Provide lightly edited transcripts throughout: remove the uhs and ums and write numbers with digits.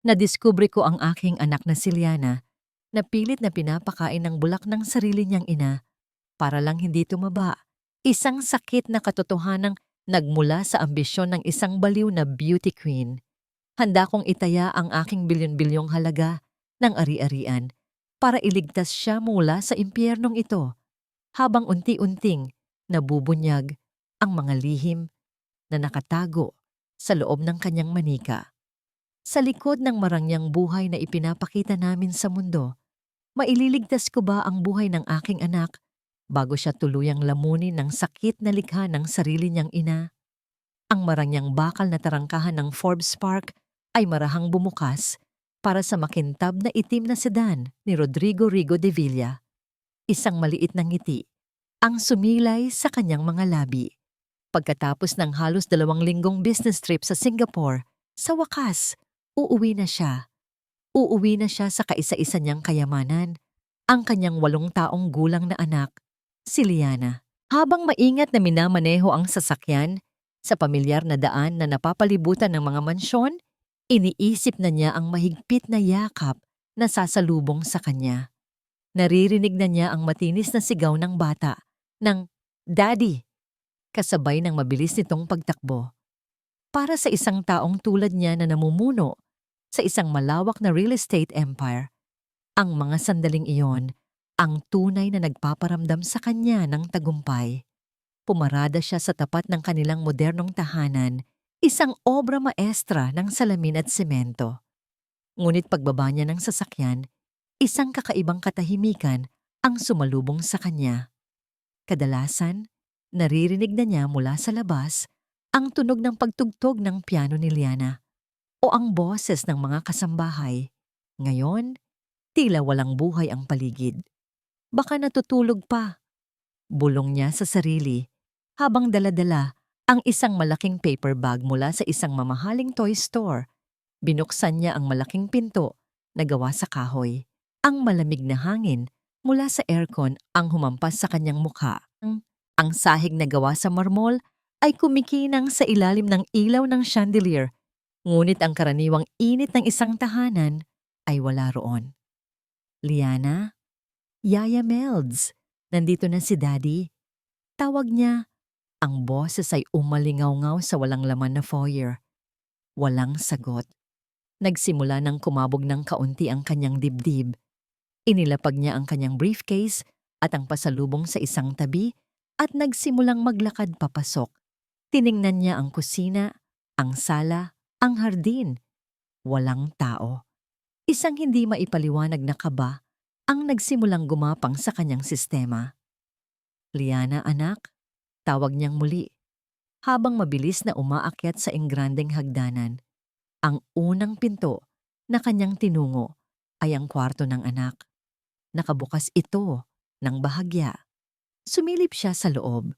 Nadiskubre ko ang aking anak na si Liana na pilit na pinapakain ng bulak ng sarili niyang ina para lang hindi tumaba. Isang sakit na katotohanang nagmula sa ambisyon ng isang baliw na beauty queen. Handa kong itaya ang aking bilyon-bilyong halaga ng ari-arian para iligtas siya mula sa impyernong ito habang unti-unting nabubunyag ang mga lihim na nakatago sa loob ng kanyang manika. Sa likod ng marangyang buhay na ipinapakita namin sa mundo, maililigtas ko ba ang buhay ng aking anak bago siya tuluyang lamunin ng sakit na likha ng sarili niyang ina? Ang marangyang bakal na tarangkahan ng Forbes Park ay marahang bumukas para sa makintab na itim na sedan ni Rodrigo Rigo de Villa. Isang maliit na ngiti ang sumilay sa kanyang mga labi. Pagkatapos ng halos 2 linggong business trip sa Singapore, sa wakas, uuwi na siya. Uuwi na siya sa kaisa-isa niyang kayamanan, ang kanyang 8 taong gulang na anak, si Liana. Habang maingat na minamaneho ang sasakyan, sa pamilyar na daan na napapalibutan ng mga mansyon, iniisip na niya ang mahigpit na yakap na sasalubong sa kanya. Naririnig na niya ang matinis na sigaw ng bata, ng "Daddy!" kasabay ng mabilis nitong pagtakbo. Para sa isang taong tulad niya na namumuno sa isang malawak na real estate empire, ang mga sandaling iyon ang tunay na nagpaparamdam sa kanya ng tagumpay. Pumarada siya sa tapat ng kanilang modernong tahanan, isang obra maestra ng salamin at semento. Ngunit pagbaba niya ng sasakyan, isang kakaibang katahimikan ang sumalubong sa kanya. Kadalasan, naririnig na niya mula sa labas ang tunog ng pagtugtog ng piano ni Liana o ang boses ng mga kasambahay. Ngayon, tila walang buhay ang paligid. Baka natutulog pa. Bulong niya sa sarili habang dala-dala ang isang malaking paper bag mula sa isang mamahaling toy store. Binuksan niya ang malaking pinto na gawa sa kahoy. Ang malamig na hangin mula sa aircon ang humampas sa kanyang mukha. Ang sahig na gawa sa marmol ay kumikinang sa ilalim ng ilaw ng chandelier, ngunit ang karaniwang init ng isang tahanan ay wala roon. "Liana? Yaya Melds, nandito na si Daddy." Tawag niya. Ang boses ay umalingaw-ngaw sa walang laman na foyer. Walang sagot. Nagsimula ng kumabog ng kaunti ang kanyang dibdib. Inilapag niya ang kanyang briefcase at ang pasalubong sa isang tabi at nagsimulang maglakad papasok. Tiningnan niya ang kusina, ang sala, ang hardin. Walang tao. Isang hindi maipaliwanag na kaba ang nagsimulang gumapang sa kanyang sistema. "Liana, anak?" Tawag niyang muli. Habang mabilis na umaakyat sa engrandeng hagdanan, ang unang pinto na kanyang tinungo ay ang kwarto ng anak. Nakabukas ito ng bahagya. Sumilip siya sa loob.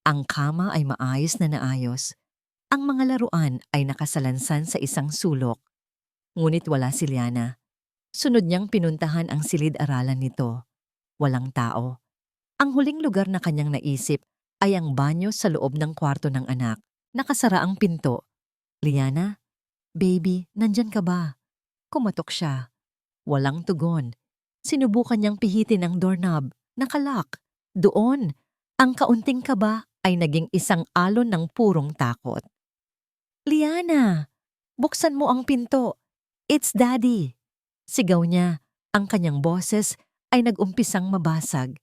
Ang kama ay maayos na naayos. Ang mga laruan ay nakasalansan sa isang sulok. Ngunit wala si Liana. Sunod niyang pinuntahan ang silid-aralan nito. Walang tao. Ang huling lugar na kanyang naisip ay ang banyo sa loob ng kwarto ng anak. Nakasara ang pinto. "Liana? Baby, nandyan ka ba?" Kumatok siya. Walang tugon. Sinubukan niyang pihitin ang doorknob. Nakalock. Doon, ang kaunting kaba ay naging isang alon ng purong takot. "Liana, buksan mo ang pinto. It's Daddy." Sigaw niya. Ang kanyang boses ay nag-umpisang mabasag.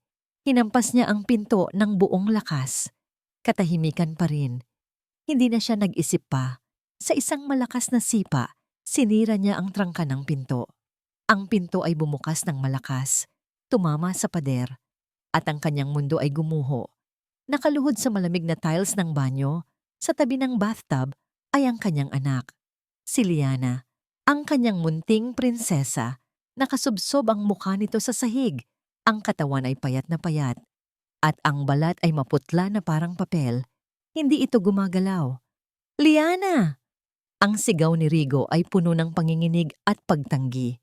Hinampas niya ang pinto ng buong lakas. Katahimikan pa rin. Hindi na siya nag-isip pa. Sa isang malakas na sipa, sinira niya ang trangka ng pinto. Ang pinto ay bumukas ng malakas, tumama sa pader, at ang kanyang mundo ay gumuho. Nakaluhod sa malamig na tiles ng banyo, sa tabi ng bathtub ay ang kanyang anak, si Liana, ang kanyang munting prinsesa. Nakasubsob ang mukha nito sa sahig. Ang katawan ay payat na payat, at ang balat ay maputla na parang papel. Hindi ito gumagalaw. "Liana!" Ang sigaw ni Rigo ay puno ng panginginig at pagtanggi.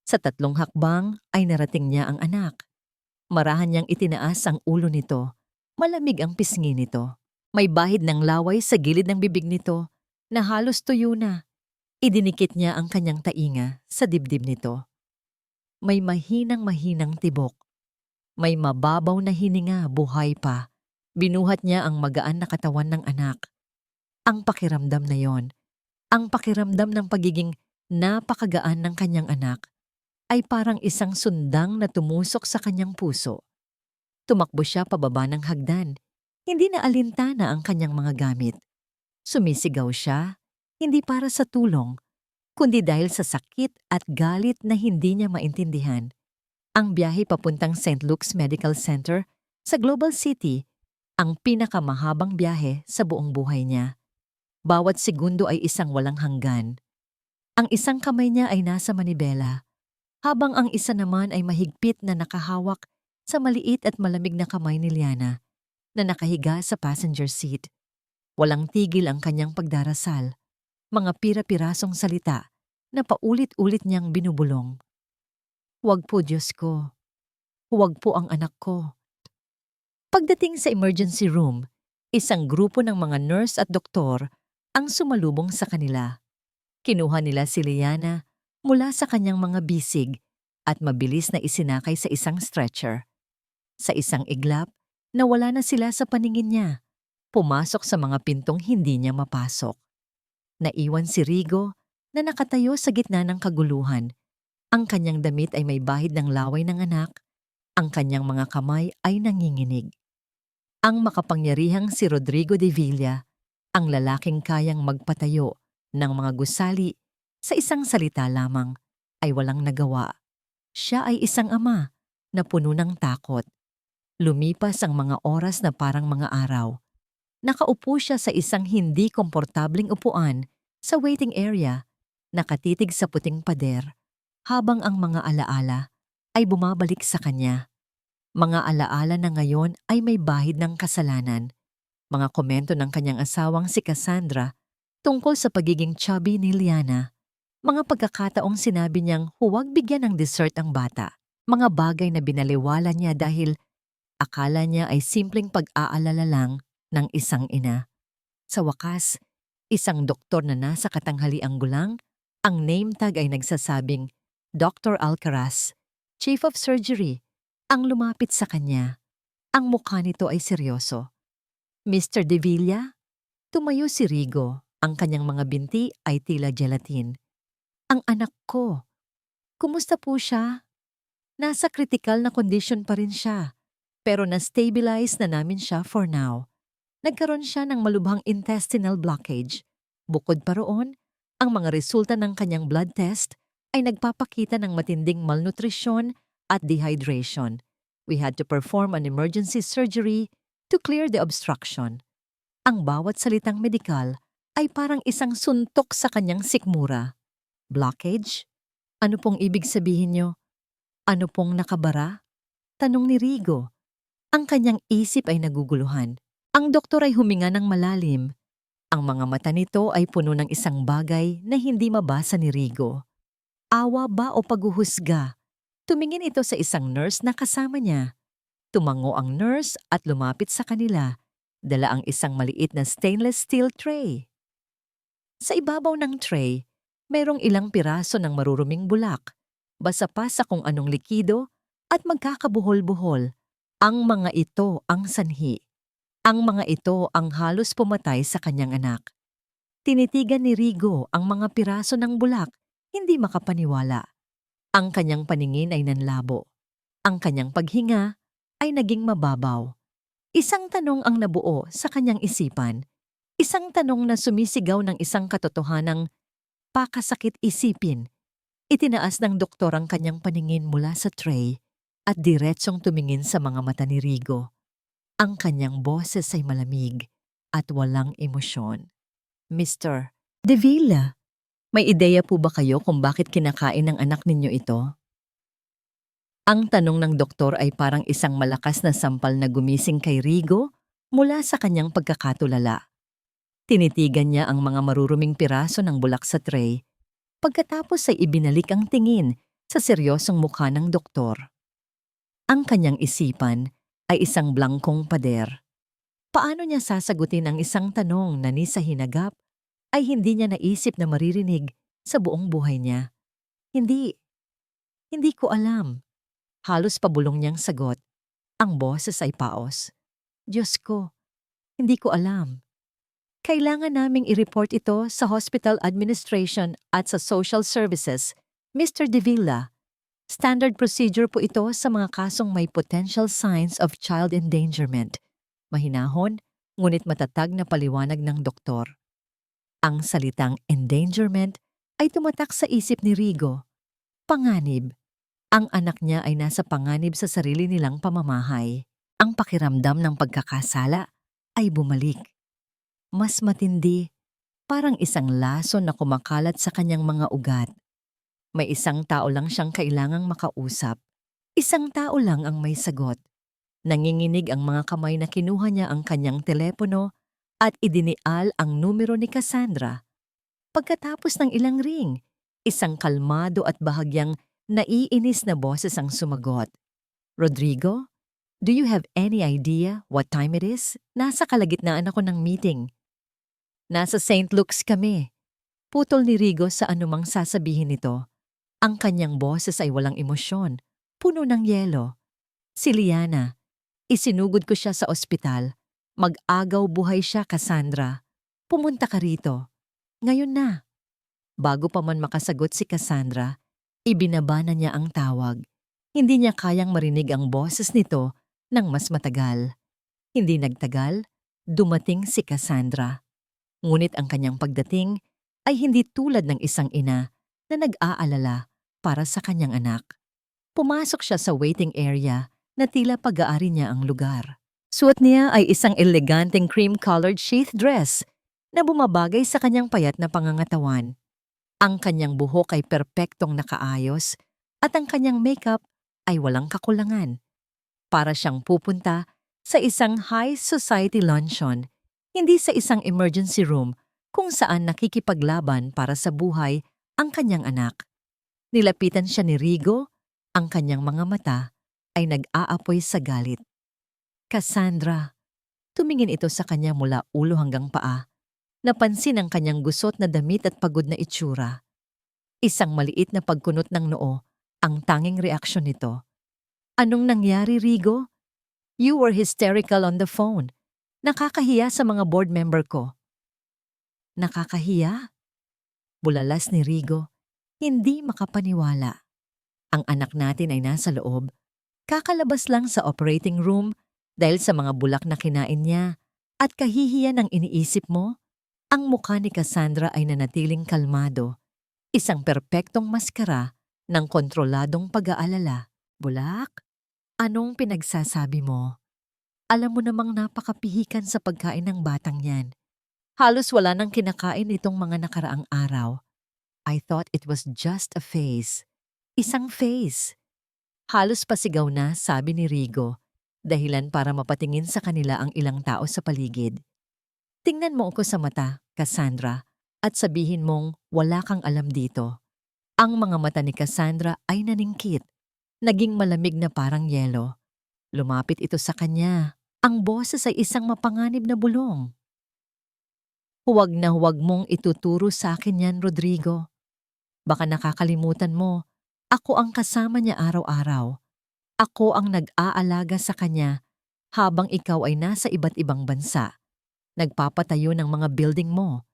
Sa 3 hakbang ay narating niya ang anak. Marahan niyang itinaas ang ulo nito. Malamig ang pisngi nito. May bahid ng laway sa gilid ng bibig nito na halos tuyo na. Idinikit niya ang kanyang tainga sa dibdib nito. May mahinang-mahinang tibok. May mababaw na hininga, buhay pa. Binuhat niya ang magaan na katawan ng anak. Ang pakiramdam na yon, ang pakiramdam ng pagiging napakagaan ng kanyang anak, ay parang isang sundang na tumusok sa kanyang puso. Tumakbo siya pababa ng hagdan. Hindi na alintana ang kanyang mga gamit. Sumisigaw siya, hindi para sa tulong, kundi dahil sa sakit at galit na hindi niya maintindihan. Ang biyahe papuntang St. Luke's Medical Center sa Global City, ang pinakamahabang biyahe sa buong buhay niya. Bawat segundo ay isang walang hanggan. Ang isang kamay niya ay nasa manibela, habang ang isa naman ay mahigpit na nakahawak sa maliit at malamig na kamay ni Liana na nakahiga sa passenger seat. Walang tigil ang kanyang pagdarasal, mga pira-pirasong salita na paulit-ulit niyang binubulong. Huwag po, Diyos ko. Huwag po ang anak ko. Pagdating sa emergency room, isang grupo ng mga nurse at doktor ang sumalubong sa kanila. Kinuha nila si Liana mula sa kanyang mga bisig at mabilis na isinakay sa isang stretcher. Sa isang iglap, nawala na sila sa paningin niya. Pumasok sa mga pintong hindi niya mapasok. Naiwan si Rigo na nakatayo sa gitna ng kaguluhan. Ang kanyang damit ay may bahid ng laway ng anak. Ang kanyang mga kamay ay nanginginig. Ang makapangyarihang si Rodrigo de Villa, ang lalaking kayang magpatayo ng mga gusali sa isang salita lamang, ay walang nagawa. Siya ay isang ama na puno ng takot. Lumipas ang mga oras na parang mga araw. Nakaupo siya sa isang hindi komportabling upuan sa waiting area, nakatitig sa puting pader, habang ang mga alaala ay bumabalik sa kanya. Mga alaala na ngayon ay may bahid ng kasalanan. Mga komento ng kanyang asawang si Cassandra tungkol sa pagiging chubby ni Liana. Mga pagkakataong sinabi niyang huwag bigyan ng dessert ang bata. Mga bagay na binaliwala niya dahil akala niya ay simpleng pag-aalala lang ng isang ina. Sa wakas, isang doktor na nasa katanghaliang gulang, ang name tag ay nagsasabing Dr. Alcaraz, Chief of Surgery, ang lumapit sa kanya. Ang mukha nito ay seryoso. Mr. De Villa? Tumayo si Rigo. Ang kanyang mga binti ay tila gelatin. Ang anak ko. Kumusta po siya? Nasa critical na condition pa rin siya, pero na-stabilize na namin siya for now. Nagkaroon siya ng malubhang intestinal blockage. Bukod pa roon, ang mga resulta ng kanyang blood test ay nagpapakita ng matinding malnutrisyon at dehydration. We had to perform an emergency surgery to clear the obstruction. Ang bawat salitang medikal ay parang isang suntok sa kanyang sikmura. Blockage? Ano pong ibig sabihin niyo? Ano pong nakabara? Tanong ni Rigo. Ang kanyang isip ay naguguluhan. Ang doktor ay huminga ng malalim. Ang mga mata nito ay puno ng isang bagay na hindi mabasa ni Rigo. Awa ba o paghuhusga? Tumingin ito sa isang nurse na kasama niya. Tumango ang nurse at lumapit sa kanila. Dala ang isang maliit na stainless steel tray. Sa ibabaw ng tray, mayroong ilang piraso ng maruruming bulak, basa pa sa kung anong likido at magkakabuhol-buhol. Ang mga ito ang sanhi. Ang mga ito ang halos pumatay sa kanyang anak. Tinitigan ni Rigo ang mga piraso ng bulak, hindi makapaniwala. Ang kanyang paningin ay nanlabo. Ang kanyang paghinga ay naging mababaw. Isang tanong ang nabuo sa kanyang isipan. Isang tanong na sumisigaw ng isang katotohanang pakasakit isipin. Itinaas ng doktor ang kanyang paningin mula sa tray at diretsong tumingin sa mga mata ni Rigo. Ang kanyang boses ay malamig at walang emosyon. Mr. De Villa, may ideya po ba kayo kung bakit kinakain ng anak ninyo ito? Ang tanong ng doktor ay parang isang malakas na sampal na gumising kay Rigo mula sa kanyang pagkakatulala. Tinitigan niya ang mga maruruming piraso ng bulak sa tray. Pagkatapos ay ibinalik ang tingin sa seryosong mukha ng doktor. Ang kanyang isipan ay isang blangkong pader. Paano niya sasagutin ang isang tanong na ni sa hinagap ay hindi niya naisip na maririnig sa buong buhay niya? Hindi, hindi ko alam. Halos pabulong niyang sagot. Ang boses ay paos. Diyos ko, hindi ko alam. Kailangan naming i-report ito sa Hospital Administration at sa Social Services, Mr. De Villa. Standard procedure po ito sa mga kasong may potential signs of child endangerment. Mahinahon, ngunit matatag na paliwanag ng doktor. Ang salitang endangerment ay tumatak sa isip ni Rigo. Panganib. Ang anak niya ay nasa panganib sa sarili nilang pamamahay. Ang pakiramdam ng pagkakasala ay bumalik. Mas matindi, parang isang lason na kumakalat sa kanyang mga ugat. May isang tao lang siyang kailangang makausap. Isang tao lang ang may sagot. Nanginginig ang mga kamay na kinuha niya ang kanyang telepono at idinial ang numero ni Cassandra. Pagkatapos ng ilang ring, isang kalmado at bahagyang naiinis na boses ang sumagot. Rodrigo, do you have any idea what time it is? Nasa kalagitnaan ako ng meeting. Nasa St. Luke's kami. Putol ni Rigo sa anumang sasabihin nito. Ang kanyang boses ay walang emosyon, puno ng yelo. Si Liana, isinugod ko siya sa ospital. Mag-agaw buhay siya, Cassandra. Pumunta ka rito. Ngayon na. Bago pa man makasagot si Cassandra, ibinaba na niya ang tawag. Hindi niya kayang marinig ang boses nito ng mas matagal. Hindi nagtagal, dumating si Cassandra. Ngunit ang kanyang pagdating ay hindi tulad ng isang ina na nag-aalala para sa kanyang anak. Pumasok siya sa waiting area na tila pag-aari niya ang lugar. Suot niya ay isang eleganteng cream-colored sheath dress na bumabagay sa kanyang payat na pangangatawan. Ang kanyang buhok ay perpektong nakaayos at ang kanyang makeup ay walang kakulangan. Para siyang pupunta sa isang high society luncheon, hindi sa isang emergency room kung saan nakikipaglaban para sa buhay ang kanyang anak. Nilapitan siya ni Rigo, ang kanyang mga mata ay nag-aapoy sa galit. Cassandra, tumingin ito sa kanya mula ulo hanggang paa. Napansin ang kanyang gusot na damit at pagod na itsura. Isang maliit na pagkunot ng noo, ang tanging reaksyon nito. Anong nangyari, Rigo? You were hysterical on the phone. Nakakahiya sa mga board member ko. Nakakahiya? Bulalas ni Rigo, hindi makapaniwala. Ang anak natin ay nasa loob. Kakalabas lang sa operating room dahil sa mga bulak na kinain niya at kahihiyan ang iniisip mo. Ang mukha ni Cassandra ay nanatiling kalmado. Isang perpektong maskara ng kontroladong pag-aalala. Bulak? Anong pinagsasabi mo? Alam mo namang napakapihikan sa pagkain ng batang yan. Halos wala nang kinakain itong mga nakaraang araw. I thought it was just a phase. Isang phase. Halos pasigaw na, sabi ni Rigo, dahilan para mapatingin sa kanila ang ilang tao sa paligid. Tingnan mo ako sa mata, Cassandra, at sabihin mong wala kang alam dito. Ang mga mata ni Cassandra ay naningkit, naging malamig na parang yelo. Lumapit ito sa kanya. Ang boses ay isang mapanganib na bulong. Huwag na huwag mong ituturo sa akin yan, Rodrigo. Baka nakakalimutan mo, ako ang kasama niya araw-araw. Ako ang nag-aalaga sa kanya habang ikaw ay nasa iba't ibang bansa. Nagpapatayo ng mga building mo.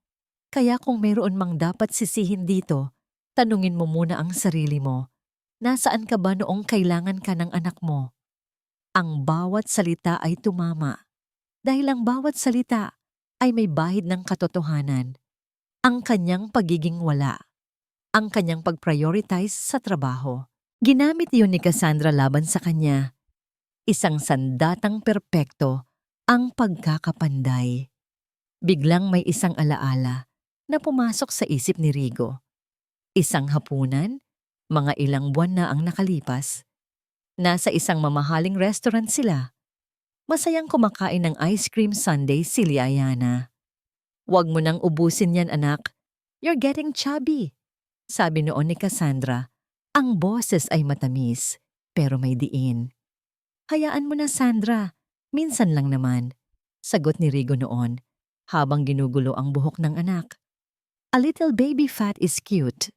Kaya kung mayroon mang dapat sisihin dito, tanungin mo muna ang sarili mo. Nasaan ka ba noong kailangan ka ng anak mo? Ang bawat salita ay tumama. Dahil ang bawat salita ay may bahid ng katotohanan. Ang kanyang pagiging wala. Ang kanyang pag-prioritize sa trabaho. Ginamit iyon ni Cassandra laban sa kanya. Isang sandatang perpekto ang pagkakapanday. Biglang may isang alaala na pumasok sa isip ni Rigo. Isang hapunan, mga ilang buwan na ang nakalipas. Nasa isang mamahaling restaurant sila. Masayang kumakain ng ice cream sundae si Liana. Huwag mo nang ubusin yan, anak. You're getting chubby. Sabi noon ni Cassandra. Ang boses ay matamis, pero may diin. Hayaan mo na, Sandra. Minsan lang naman. Sagot ni Rigo noon, habang ginugulo ang buhok ng anak. A little baby fat is cute.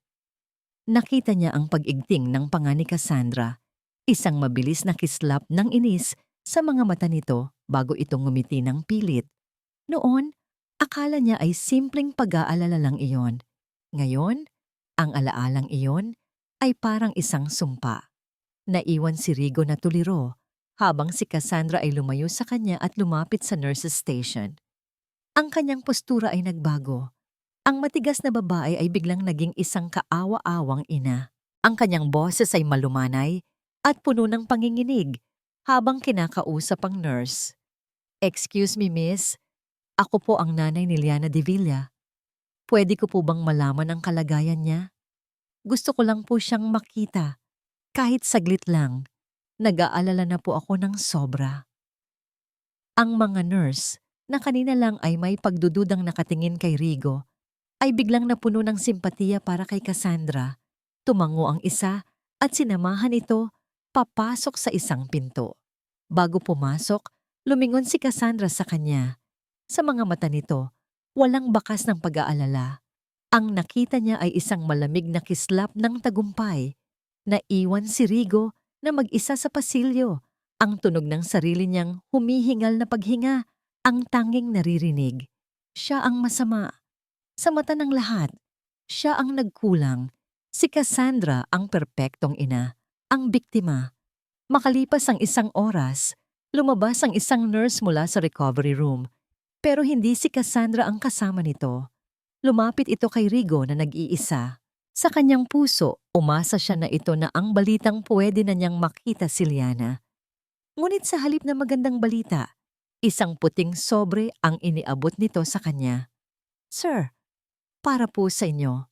Nakita niya ang pag-igting ng panga ni Cassandra, isang mabilis na kislap ng inis sa mga mata nito bago ito ngumiti ng pilit. Noon, akala niya ay simpleng pag-aalala lang iyon. Ngayon, ang alaalang iyon ay parang isang sumpa. Naiwan si Rigo na tuliro habang si Cassandra ay lumayo sa kanya at lumapit sa nurse's station. Ang kanyang postura ay nagbago. Ang matigas na babae ay biglang naging isang kaawa-awang ina. Ang kanyang boses ay malumanay at puno ng panginginig habang kinakausap ang nurse. "Excuse me, miss. Ako po ang nanay ni Liana de Villa. Pwede ko po bang malaman ang kalagayan niya? Gusto ko lang po siyang makita. Kahit saglit lang. Nag-aalala na po ako ng sobra." Ang mga nurse na kanina lang ay may pagdududang nakatingin kay Rigo ay biglang napuno ng simpatiya para kay Cassandra. Tumango ang isa at sinamahan ito papasok sa isang pinto. Bago pumasok, lumingon si Cassandra sa kanya. Sa mga mata nito, walang bakas ng pag-aalala. Ang nakita niya ay isang malamig na kislap ng tagumpay. Naiwan si Rigo na mag-isa sa pasilyo. Ang tunog ng sarili niyang humihingal na paghinga ang tanging naririnig. Siya ang masama. Sa mata ng lahat, siya ang nagkulang. Si Cassandra ang perpektong ina, ang biktima. Makalipas ang isang oras, lumabas ang isang nurse mula sa recovery room. Pero hindi si Cassandra ang kasama nito. Lumapit ito kay Rigo na nag-iisa. Sa kanyang puso, umasa siya na ito na ang balitang pwede na niyang makita si Liana. Ngunit sa halip na magandang balita, isang puting sobre ang iniabot nito sa kanya. "Sir, para po sa inyo,"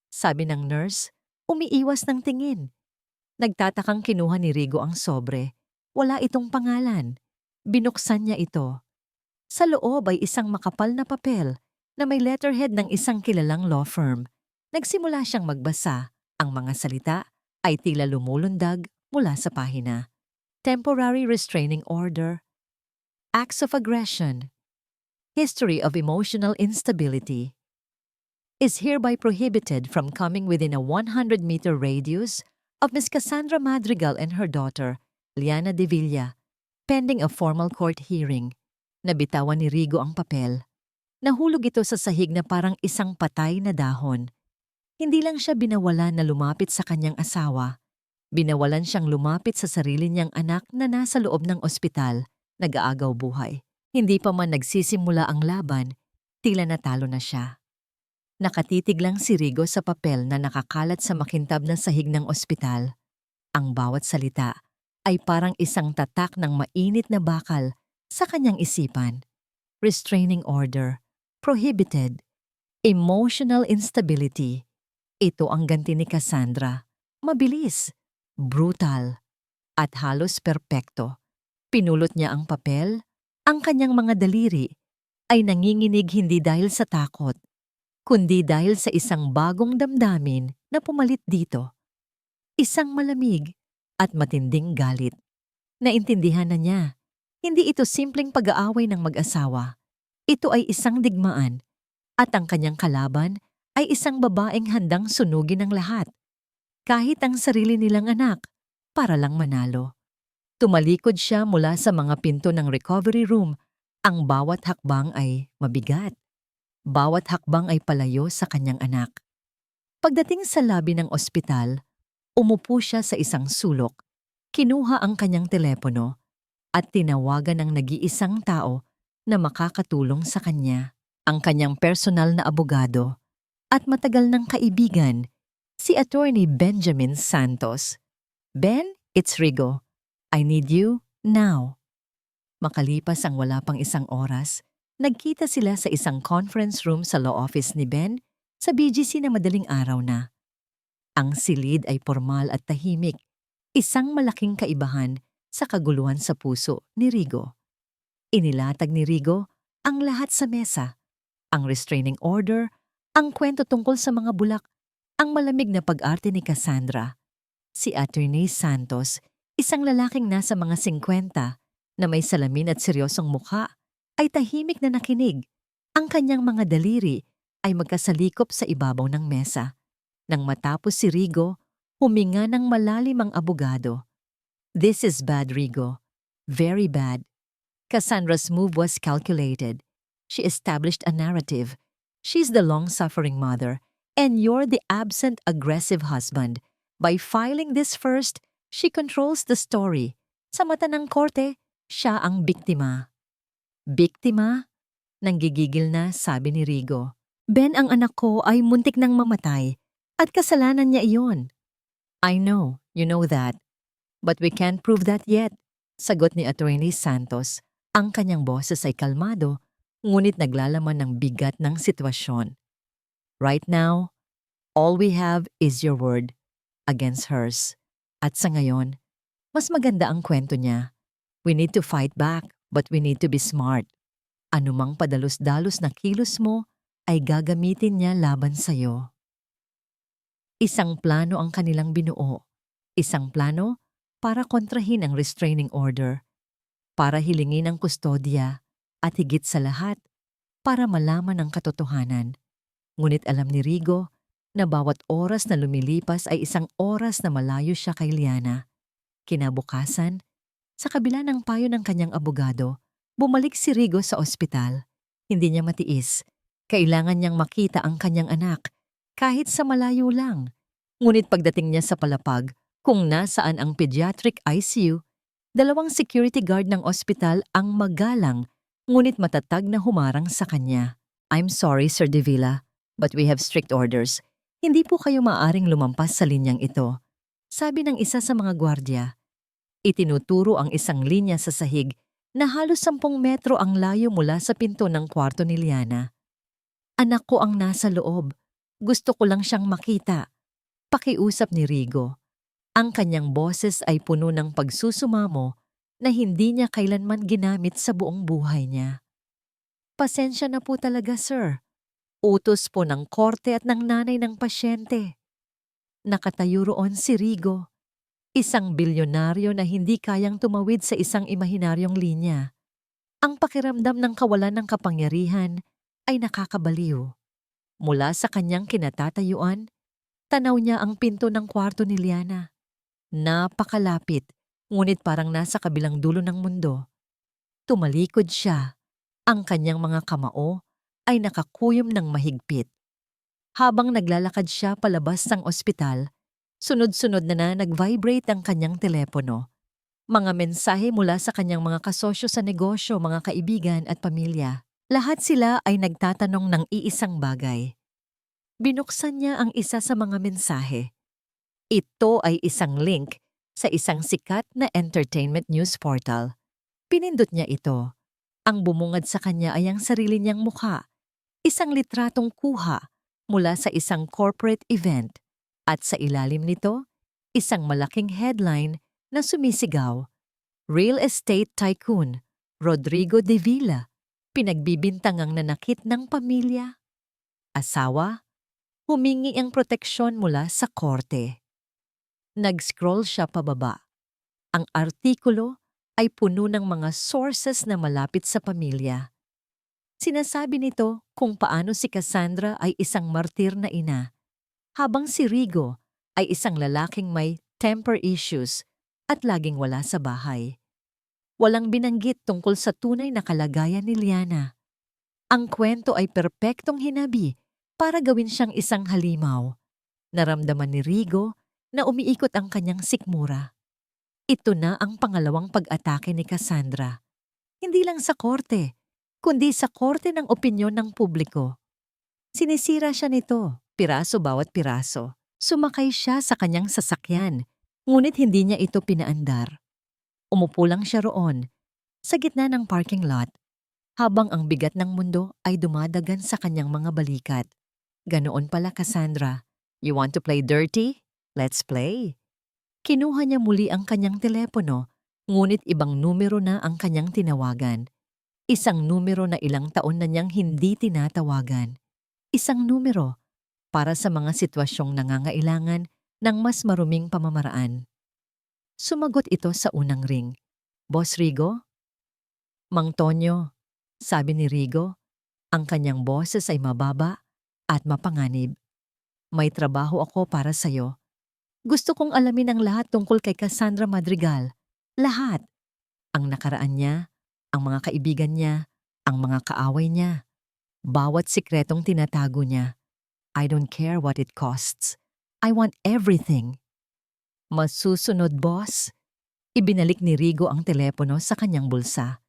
sabi ng nurse, umiiwas ng tingin. Nagtatakang kinuha ni Rigo ang sobre. Wala itong pangalan. Binuksan niya ito. Sa loob ay isang makapal na papel na may letterhead ng isang kilalang law firm. Nagsimula siyang magbasa. Ang mga salita ay tila lumulundag mula sa pahina. Temporary restraining order. Acts of aggression. History of emotional instability. Is hereby prohibited from coming within a 100-meter radius of Miss Cassandra Madrigal and her daughter, Liana de Villa, pending a formal court hearing. Nabitawan ni Rigo ang papel. Nahulog ito sa sahig na parang isang patay na dahon. Hindi lang siya binawalan na lumapit sa kanyang asawa. Binawalan siyang lumapit sa sarili niyang anak na nasa loob ng ospital, nag-aagaw buhay. Hindi pa man nagsisimula ang laban, tila natalo na siya. Nakatitig lang si Rigo sa papel na nakakalat sa makintab na sahig ng ospital. Ang bawat salita ay parang isang tatak ng mainit na bakal sa kanyang isipan. Restraining order, prohibited, emotional instability. Ito ang ganti ni Cassandra. Mabilis, brutal, at halos perpekto. Pinulot niya ang papel, ang kanyang mga daliri ay nanginginig hindi dahil sa takot, kundi dahil sa isang bagong damdamin na pumalit dito. Isang malamig at matinding galit. Naintindihan na niya, hindi ito simpleng pag-aaway ng mag-asawa. Ito ay isang digmaan, at ang kanyang kalaban ay isang babaeng handang sunugin ng lahat, kahit ang sarili nilang anak, para lang manalo. Tumalikod siya mula sa mga pinto ng recovery room. Ang bawat hakbang ay mabigat. Bawat hakbang ay palayo sa kanyang anak. Pagdating sa labi ng ospital, umupo siya sa isang sulok, kinuha ang kanyang telepono, at tinawagan ang nag-iisang tao na makakatulong sa kanya, ang kanyang personal na abogado at matagal ng kaibigan, si Attorney Benjamin Santos. "Ben, it's Rigo. I need you now." Makalipas ang wala pang isang oras, nagkita sila sa isang conference room sa law office ni Ben sa BGC na madaling araw na. Ang silid ay formal at tahimik, isang malaking kaibahan sa kaguluhan sa puso ni Rigo. Inilatag ni Rigo ang lahat sa mesa, ang restraining order, ang kwento tungkol sa mga bulak, ang malamig na pag-arte ni Cassandra. Si Attorney Santos, isang lalaking nasa mga 50 na may salamin at seryosong mukha, ay tahimik na nakinig. Ang kanyang mga daliri ay magkasalikop sa ibabaw ng mesa. Nang matapos si Rigo, huminga ng malalim ang abogado. This is bad, Rigo. Very bad. Cassandra's move was calculated. She established a narrative. She's the long-suffering mother, and you're the absent, aggressive husband. By filing this first, she controls the story. Sa mata ng korte, siya ang biktima. Biktima? Nanggigigil na, sabi ni Rigo. Ben, ang anak ko ay muntik nang mamatay at kasalanan niya iyon. I know, you know that. But we can't prove that yet. Sagot ni Attorney Santos. Ang kanyang boses ay kalmado, ngunit naglalaman ng bigat ng sitwasyon. Right now, all we have is your word against hers. At sa ngayon, mas maganda ang kwento niya. We need to fight back, but we need to be smart. Anumang padalos-dalos na kilos mo ay gagamitin niya laban sa'yo. Isang plano ang kanilang binuo. Isang plano para kontrahin ang restraining order, para hilingin ang kustodya, at higit sa lahat, para malaman ang katotohanan. Ngunit alam ni Rigo na bawat oras na lumilipas ay isang oras na malayo siya kay Liana. Kinabukasan, sa kabila ng payo ng kanyang abogado, bumalik si Rigo sa ospital. Hindi niya matiis. Kailangan niyang makita ang kanyang anak, kahit sa malayo lang. Ngunit pagdating niya sa palapag, kung nasaan ang pediatric ICU, dalawang security guard ng ospital ang magalang, ngunit matatag na humarang sa kanya. I'm sorry, Sir De Villa, but we have strict orders. Hindi po kayo maaaring lumampas sa linyang ito. Sabi ng isa sa mga gwardya. Itinuturo ang isang linya sa sahig na halos 10 metro ang layo mula sa pinto ng kwarto ni Liana. Anak ko ang nasa loob. Gusto ko lang siyang makita. Pakiusap ni Rigo. Ang kanyang boses ay puno ng pagsusumamo na hindi niya kailanman ginamit sa buong buhay niya. Pasensya na po talaga, sir. Utos po ng korte at ng nanay ng pasyente. Nakatayo roon si Rigo, isang bilyonaryo na hindi kayang tumawid sa isang imahinaryong linya. Ang pakiramdam ng kawalan ng kapangyarihan ay nakakabaliw. Mula sa kanyang kinatatayuan, tanaw niya ang pinto ng kwarto ni Liana. Napakalapit, ngunit parang nasa kabilang dulo ng mundo. Tumalikod siya. Ang kanyang mga kamao ay nakakuyom ng mahigpit. Habang naglalakad siya palabas ng ospital, sunod-sunod na nag-vibrate ang kanyang telepono. Mga mensahe mula sa kanyang mga kasosyo sa negosyo, mga kaibigan at pamilya. Lahat sila ay nagtatanong ng iisang bagay. Binuksan niya ang isa sa mga mensahe. Ito ay isang link sa isang sikat na entertainment news portal. Pinindot niya ito. Ang bumungad sa kanya ay ang sarili niyang mukha. Isang litratong kuha mula sa isang corporate event. At sa ilalim nito, isang malaking headline na sumisigaw. Real Estate Tycoon, Rodrigo De Villa, pinagbibintangang nanakit ng pamilya. Asawa, humingi ang proteksyon mula sa korte. Nag-scroll siya pababa. Ang artikulo ay puno ng mga sources na malapit sa pamilya. Sinasabi nito kung paano si Cassandra ay isang martir na ina, habang si Rigo ay isang lalaking may temper issues at laging wala sa bahay. Walang binanggit tungkol sa tunay na kalagayan ni Liana. Ang kwento ay perpektong hinabi para gawin siyang isang halimaw. Naramdaman ni Rigo na umiikot ang kanyang sikmura. Ito na ang pangalawang pag-atake ni Cassandra. Hindi lang sa korte, kundi sa korte ng opinyon ng publiko. Sinisira siya nito, piraso bawat piraso. Sumakay siya sa kanyang sasakyan, ngunit hindi niya ito pinaandar. Umupo lang siya roon, sa gitna ng parking lot, habang ang bigat ng mundo ay dumadagan sa kanyang mga balikat. Ganoon pala, Cassandra. You want to play dirty? Let's play. Kinuha niya muli ang kanyang telepono, ngunit ibang numero na ang kanyang tinawagan. Isang numero na ilang taon na niyang hindi tinatawagan. Isang numero para sa mga sitwasyong nangangailangan ng mas maruming pamamaraan. Sumagot ito sa unang ring. Boss Rigo? Mang Tonyo, sabi ni Rigo. Ang kanyang boses ay mababa at mapanganib. May trabaho ako para sa'yo. Gusto kong alamin ang lahat tungkol kay Cassandra Madrigal. Lahat. Ang nakaraan niya, ang mga kaibigan niya, ang mga kaaway niya. Bawat sikretong tinatago niya. I don't care what it costs. I want everything. Masusunod, boss. Ibinalik ni Rigo ang telepono sa kanyang bulsa.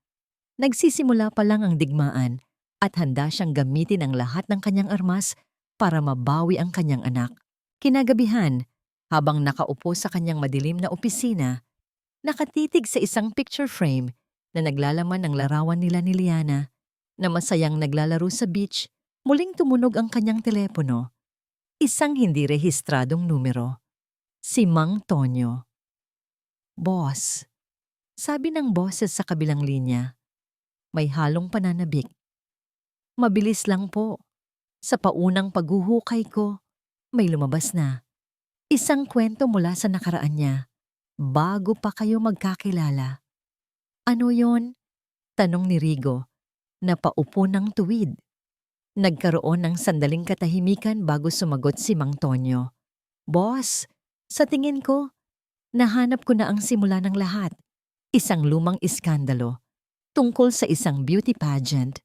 Nagsisimula pa lang ang digmaan at handa siyang gamitin ang lahat ng kanyang armas para mabawi ang kanyang anak. Kinagabihan, habang nakaupo sa kanyang madilim na opisina, nakatitig sa isang picture frame na naglalaman ng larawan nila ni Liana na masayang naglalaro sa beach, muling tumunog ang kanyang telepono. Isang hindi rehistradong numero. Si Mang Tonyo. Boss. Sabi ng boses sa kabilang linya. May halong pananabik. Mabilis lang po. Sa paunang paghuhukay ko, may lumabas na. Isang kwento mula sa nakaraan niya, bago pa kayo magkakilala. Ano yon? Tanong ni Rigo, na paupo ng tuwid. Nagkaroon ng sandaling katahimikan bago sumagot si Mang Tonyo. Boss, sa tingin ko, nahanap ko na ang simula ng lahat. Isang lumang iskandalo tungkol sa isang beauty pageant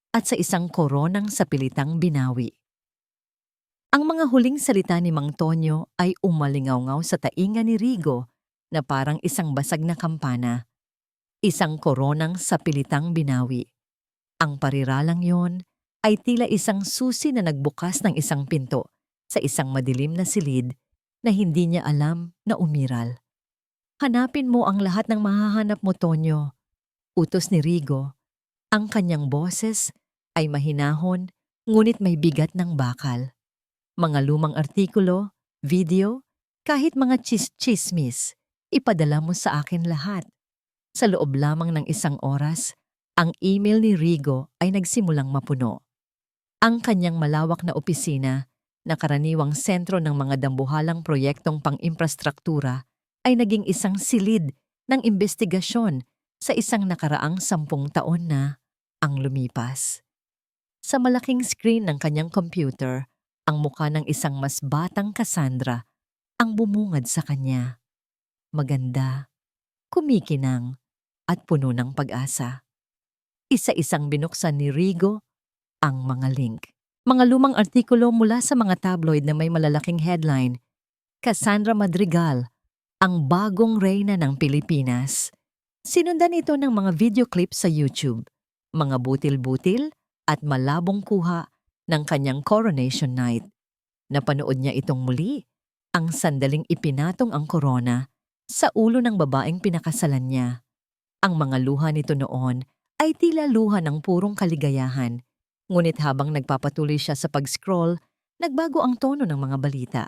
at sa isang koronang sapilitang binawi. Ang mga huling salita ni Mang Tonyo ay umalingaw-ngaw sa tainga ni Rigo na parang isang basag na kampana. Isang koronang sapilitang binawi. Ang pariralang yon ay tila isang susi na nagbukas ng isang pinto sa isang madilim na silid na hindi niya alam na umiral. Hanapin mo ang lahat ng mahahanap mo, Tonyo. Utos ni Rigo. Ang kanyang boses ay mahinahon ngunit may bigat ng bakal. Mga lumang artikulo, video, kahit mga chismis, ipadala mo sa akin lahat. Sa loob lamang ng isang oras, ang email ni Rigo ay nagsimulang mapuno. Ang kanyang malawak na opisina, na karaniwang sentro ng mga dambuhalang proyektong pang-imprastruktura, ay naging isang silid ng investigasyon sa isang nakaraang 10 taon na ang lumipas. Sa malaking screen ng kanyang computer, ang mukha ng isang mas batang Cassandra ang bumungad sa kanya. Maganda, kumikinang, at puno ng pag-asa. Isa-isang binuksan ni Rigo ang mga link. Mga lumang artikulo mula sa mga tabloid na may malalaking headline, Cassandra Madrigal, ang bagong reyna ng Pilipinas. Sinundan ito ng mga video clips sa YouTube, mga butil-butil at malabong kuha ng kanyang coronation night. Napanood niya itong muli, ang sandaling ipinatong ang korona sa ulo ng babaeng pinakasalan niya. Ang mga luha nito noon ay tila luha ng purong kaligayahan. Ngunit habang nagpapatuloy siya sa pag-scroll, nagbago ang tono ng mga balita.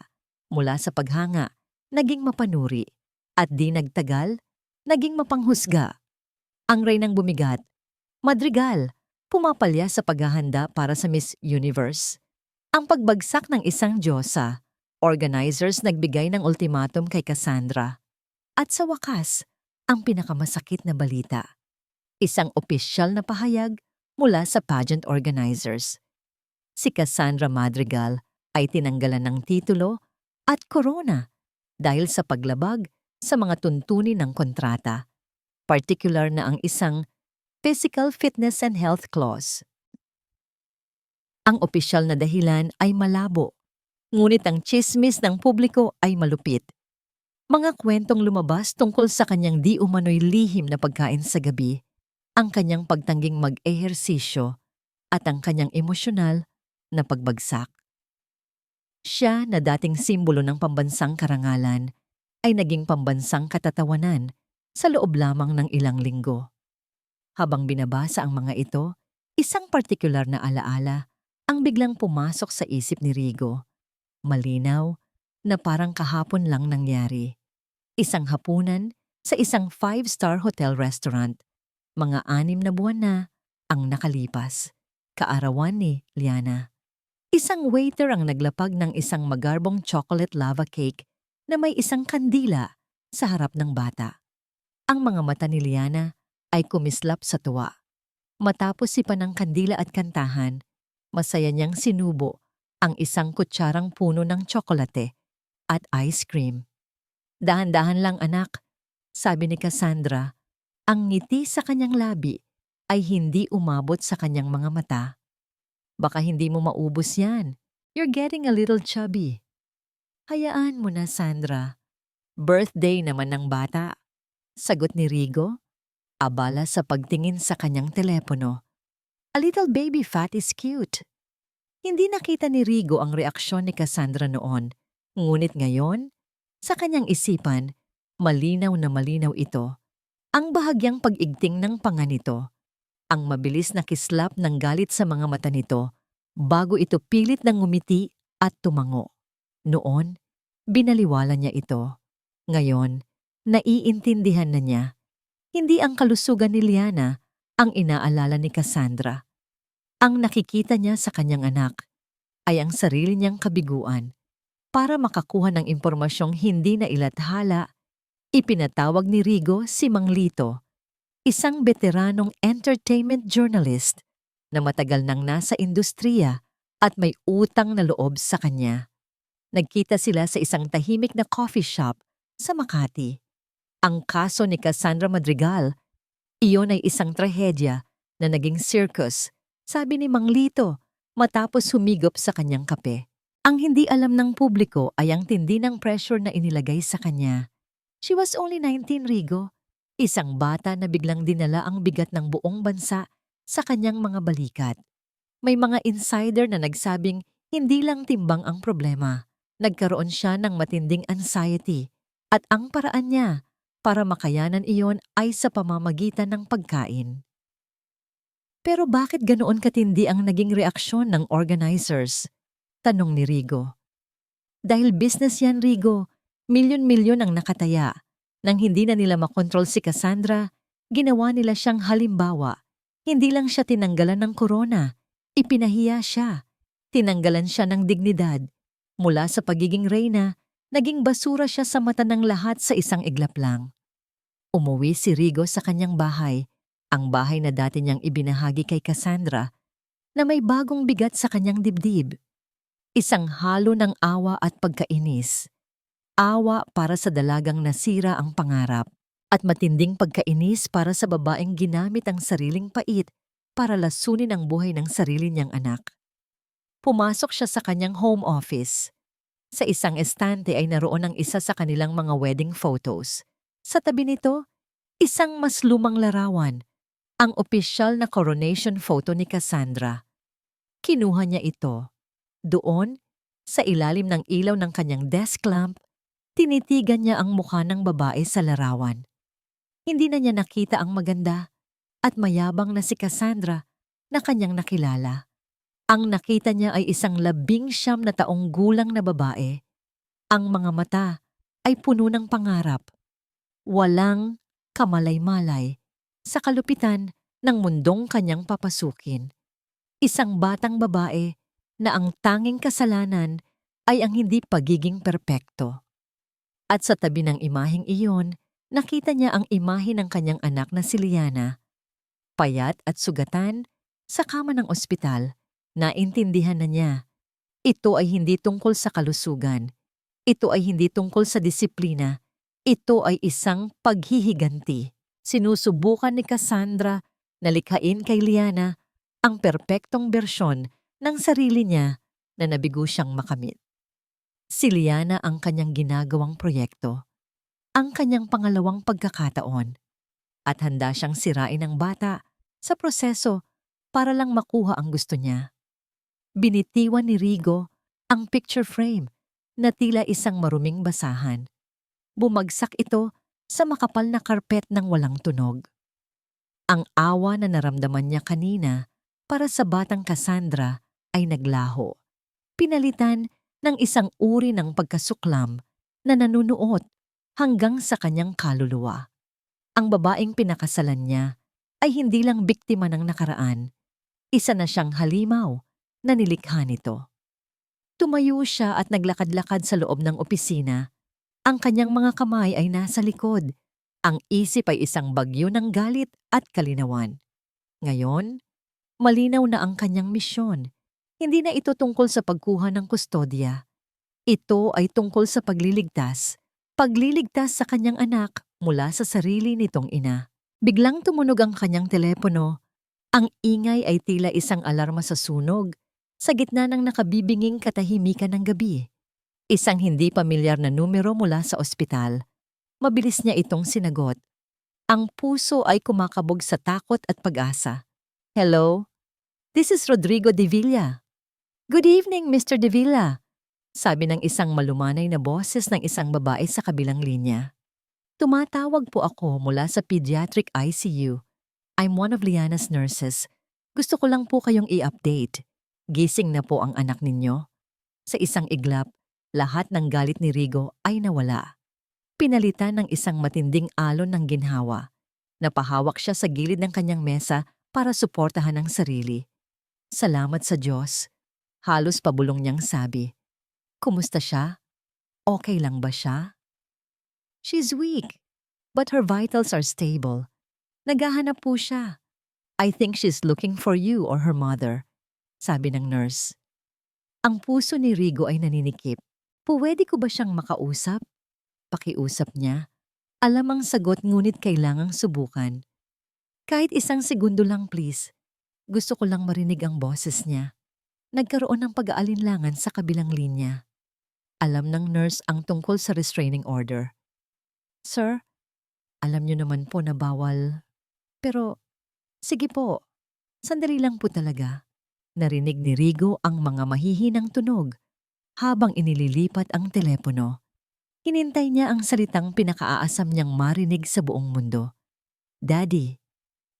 Mula sa paghanga, naging mapanuri. At di nagtagal, naging mapanghusga. Ang reynang bumigat, Madrigal, pumapalya sa paghahanda para sa Miss Universe. Ang pagbagsak ng isang diyosa, organizers nagbigay ng ultimatum kay Cassandra. At sa wakas, ang pinakamasakit na balita. Isang opisyal na pahayag mula sa pageant organizers. Si Cassandra Madrigal ay tinanggalan ng titulo at korona dahil sa paglabag sa mga tuntunin ng kontrata, particular na ang isang Physical Fitness and Health Clause. Ang opisyal na dahilan ay malabo, ngunit ang tsismis ng publiko ay malupit. Mga kwentong lumabas tungkol sa kanyang di umano'y lihim na pagkain sa gabi, ang kanyang pagtangging mag-ehersisyo at ang kanyang emosyonal na pagbagsak. Siya na dating simbolo ng pambansang karangalan ay naging pambansang katatawanan sa loob lamang ng ilang linggo. Habang binabasa ang mga ito, isang partikular na alaala ang biglang pumasok sa isip ni Rigo. Malinaw na parang kahapon lang nangyari. Isang hapunan sa isang 5-star hotel restaurant. Mga 6 na buwan na ang nakalipas. Kaarawan ni Liana. Isang waiter ang naglapag ng isang magarbong chocolate lava cake na may isang kandila sa harap ng bata. Ang mga mata ni Liana ay kumislap sa tuwa. Matapos sipan ng kandila at kantahan, masaya niyang sinubo ang isang kutsarang puno ng tsokolate at ice cream. Dahan-dahan lang anak, sabi ni Cassandra. Ang ngiti sa kanyang labi ay hindi umabot sa kanyang mga mata. Baka hindi mo maubos yan. You're getting a little chubby. Hayaan mo na, Sandra. Birthday naman ng bata. Sagot ni Rigo, abala sa pagtingin sa kanyang telepono. A little baby fat is cute. Hindi nakita ni Rigo ang reaksyon ni Cassandra noon. Ngunit ngayon, sa kanyang isipan, malinaw na malinaw ito. Ang bahagyang pag-igting ng panga nito, ang mabilis na kislap ng galit sa mga mata nito bago ito pilit ng ngumiti at tumango. Noon, binaliwala niya ito. Ngayon, naiintindihan na niya. Hindi ang kalusugan ni Liana ang inaalala ni Cassandra. Ang nakikita niya sa kanyang anak ay ang sarili niyang kabiguan. Para makakuha ng impormasyong hindi na ilathala, ipinatawag ni Rigo si Mang Lito, isang veteranong entertainment journalist na matagal nang nasa industriya at may utang na loob sa kanya. Nagkita sila sa isang tahimik na coffee shop sa Makati. Ang kaso ni Cassandra Madrigal, iyon ay isang trahedya na naging circus, sabi ni Mang Lito matapos humigop sa kanyang kape. Ang hindi alam ng publiko ay ang tindi ng pressure na inilagay sa kanya. She was only 19, Rigo. Isang bata na biglang dinala ang bigat ng buong bansa sa kanyang mga balikat. May mga insider na nagsabing hindi lang timbang ang problema. Nagkaroon siya ng matinding anxiety at ang paraan niya para makayanan iyon ay sa pamamagitan ng pagkain. Pero bakit ganoon katindi ang naging reaksyon ng organizers? Tanong ni Rigo. Dahil business yan, Rigo. Milyon-milyon ang nakataya. Nang hindi na nila makontrol si Cassandra, ginawa nila siyang halimbawa. Hindi lang siya tinanggalan ng korona. Ipinahiya siya. Tinanggalan siya ng dignidad. Mula sa pagiging reyna, naging basura siya sa mata ng lahat sa isang iglap lang. Umuwi si Rigo sa kanyang bahay, ang bahay na dati niyang ibinahagi kay Cassandra, na may bagong bigat sa kanyang dibdib. Isang halo ng awa at pagkainis. Awa para sa dalagang nasira ang pangarap at matinding pagkainis para sa babaeng ginamit ang sariling pait para lasunin ang buhay ng sarili niyang anak. Pumasok siya sa kanyang home office. Sa isang estante ay naroon ang isa sa kanilang mga wedding photos. Sa tabi nito, isang mas lumang larawan, ang opisyal na coronation photo ni Cassandra. Kinuha niya ito. Doon, sa ilalim ng ilaw ng kanyang desk lamp, tinitigan niya ang mukha ng babae sa larawan. Hindi na niya nakita ang maganda at mayabang na si Cassandra na kanyang nakilala. Ang nakita niya ay isang 19 na taong gulang na babae. Ang mga mata ay puno ng pangarap. Walang kamalay-malay sa kalupitan ng mundong kanyang papasukin. Isang batang babae na ang tanging kasalanan ay ang hindi pagiging perpekto. At sa tabi ng imaheng iyon, nakita niya ang imahe ng kanyang anak na si Liana. Payat at sugatan, sa kama ng ospital, naintindihan na niya. Ito ay hindi tungkol sa kalusugan. Ito ay hindi tungkol sa disiplina. Ito ay isang paghihiganti. Sinusubukan ni Cassandra na likhain kay Liana ang perpektong bersyon ng sarili niya na nabigo siyang makamit. Si Liana ang kanyang ginagawang proyekto, ang kanyang pangalawang pagkakataon, at handa siyang sirain ang bata sa proseso para lang makuha ang gusto niya. Binitiwan ni Rigo ang picture frame na tila isang maruming basahan. Bumagsak ito sa makapal na karpet ng walang tunog. Ang awa na naramdaman niya kanina para sa batang Cassandra ay naglaho. Pinalitan ng isang uri ng pagkasuklam na nanunuot hanggang sa kanyang kaluluwa. Ang babaeng pinakasalan niya ay hindi lang biktima ng nakaraan. Isa na siyang halimaw na nilikha nito. Tumayo siya at naglakad-lakad sa loob ng opisina. Ang kanyang mga kamay ay nasa likod. Ang isip ay isang bagyo ng galit at kalinawan. Ngayon, malinaw na ang kanyang misyon. Hindi na ito tungkol sa pagkuha ng kustodya. Ito ay tungkol sa pagliligtas sa kanyang anak mula sa sarili nitong ina. Biglang tumunog ang kanyang telepono. Ang ingay ay tila isang alarma sa sunog, sa gitna ng nakabibinging katahimikan ng gabi. Isang hindi pamilyar na numero mula sa ospital. Mabilis niya itong sinagot. Ang puso ay kumakabog sa takot at pag-asa. Hello? This is Rodrigo de Villa. Good evening, Mr. de Villa. Sabi ng isang malumanay na boses ng isang babae sa kabilang linya. Tumatawag po ako mula sa pediatric ICU. I'm one of Liana's nurses. Gusto ko lang po kayong i-update. Gising na po ang anak ninyo. Sa isang iglap, lahat ng galit ni Rigo ay nawala. Pinalitan ng isang matinding alon ng ginhawa. Napahawak siya sa gilid ng kanyang mesa para suportahan ang sarili. Salamat sa Diyos. Halos pabulong niyang sabi. Kumusta siya? Okay lang ba siya? She's weak, but her vitals are stable. Naghahanap po siya. I think she's looking for you or her mother, sabi ng nurse. Ang puso ni Rigo ay naninikip. Pwede ko ba siyang makausap? Pakiusap niya. Alam ang sagot ngunit kailangang subukan. Kahit isang segundo lang please. Gusto ko lang marinig ang boses niya. Nagkaroon ng pag-aalinlangan sa kabilang linya. Alam ng nurse ang tungkol sa restraining order. Sir, alam niyo naman po na bawal. Pero, sige po, sandali lang po talaga. Narinig ni Rigo ang mga mahihinang tunog habang inililipat ang telepono. Hinintay niya ang salitang pinakaaasam niyang marinig sa buong mundo. Daddy.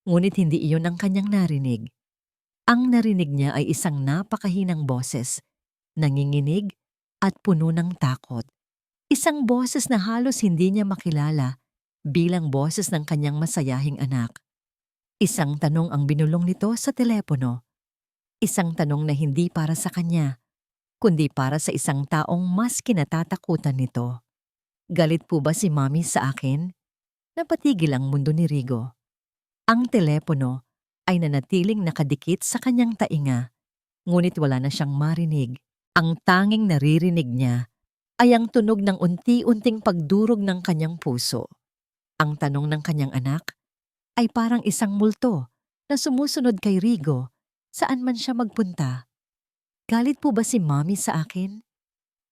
Ngunit hindi iyon ang kanyang narinig. Ang narinig niya ay isang napakahinang boses, nanginginig at puno ng takot. Isang boses na halos hindi niya makilala bilang boses ng kanyang masayahing anak. Isang tanong ang binulong nito sa telepono. Isang tanong na hindi para sa kanya, kundi para sa isang taong mas kinatatakutan nito. Galit po ba si Mommy sa akin? Napatigil ang mundo ni Rigo. Ang telepono ay nanatiling nakadikit sa kanyang tainga, ngunit wala na siyang marinig. Ang tanging naririnig niya ay ang tunog ng unti-unting pagdurog ng kanyang puso. Ang tanong ng kanyang anak ay parang isang multo na sumusunod kay Rigo saan man siya magpunta. Galit po ba si Mommy sa akin?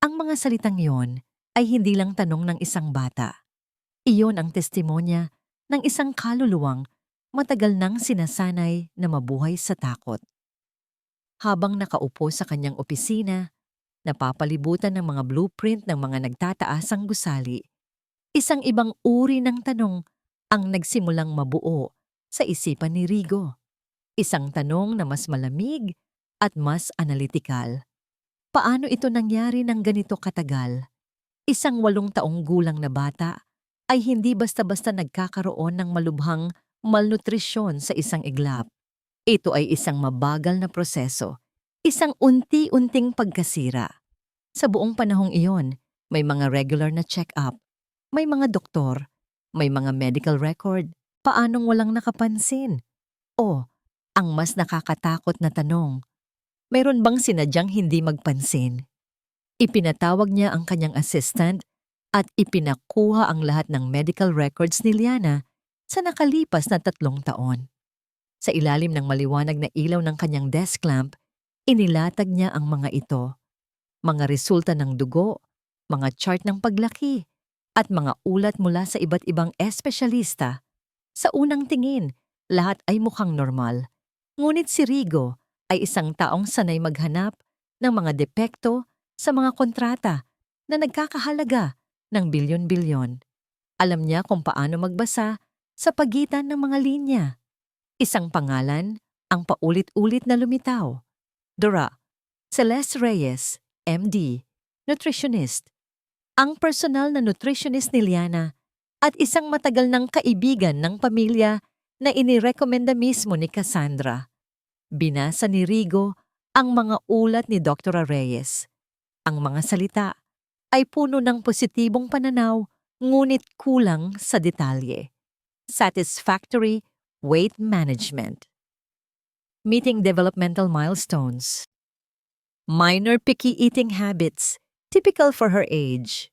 Ang mga salitang yon ay hindi lang tanong ng isang bata. Iyon ang testimonya ng isang kaluluwang matagal nang sinasanay na mabuhay sa takot. Habang nakaupo sa kanyang opisina, napapalibutan ng mga blueprint ng mga nagtataasang gusali, isang ibang uri ng tanong ang nagsimulang mabuo sa isipan ni Rigo. Isang tanong na mas malamig at mas analytical. Paano ito nangyari ng ganito katagal? Isang 8 taong gulang na bata ay hindi basta-basta nagkakaroon ng malubhang malnutrisyon sa isang iglap. Ito ay isang mabagal na proseso, isang unti-unting pagkasira. Sa buong panahong iyon, may mga regular na check-up, may mga doktor, may mga medical record, paanong walang nakapansin? O, ang mas nakakatakot na tanong, mayroon bang sinadyang hindi magpansin? Ipinatawag niya ang kanyang assistant at ipinakuha ang lahat ng medical records ni Liana sa nakalipas na 3 taon. Sa ilalim ng maliwanag na ilaw ng kanyang desk lamp, inilatag niya ang mga ito. Mga resulta ng dugo, mga chart ng paglaki, at mga ulat mula sa iba't ibang espesyalista. Sa unang tingin, lahat ay mukhang normal. Ngunit si Rigo ay isang taong sanay maghanap ng mga depekto sa mga kontrata na nagkakahalaga ng bilyon-bilyon. Alam niya kung paano magbasa sa pagitan ng mga linya. Isang pangalan ang paulit-ulit na lumitaw. Dora, Celeste Reyes, MD, nutritionist. Ang personal na nutritionist ni Liana at isang matagal ng kaibigan ng pamilya na inirekomenda mismo ni Cassandra. Binasa ni Rigo ang mga ulat ni Dr. Reyes. Ang mga salita ay puno ng positibong pananaw ngunit kulang sa detalye. Satisfactory weight management. Meeting developmental milestones. Minor picky eating habits, typical for her age.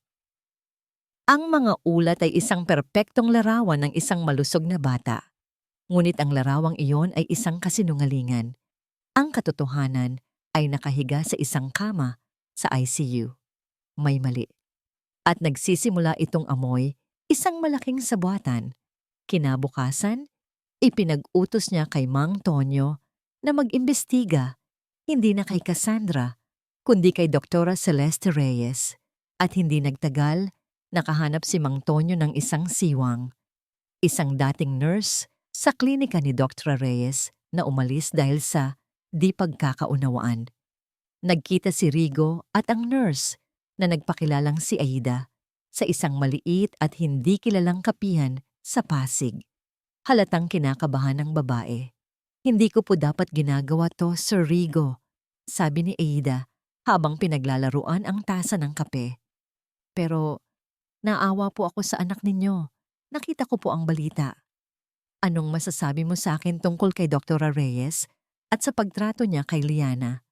Ang mga ulat ay isang perpektong larawan ng isang malusog na bata. Ngunit ang larawang iyon ay isang kasinungalingan. Ang katotohanan ay nakahiga sa isang kama sa ICU. May mali. At nagsisimula itong amoy isang malaking sabwatan. Kinabukasan, ipinag-utos niya kay Mang Tonyo na mag-imbestiga, hindi na kay Cassandra, kundi kay Doktora Celeste Reyes. At hindi nagtagal, nakahanap si Mang Tonyo ng isang siwang, isang dating nurse sa klinika ni Dr. Reyes na umalis dahil sa di pagkakaunawaan. Nagkita si Rigo at ang nurse na nagpakilalang si Aida sa isang maliit at hindi kilalang kapihan sa Pasig. Halatang kinakabahan ng babae. Hindi ko po dapat ginagawa to, Sir Rigo, sabi ni Aida habang pinaglalaruan ang tasa ng kape. Pero naawa po ako sa anak ninyo. Nakita ko po ang balita. Anong masasabi mo sa akin tungkol kay Dr. Reyes at sa pagtrato niya kay Liana?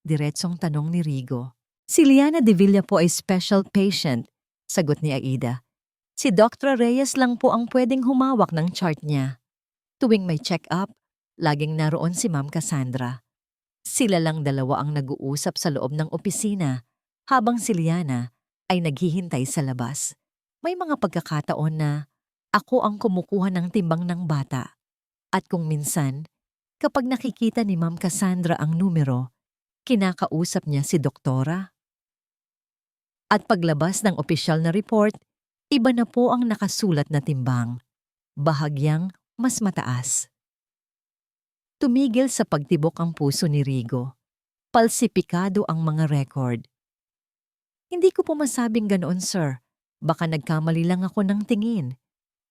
Diretsong tanong ni Rigo. Si Liana de Villa po ay special patient, sagot ni Aida. Si Dr. Reyes lang po ang pwedeng humawak ng chart niya. Tuwing may check-up, laging naroon si Ma'am Cassandra. Sila lang dalawa ang nag-uusap sa loob ng opisina habang si Liana ay naghihintay sa labas. May mga pagkakataon na ako ang kumukuha ng timbang ng bata. At kung minsan, kapag nakikita ni Ma'am Cassandra ang numero, kinakausap niya si doktora. At paglabas ng opisyal na report, iba na po ang nakasulat na timbang. Bahagyang mas mataas. Tumigil sa pagtibok ang puso ni Rigo. Palsipikado ang mga record. Hindi ko po masabing ganoon, sir. Baka nagkamali lang ako ng tingin.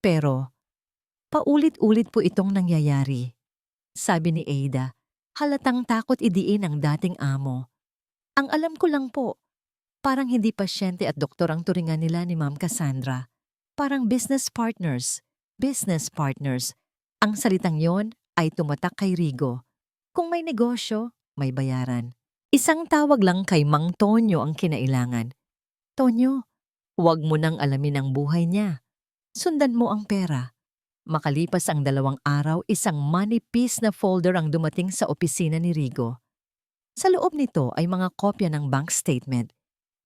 Pero, paulit-ulit po itong nangyayari. Sabi ni Aida, halatang takot idiin ang dating amo. Ang alam ko lang po, parang hindi pasyente at doktor ang turingan nila ni Ma'am Cassandra. Parang business partners. Business partners. Ang salitang yon ay tumatak kay Rigo. Kung may negosyo, may bayaran. Isang tawag lang kay Mang Tonyo ang kinailangan. Tonyo, huwag mo nang alamin ang buhay niya. Sundan mo ang pera. Makalipas ang 2 araw, isang manipis na folder ang dumating sa opisina ni Rigo. Sa loob nito ay mga kopya ng bank statement.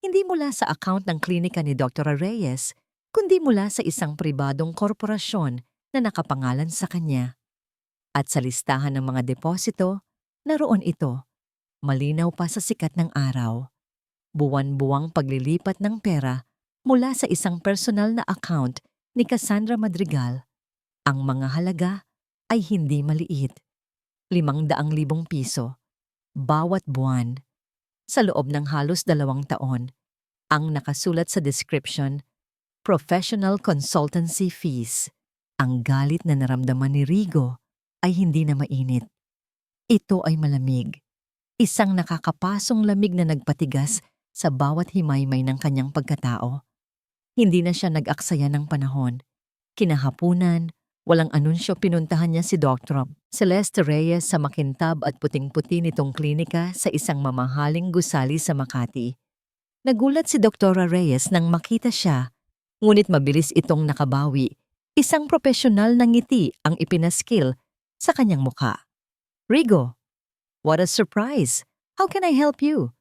Hindi mula sa account ng klinika ni Dr. Reyes, kundi mula sa isang pribadong korporasyon na nakapangalan sa kanya. At sa listahan ng mga deposito, naroon ito. Malinaw pa sa sikat ng araw. Buwan-buwang paglilipat ng pera mula sa isang personal na account ni Cassandra Madrigal. Ang mga halaga ay hindi maliit. 500,000 piso. Bawat buwan. Sa loob ng halos 2 taon, ang nakasulat sa description, professional consultancy fees. Ang galit na naramdaman ni Rigo ay hindi na mainit. Ito ay malamig. Isang nakakapasong lamig na nagpatigas sa bawat himaymay ng kanyang pagkatao. Hindi na siya nag-aksaya ng panahon. Kinahapunan, walang anunsyo pinuntahan niya si Dr. Celeste Reyes sa makintab at puting-puti nitong klinika sa isang mamahaling gusali sa Makati. Nagulat si Dr. Reyes nang makita siya, ngunit mabilis itong nakabawi. Isang propesyonal na ngiti ang ipinaskil sa kanyang mukha. Rigo, what a surprise! How can I help you?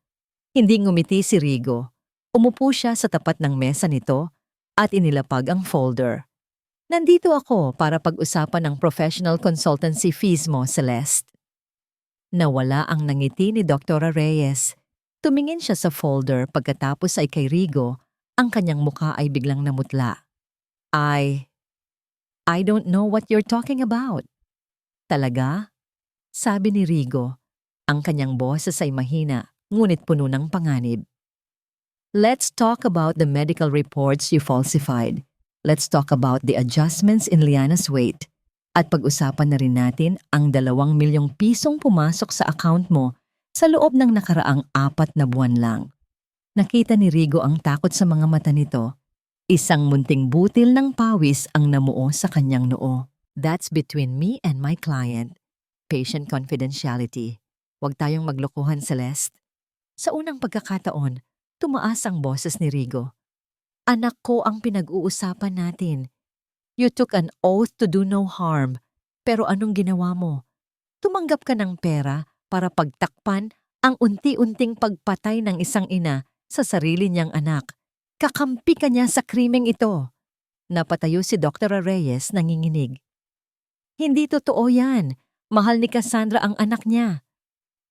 Hindi ngumiti si Rigo. Umupo siya sa tapat ng mesa nito at inilapag ang folder. Nandito ako para pag-usapan ng professional consultancy fees mo, Celeste. Nawala ang nangiti ni Dr. Reyes. Tumingin siya sa folder pagkatapos ay kay Rigo, ang kanyang mukha ay biglang namutla. I don't know what you're talking about. Talaga? Sabi ni Rigo. Ang kanyang boses ay mahina, ngunit puno ng panganib. Let's talk about the medical reports you falsified. Let's talk about the adjustments in Liana's weight. At pag-usapan na rin natin ang 2 milyong pisong pumasok sa account mo sa loob ng nakaraang 4 na buwan lang. Nakita ni Rigo ang takot sa mga mata nito. Isang munting butil ng pawis ang namuo sa kanyang noo. That's between me and my client. Patient confidentiality. Huwag tayong maglokohan, Celeste. Sa unang pagkakataon, tumaas ang boses ni Rigo. Anak ko ang pinag-uusapan natin. You took an oath to do no harm. Pero anong ginawa mo? Tumanggap ka ng pera para pagtakpan ang unti-unting pagpatay ng isang ina sa sarili niyang anak. Kakampi ka niya sa krimeng ito. Napatayo si Dr. Reyes nanginginig. Hindi totoo yan. Mahal ni Cassandra ang anak niya.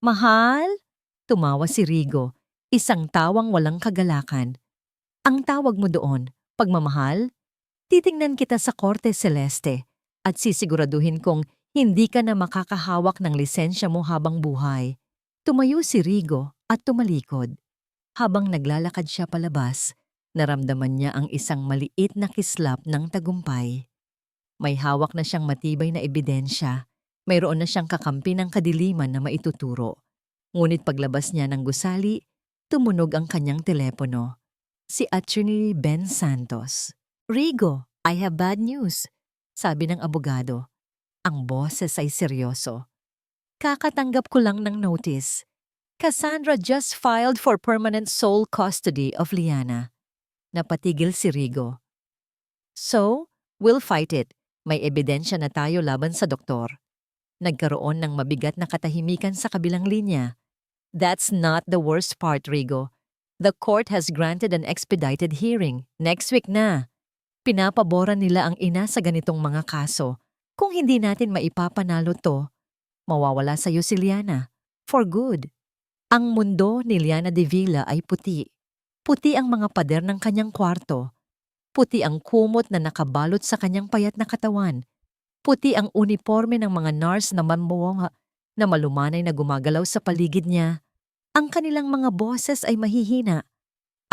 Mahal? Tumawa si Rigo, isang tawang walang kagalakan. Ang tawag mo doon, pagmamahal? Titingnan kita sa Korte Celeste at sisiguraduhin kong hindi ka na makakahawak ng lisensya mo habang buhay. Tumayo si Rigo at tumalikod. Habang naglalakad siya palabas, naramdaman niya ang isang maliit na kislap ng tagumpay. May hawak na siyang matibay na ebidensya. Mayroon na siyang kakampi ng kadiliman na maituturo. Ngunit paglabas niya ng gusali, tumunog ang kanyang telepono. Si Attorney Ben Santos. Rigo, I have bad news, sabi ng abogado. Ang boses ay seryoso. Kakatanggap ko lang ng notice. Cassandra just filed for permanent sole custody of Liana. Napatigil si Rigo. So, we'll fight it. May ebidensya na tayo laban sa doktor. Nagkaroon ng mabigat na katahimikan sa kabilang linya. That's not the worst part, Rigo. The court has granted an expedited hearing. Next week na. Pinapaboran nila ang ina sa ganitong mga kaso. Kung hindi natin maipapanalo to, mawawala sa iyo si Liana. For good. Ang mundo ni Liana de Villa ay puti. Puti ang mga pader ng kanyang kwarto. Puti ang kumot na nakabalot sa kanyang payat na katawan. Puti ang uniforme ng mga nurse na mambuwang na malumanay na gumagalaw sa paligid niya. Ang kanilang mga boses ay mahihina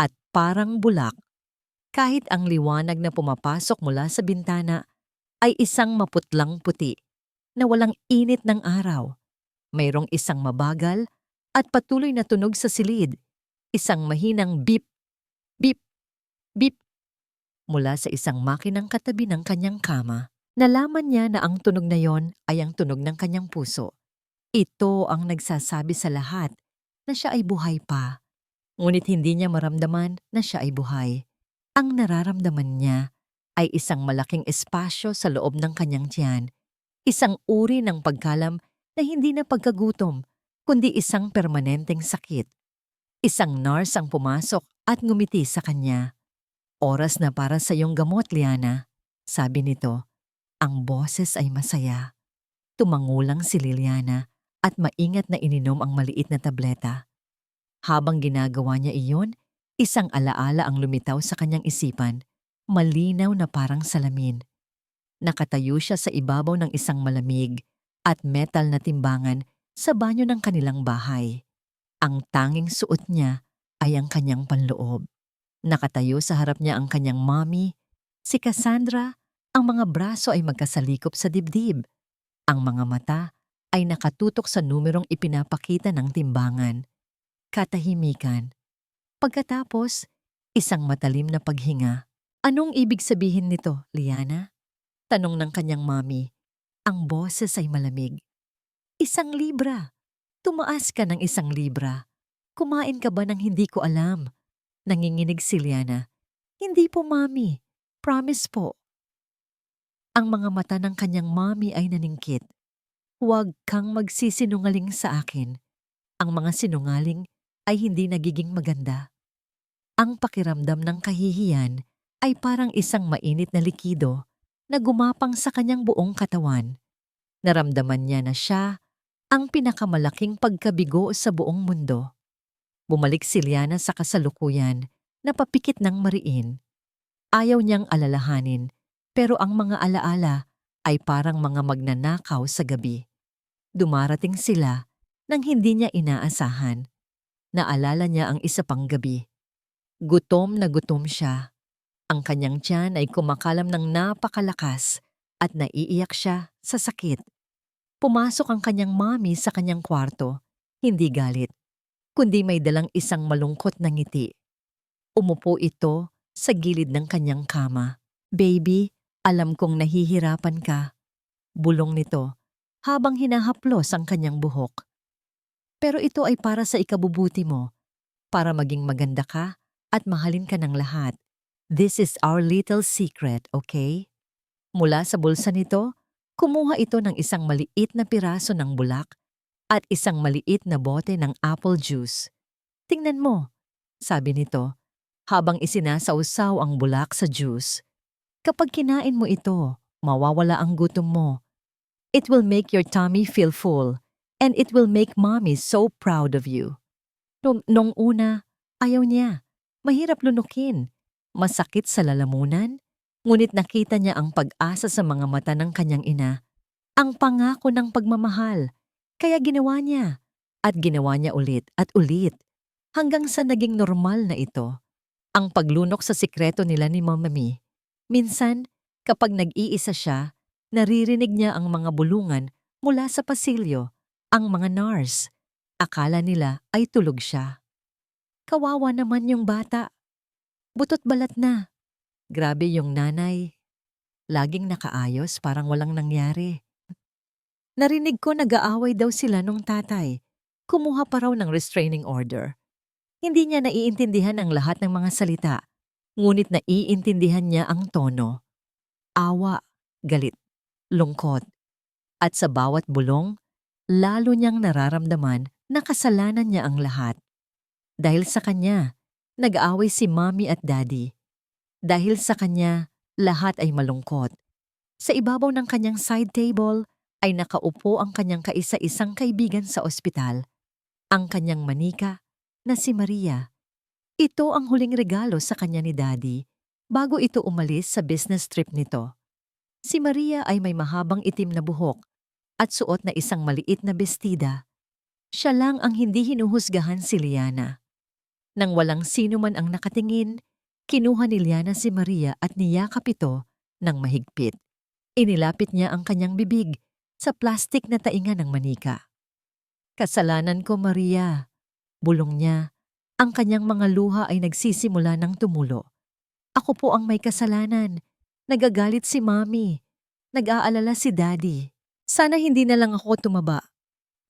at parang bulak. Kahit ang liwanag na pumapasok mula sa bintana ay isang maputlang puti na walang init ng araw. Mayroong isang mabagal at patuloy na tunog sa silid. Isang mahinang beep, beep, beep mula sa isang makinang katabi ng kanyang kama. Nalaman niya na ang tunog na yon ay ang tunog ng kanyang puso. Ito ang nagsasabi sa lahat na siya ay buhay pa. Ngunit hindi niya maramdaman na siya ay buhay. Ang nararamdaman niya ay isang malaking espasyo sa loob ng kanyang tiyan. Isang uri ng pagkalam na hindi na pagkagutom, kundi isang permanenteng sakit. Isang nurse ang pumasok at ngumiti sa kanya. Oras na para sa iyong gamot, Liana, sabi nito. Ang boses ay masaya. Tumangulang si Liliana at maingat na ininom ang maliit na tableta. Habang ginagawa niya iyon, isang alaala ang lumitaw sa kanyang isipan, malinaw na parang salamin. Nakatayo siya sa ibabaw ng isang malamig at metal na timbangan sa banyo ng kanilang bahay. Ang tanging suot niya ay ang kanyang panloob. Nakatayo sa harap niya ang kanyang mommy, si Cassandra. Ang mga braso ay magkasalikop sa dibdib. Ang mga mata ay nakatutok sa numerong ipinapakita ng timbangan. Katahimikan. Pagkatapos, isang matalim na paghinga. Anong ibig sabihin nito, Liana? Tanong ng kanyang mami. Ang boses ay malamig. 1 libra. Tumaas ka ng 1 libra. Kumain ka ba ng hindi ko alam? Nanginginig si Liana. Hindi po, mami. Promise po. Ang mga mata ng kanyang mami ay naningkit. Huwag kang magsisinungaling sa akin. Ang mga sinungaling ay hindi nagiging maganda. Ang pakiramdam ng kahihiyan ay parang isang mainit na likido na gumapang sa kanyang buong katawan. Naramdaman niya na siya ang pinakamalaking pagkabigo sa buong mundo. Bumalik si Liana sa kasalukuyan na papikit ng mariin. Ayaw niyang alalahanin. Pero ang mga alaala ay parang mga magnanakaw sa gabi. Dumarating sila nang hindi niya inaasahan. Naalala niya ang isa pang gabi. Gutom na gutom siya. Ang kanyang tiyan ay kumakalam ng napakalakas at naiiyak siya sa sakit. Pumasok ang kanyang mami sa kanyang kwarto, hindi galit, kundi may dalang isang malungkot na ngiti. Umupo ito sa gilid ng kanyang kama. Baby, alam kong nahihirapan ka. Bulong nito habang hinahaplos ang kanyang buhok. Pero ito ay para sa ikabubuti mo para maging maganda ka at mahalin ka ng lahat. This is our little secret, okay? Mula sa bulsa nito, kumuha ito ng isang maliit na piraso ng bulak at isang maliit na bote ng apple juice. Tingnan mo, sabi nito, habang isinasausaw ang bulak sa juice. Kapag kinain mo ito, mawawala ang gutom mo. It will make your tummy feel full, and it will make mommy so proud of you. Nung una, ayaw niya. Mahirap lunukin. Masakit sa lalamunan. Ngunit nakita niya ang pag-asa sa mga mata ng kanyang ina. Ang pangako ng pagmamahal. Kaya ginawa niya. At ginawa niya ulit at ulit. Hanggang sa naging normal na ito. Ang paglunok sa sikreto nila ni Mama Mi. Minsan, kapag nag-iisa siya, naririnig niya ang mga bulungan mula sa pasilyo, ang mga nurse. Akala nila ay tulog siya. Kawawa naman yung bata. Butot balat na. Grabe yung nanay. Laging nakaayos, parang walang nangyari. Narinig ko nag-aaway daw sila nung tatay. Kumuha pa raw ng restraining order. Hindi niya naiintindihan ang lahat ng mga salita, ngunit naiintindihan niya ang tono. Awa, galit, lungkot. At sa bawat bulong, lalo niyang nararamdaman na kasalanan niya ang lahat. Dahil sa kanya, nag-aaway si Mommy at Daddy. Dahil sa kanya, lahat ay malungkot. Sa ibabaw ng kanyang side table ay nakaupo ang kanyang kaisa-isang kaibigan sa ospital, ang kanyang manika na si Maria. Ito ang huling regalo sa kanya ni Daddy bago ito umalis sa business trip nito. Si Maria ay may mahabang itim na buhok at suot na isang maliit na bestida. Siya lang ang hindi hinuhusgahan si Liana. Nang walang sino man ang nakatingin, kinuha ni Liana si Maria at niyakap ito ng mahigpit. Inilapit niya ang kanyang bibig sa plastik na tainga ng manika. Kasalanan ko, Maria. Bulong niya. Ang kanyang mga luha ay nagsisimula ng tumulo. Ako po ang may kasalanan. Nagagalit si Mommy. Nag-aalala si Daddy. Sana hindi na lang ako tumaba.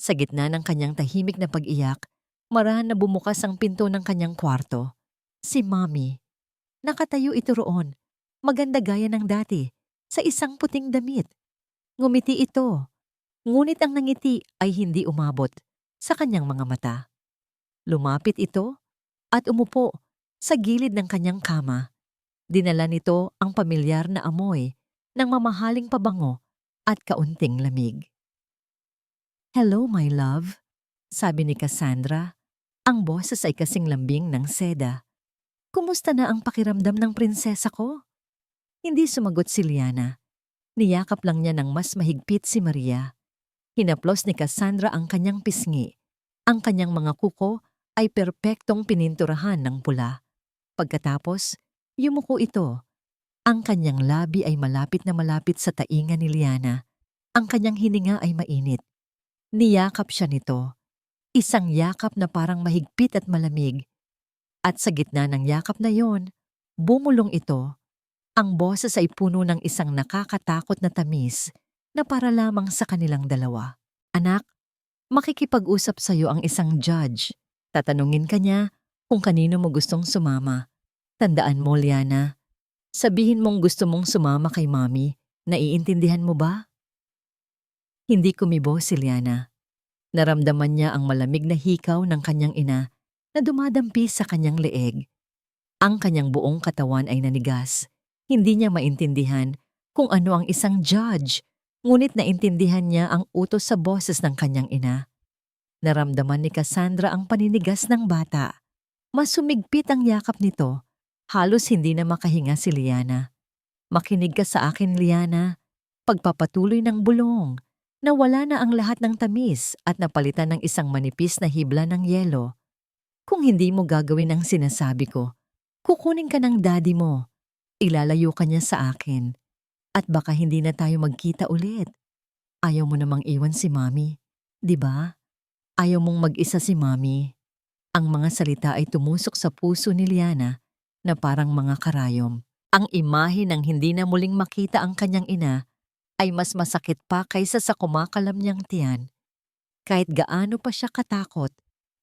Sa gitna ng kanyang tahimik na pag-iyak, marahan na bumukas ang pinto ng kanyang kwarto. Si Mommy. Nakatayo ito roon. Maganda gaya ng dati. Sa isang puting damit. Ngumiti ito. Ngunit ang nangiti ay hindi umabot sa kanyang mga mata. Lumapit ito at umupo sa gilid ng kanyang kama. Dinala nito ang pamilyar na amoy ng mamahaling pabango at kaunting lamig. Hello, my love, sabi ni Cassandra. Ang boses ay kasing lambing ng seda. Kumusta na ang pakiramdam ng prinsesa ko? Hindi sumagot si Liana. Niyakap lang niya ng mas mahigpit si Maria. Hinaplos ni Cassandra ang kanyang pisngi. Ang kanyang mga kuko ay perpektong pininturahan ng pula. Pagkatapos, yumuko ito. Ang kanyang labi ay malapit na malapit sa tainga ni Liana. Ang kanyang hininga ay mainit. Niyakap siya nito. Isang yakap na parang mahigpit at malamig. At sa gitna ng yakap na yon, bumulong ito. Ang boses ay puno ng isang nakakatakot na tamis na para lamang sa kanilang dalawa. Anak, makikipag-usap sa iyo ang isang judge. Tatanungin ka niya kung kanino mo gustong sumama. Tandaan mo, Liana. Sabihin mong gusto mong sumama kay Mommy. Naiintindihan mo ba? Hindi kumibo si Liana. Naramdaman niya ang malamig na hikaw ng kanyang ina na dumadampi sa kanyang leeg. Ang kanyang buong katawan ay nanigas. Hindi niya maintindihan kung ano ang isang judge, ngunit naintindihan niya ang utos sa boses ng kanyang ina. Naramdaman ni Cassandra ang paninigas ng bata. Mas sumigpit ang yakap nito. Halos hindi na makahinga si Liana. Makinig ka sa akin, Liana. Pagpapatuloy ng bulong. Nawala na ang lahat ng tamis at napalitan ng isang manipis na hibla ng yelo. Kung hindi mo gagawin ang sinasabi ko, kukunin ka ng daddy mo. Ilalayo ka niya sa akin. At baka hindi na tayo magkita ulit. Ayaw mo namang iwan si Mommy, di ba? Ayaw mong mag-isa si Mommy. Ang mga salita ay tumusok sa puso ni Liana na parang mga karayom. Ang imahe ng hindi na muling makita ang kanyang ina ay mas masakit pa kaysa sa kumakalam niyang tiyan. Kahit gaano pa siya katakot,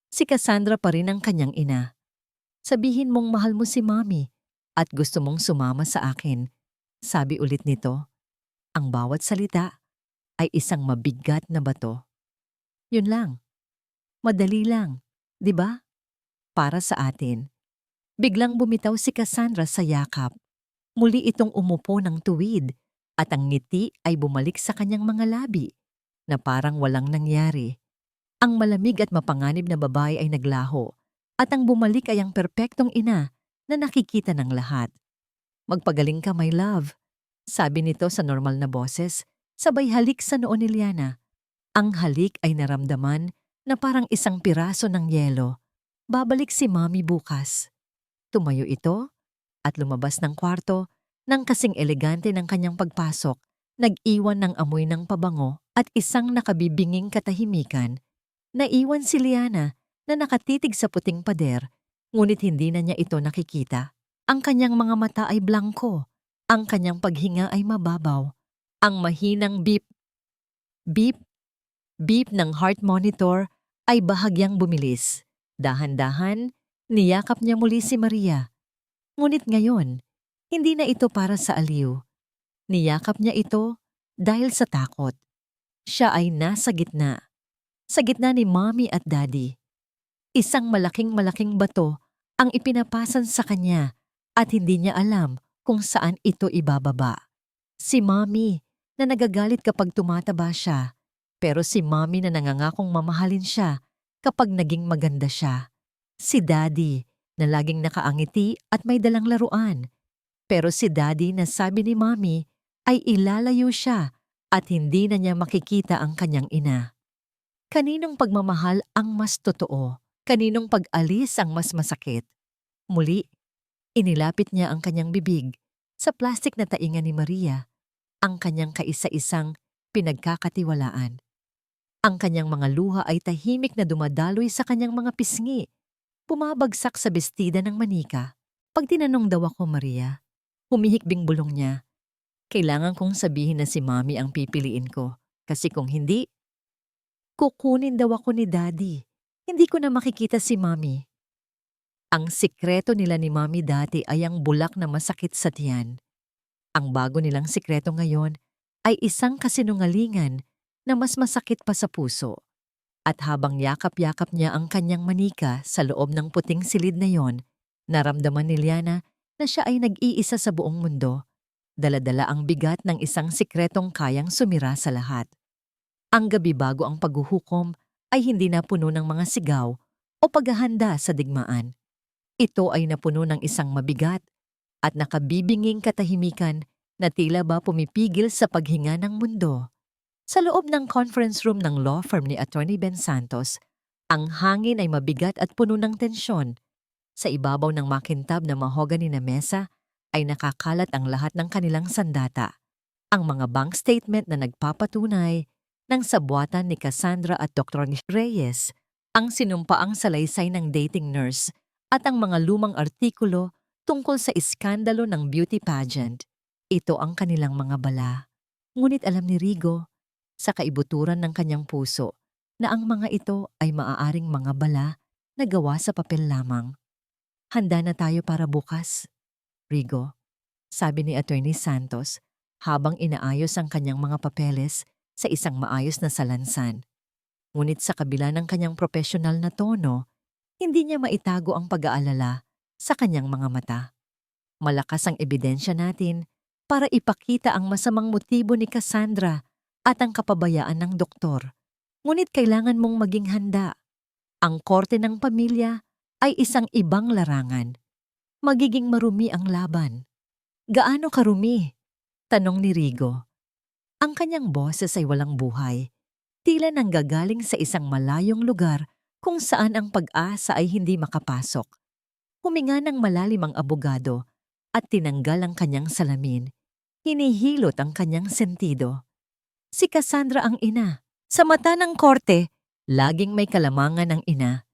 Si Cassandra pa rin ang kanyang ina. Sabihin mong mahal mo si Mommy at gusto mong sumama sa akin. Sabi ulit nito, ang bawat salita ay isang mabigat na bato. Yun lang. Madali lang. 'Di ba? Para sa atin. Biglang bumitaw si Cassandra sa yakap. Muli itong umupo ng tuwid at ang ngiti ay bumalik sa kanyang mga labi na parang walang nangyari. Ang malamig at mapanganib na babae ay naglaho at ang bumalik ay ang perpektong ina na nakikita ng lahat. Magpagaling ka, my love. Sabi nito sa normal na boses, sabay halik sa noo ni Liana. Ang halik ay naramdaman na parang isang piraso ng yelo. Babalik si Mommy bukas. Tumayo ito at lumabas ng kwarto nang kasing elegante ng kanyang pagpasok, nag-iwan ng amoy ng pabango at isang nakabibinging katahimikan. Naiwan si Liana na nakatitig sa puting pader, ngunit hindi na niya ito nakikita. Ang kanyang mga mata ay blangko, ang kanyang paghinga ay mababaw. Ang mahinang beep, beep, beep ng heart monitor ay bahagyang bumilis. Dahan-dahan, niyakap niya muli si Maria. Ngunit ngayon, hindi na ito para sa aliw. Niyakap niya ito dahil sa takot. Siya ay nasa gitna. Sa gitna ni Mommy at Daddy. Isang malaking-malaking bato ang ipinapasan sa kanya at hindi niya alam kung saan ito ibababa. Si Mommy na nagagalit kapag tumataba siya, pero si Mommy na nangangakong mamahalin siya kapag naging maganda siya. Si Daddy na laging nakaangiti at may dalang laruan, pero si Daddy na sabi ni Mommy ay ilalayo siya at hindi na niya makikita ang kanyang ina. Kaninong pagmamahal ang mas totoo? Kaninong pag-alis ang mas masakit? Muli, inilapit niya ang kanyang bibig sa plastik na tainga ni Maria, ang kanyang kaisa-isang pinagkakatiwalaan. Ang kanyang mga luha ay tahimik na dumadaloy sa kanyang mga pisngi, bumabagsak sa bestida ng manika. Pag tinanong daw ako, Maria, humihikbing bulong niya, kailangan kong sabihin na si Mommy ang pipiliin ko, kasi kung hindi, kukunin daw ako ni Daddy. Hindi ko na makikita si Mommy. Ang sikreto nila ni Mommy dati ay ang bulak na masakit sa tiyan. Ang bago nilang sikreto ngayon ay isang kasinungalingan na mas masakit pa sa puso. At habang yakap-yakap niya ang kanyang manika sa loob ng puting silid na yon, naramdaman ni Liana na siya ay nag-iisa sa buong mundo. Dala-dala ang bigat ng isang sikretong kayang sumira sa lahat. Ang gabi bago ang paghuhukom ay hindi na puno ng mga sigaw o paghahanda sa digmaan. Ito ay napuno ng isang mabigat at nakabibinging katahimikan na tila ba pumipigil sa paghinga ng mundo. Sa loob ng conference room ng law firm ni Attorney Ben Santos, ang hangin ay mabigat at puno ng tensyon. Sa ibabaw ng makintab na mahogany na mesa ay nakakalat ang lahat ng kanilang sandata. Ang mga bank statement na nagpapatunay ng sabuatan ni Cassandra at Dr. Reyes, ang sinumpaang salaysay ng dating nurse at ang mga lumang artikulo tungkol sa iskandalo ng beauty pageant. Ito ang kanilang mga bala. Ngunit alam ni Rigo, sa kaibuturan ng kanyang puso, na ang mga ito ay maaaring mga bala na gawa sa papel lamang. Handa na tayo para bukas, Rigo, sabi ni Attorney Santos habang inaayos ang kanyang mga papeles sa isang maayos na salansan. Ngunit sa kabila ng kanyang profesional na tono, hindi niya maitago ang pag-aalala sa kanyang mga mata. Malakas ang ebidensya natin para ipakita ang masamang motibo ni Cassandra at ang kapabayaan ng doktor. Ngunit kailangan mong maging handa. Ang korte ng pamilya ay isang ibang larangan. Magiging marumi ang laban. Gaano karumi? Tanong ni Rigo. Ang kanyang boses ay walang buhay. Tila nanggagaling sa isang malayong lugar kung saan ang pag-asa ay hindi makapasok. Huminga ng malalim ang abogado at tinanggal ang kanyang salamin. Hinihilot ang kanyang sentido. Si Cassandra ang ina. Sa mata ng korte, laging may kalamangan ang ina.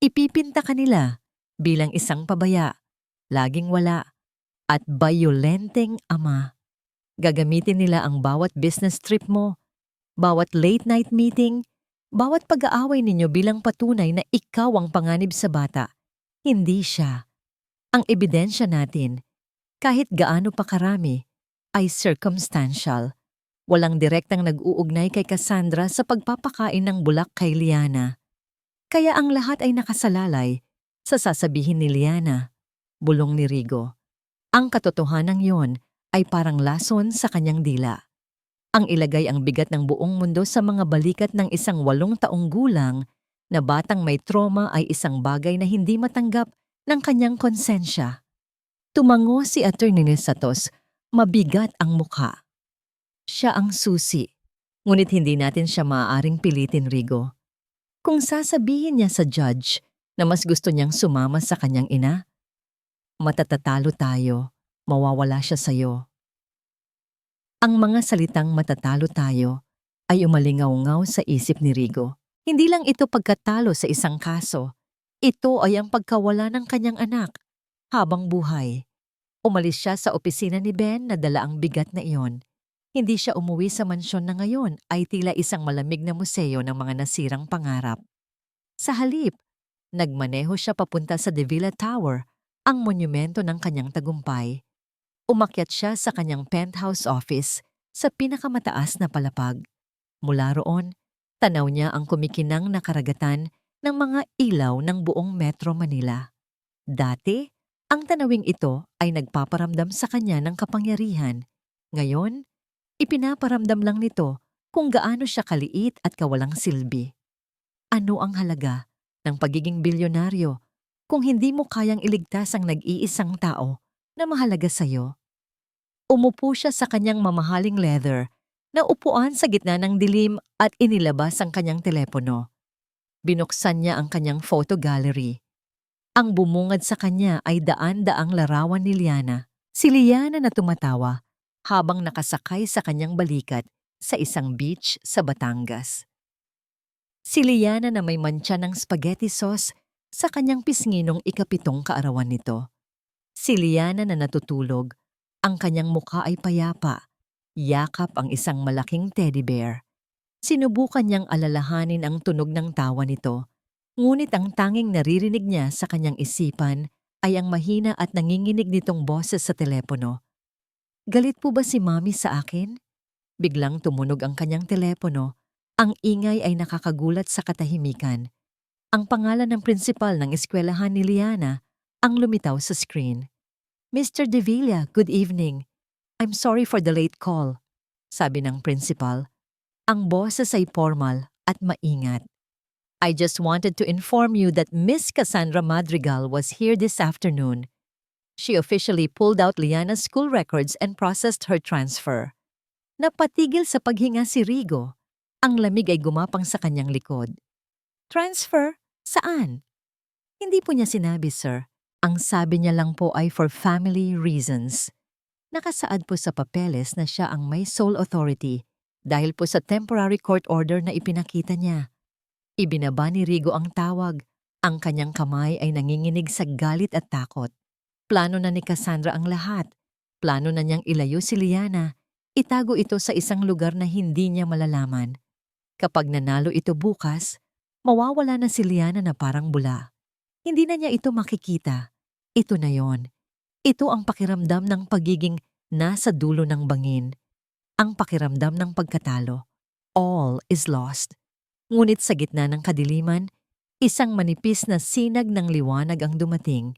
Ipipinta kanila bilang isang pabaya, laging wala, at bayolenteng ama. Gagamitin nila ang bawat business trip mo, bawat late night meeting, Bawat pag-aaway ninyo bilang patunay na ikaw ang panganib sa bata, hindi siya. Ang ebidensya natin, kahit gaano pa karami, ay circumstantial. Walang direktang nag-uugnay kay Cassandra sa pagpapakain ng bulak kay Liana. Kaya ang lahat ay nakasalalay sa sasabihin ni Liana, bulong ni Rigo. Ang katotohanan yon ay parang lason sa kanyang dila. Ang ilagay ang bigat ng buong mundo sa mga balikat ng isang 8 taong gulang na batang may trauma ay isang bagay na hindi matanggap ng kanyang konsensya. Tumango si Atty. Satos, mabigat ang mukha. Siya ang susi, ngunit hindi natin siya maaaring pilitin, Rigo. Kung sasabihin niya sa judge na mas gusto niyang sumama sa kanyang ina, matatatalo tayo, mawawala siya sa'yo. Ang mga salitang matatalo tayo ay umalingaw-ngaw sa isip ni Rigo. Hindi lang ito pagkatalo sa isang kaso. Ito ay ang pagkawala ng kanyang anak habang buhay. Umalis siya sa opisina ni Ben na dala ang bigat na iyon. Hindi siya umuwi sa mansyon na ngayon ay tila isang malamig na museo ng mga nasirang pangarap. Sa halip, nagmaneho siya papunta sa De Villa Tower, ang monumento ng kanyang tagumpay. Umakyat siya sa kanyang penthouse office sa pinakamataas na palapag. Mula roon, tanaw niya ang kumikinang na karagatan ng mga ilaw ng buong Metro Manila. Dati, ang tanawing ito ay nagpaparamdam sa kanya ng kapangyarihan. Ngayon, ipinaparamdam lang nito kung gaano siya kaliit at kawalang silbi. Ano ang halaga ng pagiging bilyonaryo kung hindi mo kayang iligtas ang nag-iisang tao na mahalaga sa'yo? Umupo siya sa kanyang mamahaling leather na upuan sa gitna ng dilim at inilabas ang kanyang telepono. Binuksan niya ang kanyang photo gallery. Ang bumungad sa kanya ay daan-daang larawan ni Liana. Si Liana na tumatawa habang nakasakay sa kanyang balikat sa isang beach sa Batangas. Si Liana na may mantsa ng spaghetti sauce sa kanyang pisnginong ika-7 kaarawan nito. Si Liana na natutulog. Ang kanyang mukha ay payapa. Yakap ang isang malaking teddy bear. Sinubukan niyang alalahanin ang tunog ng tawa nito. Ngunit ang tanging naririnig niya sa kanyang isipan ay ang mahina at nanginginig nitong boses sa telepono. Galit po ba si Mami sa akin? Biglang tumunog ang kanyang telepono. Ang ingay ay nakakagulat sa katahimikan. Ang pangalan ng prinsipal ng eskwelahan ni Liana ang lumitaw sa screen. Mr. De Villa, good evening. I'm sorry for the late call, sabi ng principal. Ang boses ay formal at maingat. I just wanted to inform you that Miss Cassandra Madrigal was here this afternoon. She officially pulled out Liana's school records and processed her transfer. Napatigil sa paghinga si Rigo. Ang lamig ay gumapang sa kanyang likod. Transfer? Saan? Hindi po niya sinabi, sir. Ang sabi niya lang po ay for family reasons. Nakasaad po sa papeles na siya ang may sole authority dahil po sa temporary court order na ipinakita niya. Ibinaba ni Rigo ang tawag. Ang kanyang kamay ay nanginginig sa galit at takot. Plano na ni Cassandra ang lahat. Plano na niyang ilayo si Liana. Itago ito sa isang lugar na hindi niya malalaman. Kapag nanalo ito bukas, mawawala na si Liana na parang bula. Hindi na niya ito makikita. Ito na yon. Ito ang pakiramdam ng pagiging nasa dulo ng bangin. Ang pakiramdam ng pagkatalo. All is lost. Ngunit sa gitna ng kadiliman, isang manipis na sinag ng liwanag ang dumating.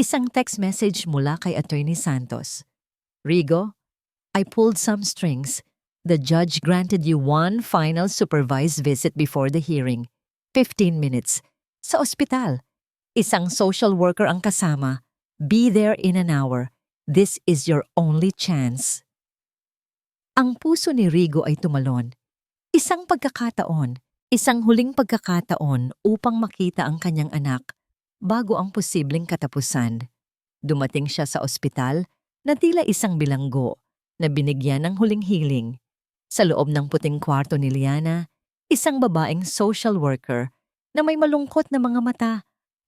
Isang text message mula kay Atty. Santos. Rigo, I pulled some strings. The judge granted you one final supervised visit before the hearing. 15 minutes. Sa ospital. Isang social worker ang kasama. Be there in an hour. This is your only chance. Ang puso ni Rigo ay tumalon. Isang pagkakataon, isang huling pagkakataon upang makita ang kanyang anak bago ang posibleng katapusan. Dumating siya sa ospital na tila isang bilanggo na binigyan ng huling hiling. Sa loob ng puting kwarto ni Liana, isang babaeng social worker na may malungkot na mga mata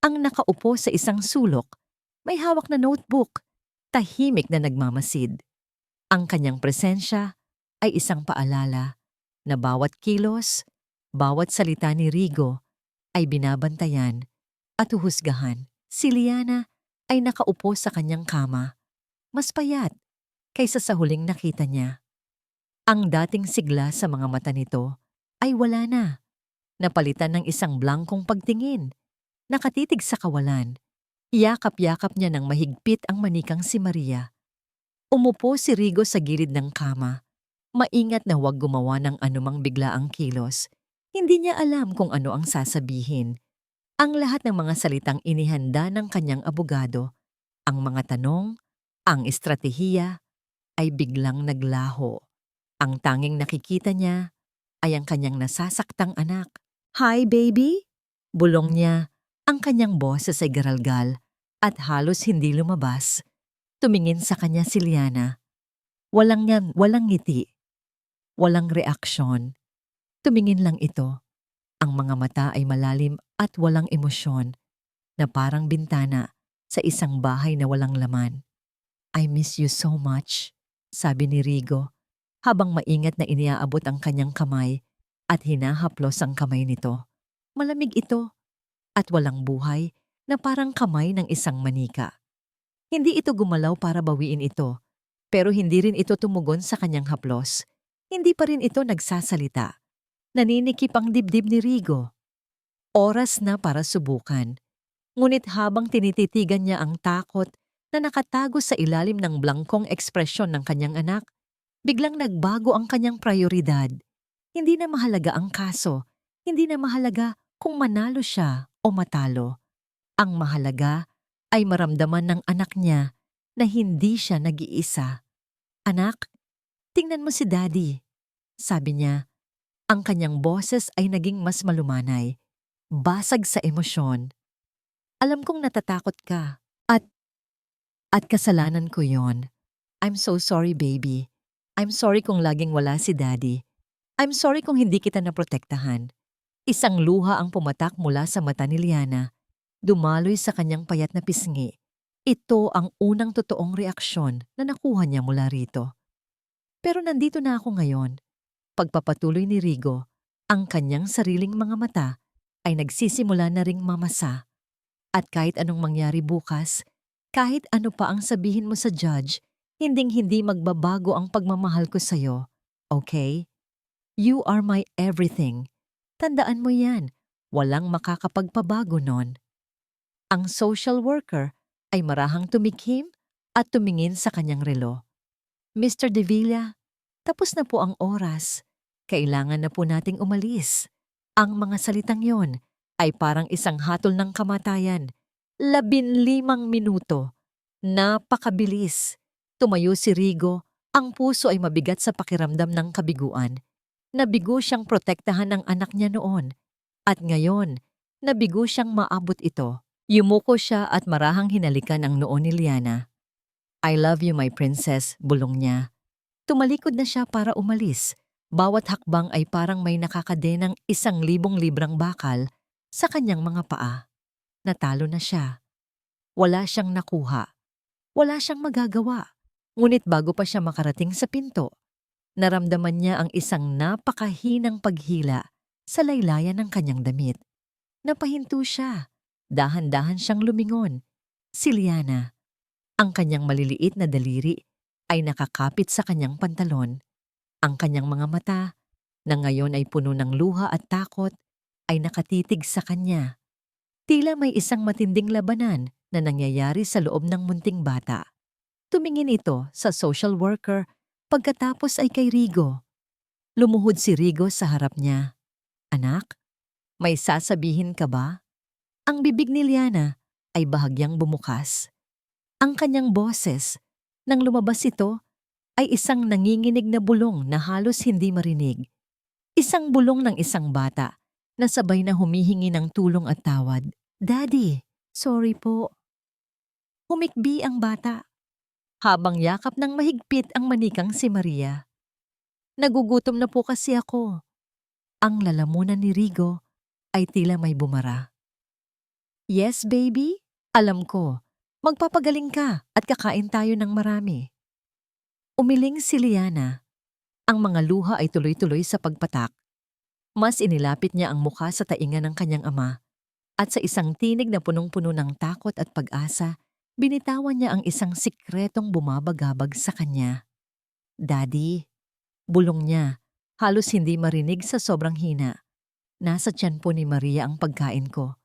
ang nakaupo sa isang sulok, may hawak na notebook, tahimik na nagmamasid. Ang kanyang presensya ay isang paalala na bawat kilos, Bawat salita ni Rigo ay binabantayan at huhusgahan. Si Liana ay nakaupo sa kanyang kama, mas payat kaysa sa huling nakita niya. Ang dating sigla sa mga mata nito ay wala na, napalitan ng isang blangkong pagtingin. Nakatitig sa kawalan, yakap-yakap niya ng mahigpit ang manikang si Maria. Umupo si Rigo sa gilid ng kama, maingat na huwag gumawa ng anumang biglaang kilos. Hindi niya alam kung ano ang sasabihin. Ang lahat ng mga salitang inihanda ng kanyang abogado, ang mga tanong, ang estratehiya, ay biglang naglaho. Ang tanging nakikita niya ay ang kanyang nasasaktang anak. "Hi, baby?" Bulong niya. Ang kanyang boses ay garalgal at halos hindi lumabas. Tumingin sa kanya si Liana. Walang ngiti, walang reaksyon. Tumingin lang ito. Ang mga mata ay malalim at walang emosyon, na parang bintana sa isang bahay na walang laman. "I miss you so much," sabi ni Rigo, habang maingat na iniaabot ang kanyang kamay at hinahaplos ang kamay nito. Malamig ito at walang buhay na parang kamay ng isang manika. Hindi ito gumalaw para bawiin ito, pero hindi rin ito tumugon sa kanyang haplos. Hindi pa rin ito nagsasalita. Naninikip ang dibdib ni Rigo. Oras na para subukan. Ngunit habang tinititigan niya ang takot na nakatago sa ilalim ng blangkong ekspresyon ng kanyang anak, biglang nagbago ang kanyang prioridad. Hindi na mahalaga ang kaso, hindi na mahalaga kung manalo siya o matalo. Ang mahalaga ay maramdaman ng anak niya na hindi siya nag-iisa. "Anak, tingnan mo si Daddy," sabi niya. Ang kanyang boses ay naging mas malumanay, basag sa emosyon. "Alam kong natatakot ka at kasalanan ko yon. I'm so sorry, baby. I'm sorry kung laging wala si Daddy. I'm sorry kung hindi kita naprotektahan." Isang luha ang pumatak mula sa mata ni Liana. Dumaloy sa kanyang payat na pisngi. Ito ang unang totoong reaksyon na nakuha niya mula rito. "Pero nandito na ako ngayon." Pagpapatuloy ni Rigo, ang kanyang sariling mga mata ay nagsisimula na ring mamasa. "At kahit anong mangyari bukas, kahit ano pa ang sabihin mo sa judge, hinding-hindi magbabago ang pagmamahal ko sa'yo. Okay? You are my everything. Tandaan mo yan, walang makakapagpabago nun." Ang social worker ay marahang tumikhim at tumingin sa kanyang relo. "Mr. De Villa, tapos na po ang oras. Kailangan na po nating umalis." Ang mga salitang yon ay parang isang hatol ng kamatayan. 15 minuto. Napakabilis. Tumayo si Rigo, ang puso ay mabigat sa pakiramdam ng kabiguan. Nabigo siyang protektahan ng anak niya noon. At ngayon, nabigo siyang maabot ito. Yumuko siya at marahang hinalikan ang noo ni Liana. "I love you, my princess," bulong niya. Tumalikod na siya para umalis. Bawat hakbang ay parang may nakakadenang 1,000 librang bakal sa kanyang mga paa. Natalo na siya. Wala siyang nakuha. Wala siyang magagawa. Ngunit bago pa siya makarating sa pinto, naramdaman niya ang isang napakahinang paghila sa laylayan ng kanyang damit. Napahinto siya. Dahan-dahan siyang lumingon. Si Liana. Ang kanyang maliliit na daliri ay nakakapit sa kanyang pantalon. Ang kanyang mga mata, na ngayon ay puno ng luha at takot, ay nakatitig sa kanya. Tila may isang matinding labanan na nangyayari sa loob ng munting bata. Tumingin ito sa social worker, pagkatapos ay kay Rigo. Lumuhod si Rigo sa harap niya. "Anak, may sasabihin ka ba?" Ang bibig ni Liana ay bahagyang bumukas. Ang kanyang boses, nang lumabas ito, ay isang nanginginig na bulong na halos hindi marinig. Isang bulong ng isang bata na sabay na humihingi ng tulong at tawad. "Daddy, sorry po." Humikbi ang bata, habang yakap ng mahigpit ang manikang si Maria. "Nagugutom na po kasi ako." Ang lalamunan ni Rigo ay tila may bumara. "Yes, baby? Alam ko. Magpapagaling ka at kakain tayo ng marami." Umiling si Liana. Ang mga luha ay tuloy-tuloy sa pagpatak. Mas inilapit niya ang mukha sa tainga ng kanyang ama at sa isang tinig na punong-puno ng takot at pag-asa, binitawan niya ang isang sikretong bumabagabag sa kanya. "Daddy," bulong niya, halos hindi marinig sa sobrang hina. "Nasa tiyan po ni Maria ang pagkain ko."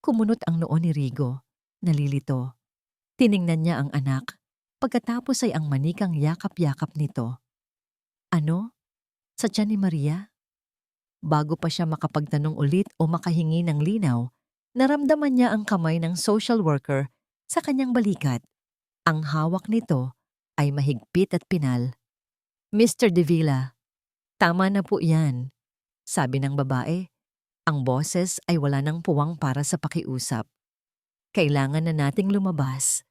Kumunot ang noo ni Rigo. Nalilito. Tiningnan niya ang anak. Pagkatapos ay ang manikang yakap-yakap nito. "Ano? Sa tiyan ni Maria?" Bago pa siya makapagtanong ulit o makahingi ng linaw, naramdaman niya ang kamay ng social worker sa kanyang balikat. Ang hawak nito ay mahigpit at pinal. "Mr. De Villa, tama na po yan," sabi ng babae. Ang boses ay wala ng puwang para sa pakiusap. "Kailangan na nating lumabas.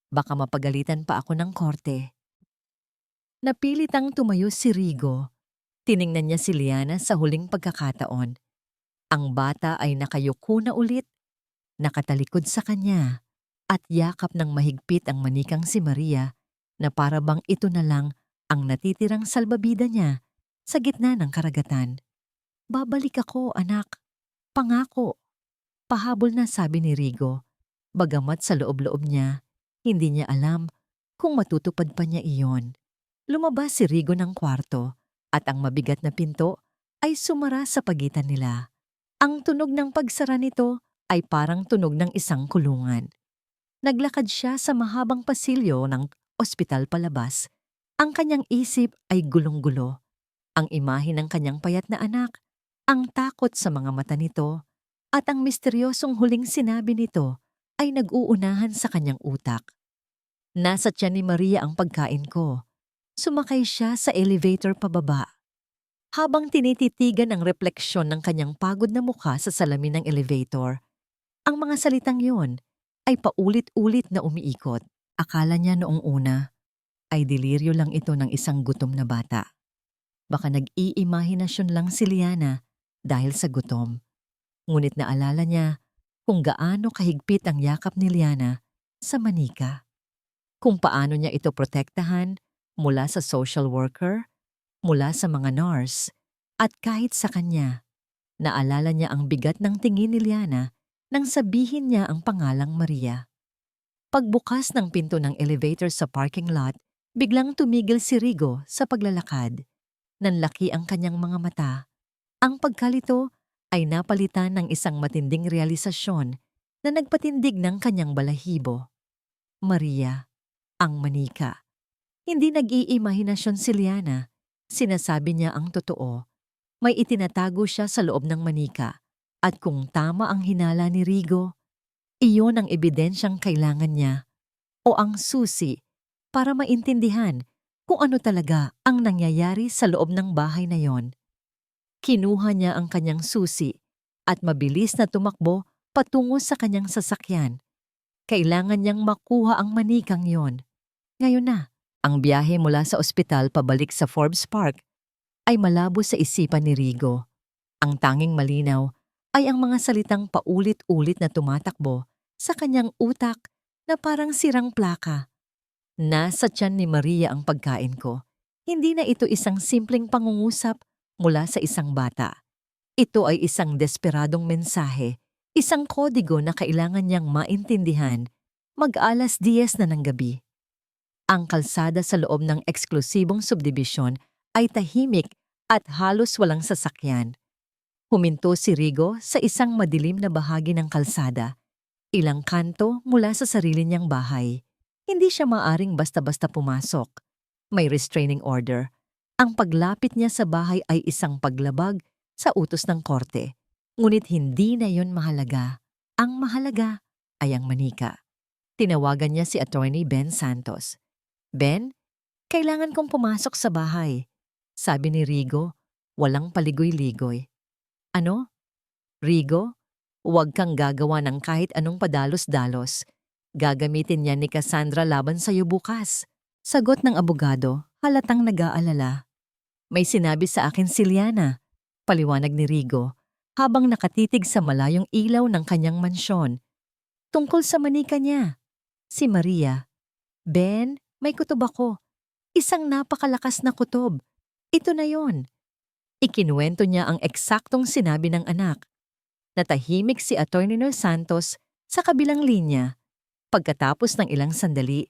Baka mapagalitan pa ako ng korte." Napilitang tumayo si Rigo. Tiningnan niya si Liana sa huling pagkakataon. Ang bata ay nakayuko na ulit, nakatalikod sa kanya, at yakap ng mahigpit ang manikang si Maria na para bang ito na lang ang natitirang salbabida niya sa gitna ng karagatan. "Babalik ako, anak. Pangako." Pahabol na sabi ni Rigo. Bagamat sa loob-loob niya, hindi niya alam kung matutupad pa niya iyon. Lumabas si Rigo ng kwarto at ang mabigat na pinto ay sumara sa pagitan nila. Ang tunog ng pagsara nito ay parang tunog ng isang kulungan. Naglakad siya sa mahabang pasilyo ng ospital palabas. Ang kanyang isip ay gulong-gulo. Ang imahe ng kanyang payat na anak, ang takot sa mga mata nito, at ang misteryosong huling sinabi nito ay nag-uunahan sa kanyang utak. "Nasa tiyan ni Maria ang pagkain ko." Sumakay siya sa elevator pababa. Habang tinititigan ang refleksyon ng kanyang pagod na mukha sa salamin ng elevator, ang mga salitang yun ay paulit-ulit na umiikot. Akala niya noong una ay deliryo lang ito ng isang gutom na bata. Baka nag-iimahinasyon lang si Liana dahil sa gutom. Ngunit naalala niya kung gaano kahigpit ang yakap ni Liana sa manika. Kung paano niya ito protektahan mula sa social worker, mula sa mga nurse, at kahit sa kanya. Naalala niya ang bigat ng tingin ni Liana nang sabihin niya ang pangalang Maria. Pagbukas ng pinto ng elevator sa parking lot, biglang tumigil si Rigo sa paglalakad. Nanlaki ang kanyang mga mata. Ang pagkalito ay napalitan ng isang matinding realisasyon na nagpatindig ng kanyang balahibo. Maria, ang manika. Hindi nag-iimahinasyon si Liana. Sinasabi niya ang totoo. May itinatago siya sa loob ng manika. At kung tama ang hinala ni Rigo, iyon ang ebidensyang kailangan niya o ang susi para maintindihan kung ano talaga ang nangyayari sa loob ng bahay na yon. Kinuha niya ang kanyang susi at mabilis na tumakbo patungo sa kanyang sasakyan. Kailangan niyang makuha ang manikang yon. Ngayon na. Ang biyahe mula sa ospital pabalik sa Forbes Park ay malabo sa isipan ni Rigo. Ang tanging malinaw ay ang mga salitang paulit-ulit na tumatakbo sa kanyang utak na parang sirang plaka. "Nasa tiyan ni Maria ang pagkain ko." Hindi na ito isang simpleng pangungusap mula sa isang bata. Ito ay isang desperadong mensahe, isang kodigo na kailangan niyang maintindihan mag-alas 10 na ng gabi. Ang kalsada sa loob ng eksklusibong subdibisyon ay tahimik at halos walang sasakyan. Huminto si Rigo sa isang madilim na bahagi ng kalsada, ilang kanto mula sa sarili niyang bahay. Hindi siya maaring basta-basta pumasok. May restraining order. Ang paglapit niya sa bahay ay isang paglabag sa utos ng korte. Ngunit hindi na yon mahalaga. Ang mahalaga ay ang manika. Tinawagan niya si Attorney Ben Santos. "Ben, kailangan kong pumasok sa bahay," sabi ni Rigo, walang paligoy-ligoy. "Ano? Rigo, huwag kang gagawa ng kahit anong padalos-dalos. Gagamitin yan ni Cassandra laban sa'yo bukas." Sagot ng abogado, halatang nag-aalala. "May sinabi sa akin si Liana," paliwanag ni Rigo, habang nakatitig sa malayong ilaw ng kanyang mansyon. "Tungkol sa manika niya, si Maria." "Ben, may kutob ako. Isang napakalakas na kutob. Ito na yon." Ikinuwento niya ang eksaktong sinabi ng anak. Natahimik si Atty. Santos sa kabilang linya. Pagkatapos ng ilang sandali,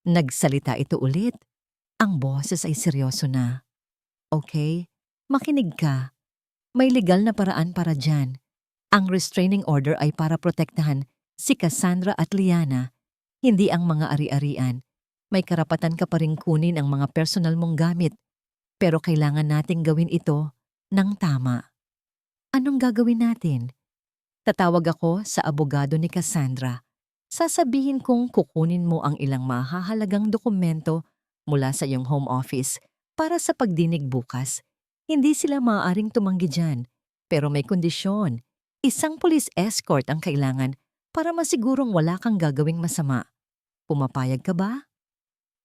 nagsalita ito ulit. Ang boses ay seryoso na. Okay, makinig ka. May legal na paraan para dyan. Ang restraining order ay para protektahan si Cassandra at Liana, hindi ang mga ari-arian. May karapatan ka pa ring kunin ang mga personal mong gamit, pero kailangan nating gawin ito ng tama. Anong gagawin natin? Tatawag ako sa abogado ni Cassandra. Sasabihin kong kukunin mo ang ilang mahahalagang dokumento mula sa iyong home office para sa pagdinig bukas. Hindi sila maaaring tumanggi dyan, pero may kondisyon. Isang police escort ang kailangan para masigurong wala kang gagawing masama. Pumapayag ka ba?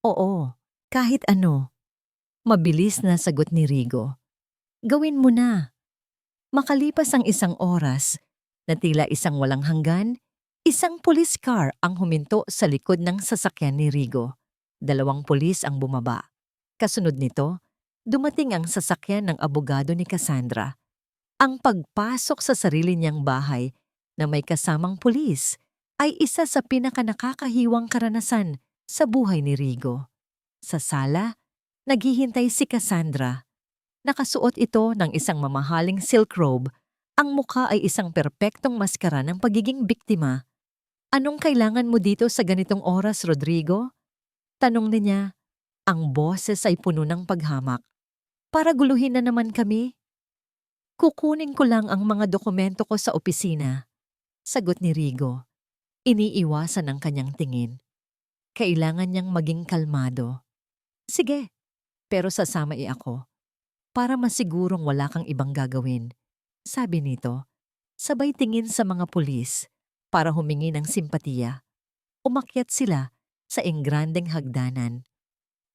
Oo, kahit ano. Mabilis na sagot ni Rigo. Gawin mo na. Makalipas ang isang oras, na tila isang walang hanggan, isang police car ang huminto sa likod ng sasakyan ni Rigo. 2 pulis ang bumaba. Kasunod nito, dumating ang sasakyan ng abogado ni Cassandra. Ang pagpasok sa sarili niyang bahay na may kasamang pulis ay isa sa pinakanakakahiwang karanasan sa buhay ni Rigo. Sa sala, naghihintay si Cassandra. Nakasuot ito ng isang mamahaling silk robe. Ang mukha ay isang perpektong maskara ng pagiging biktima. Anong kailangan mo dito sa ganitong oras, Rodrigo? Tanong niya. Ang boses ay puno ng paghamak. Para guluhin na naman kami? Kukunin ko lang ang mga dokumento ko sa opisina. Sagot ni Rigo. Iniiwasan ang kanyang tingin. Kailangan niyang maging kalmado. Sige, pero sasama ako. Para masigurong wala kang ibang gagawin. Sabi nito, sabay tingin sa mga pulis para humingi ng simpatiya. Umakyat sila sa engrandeng hagdanan.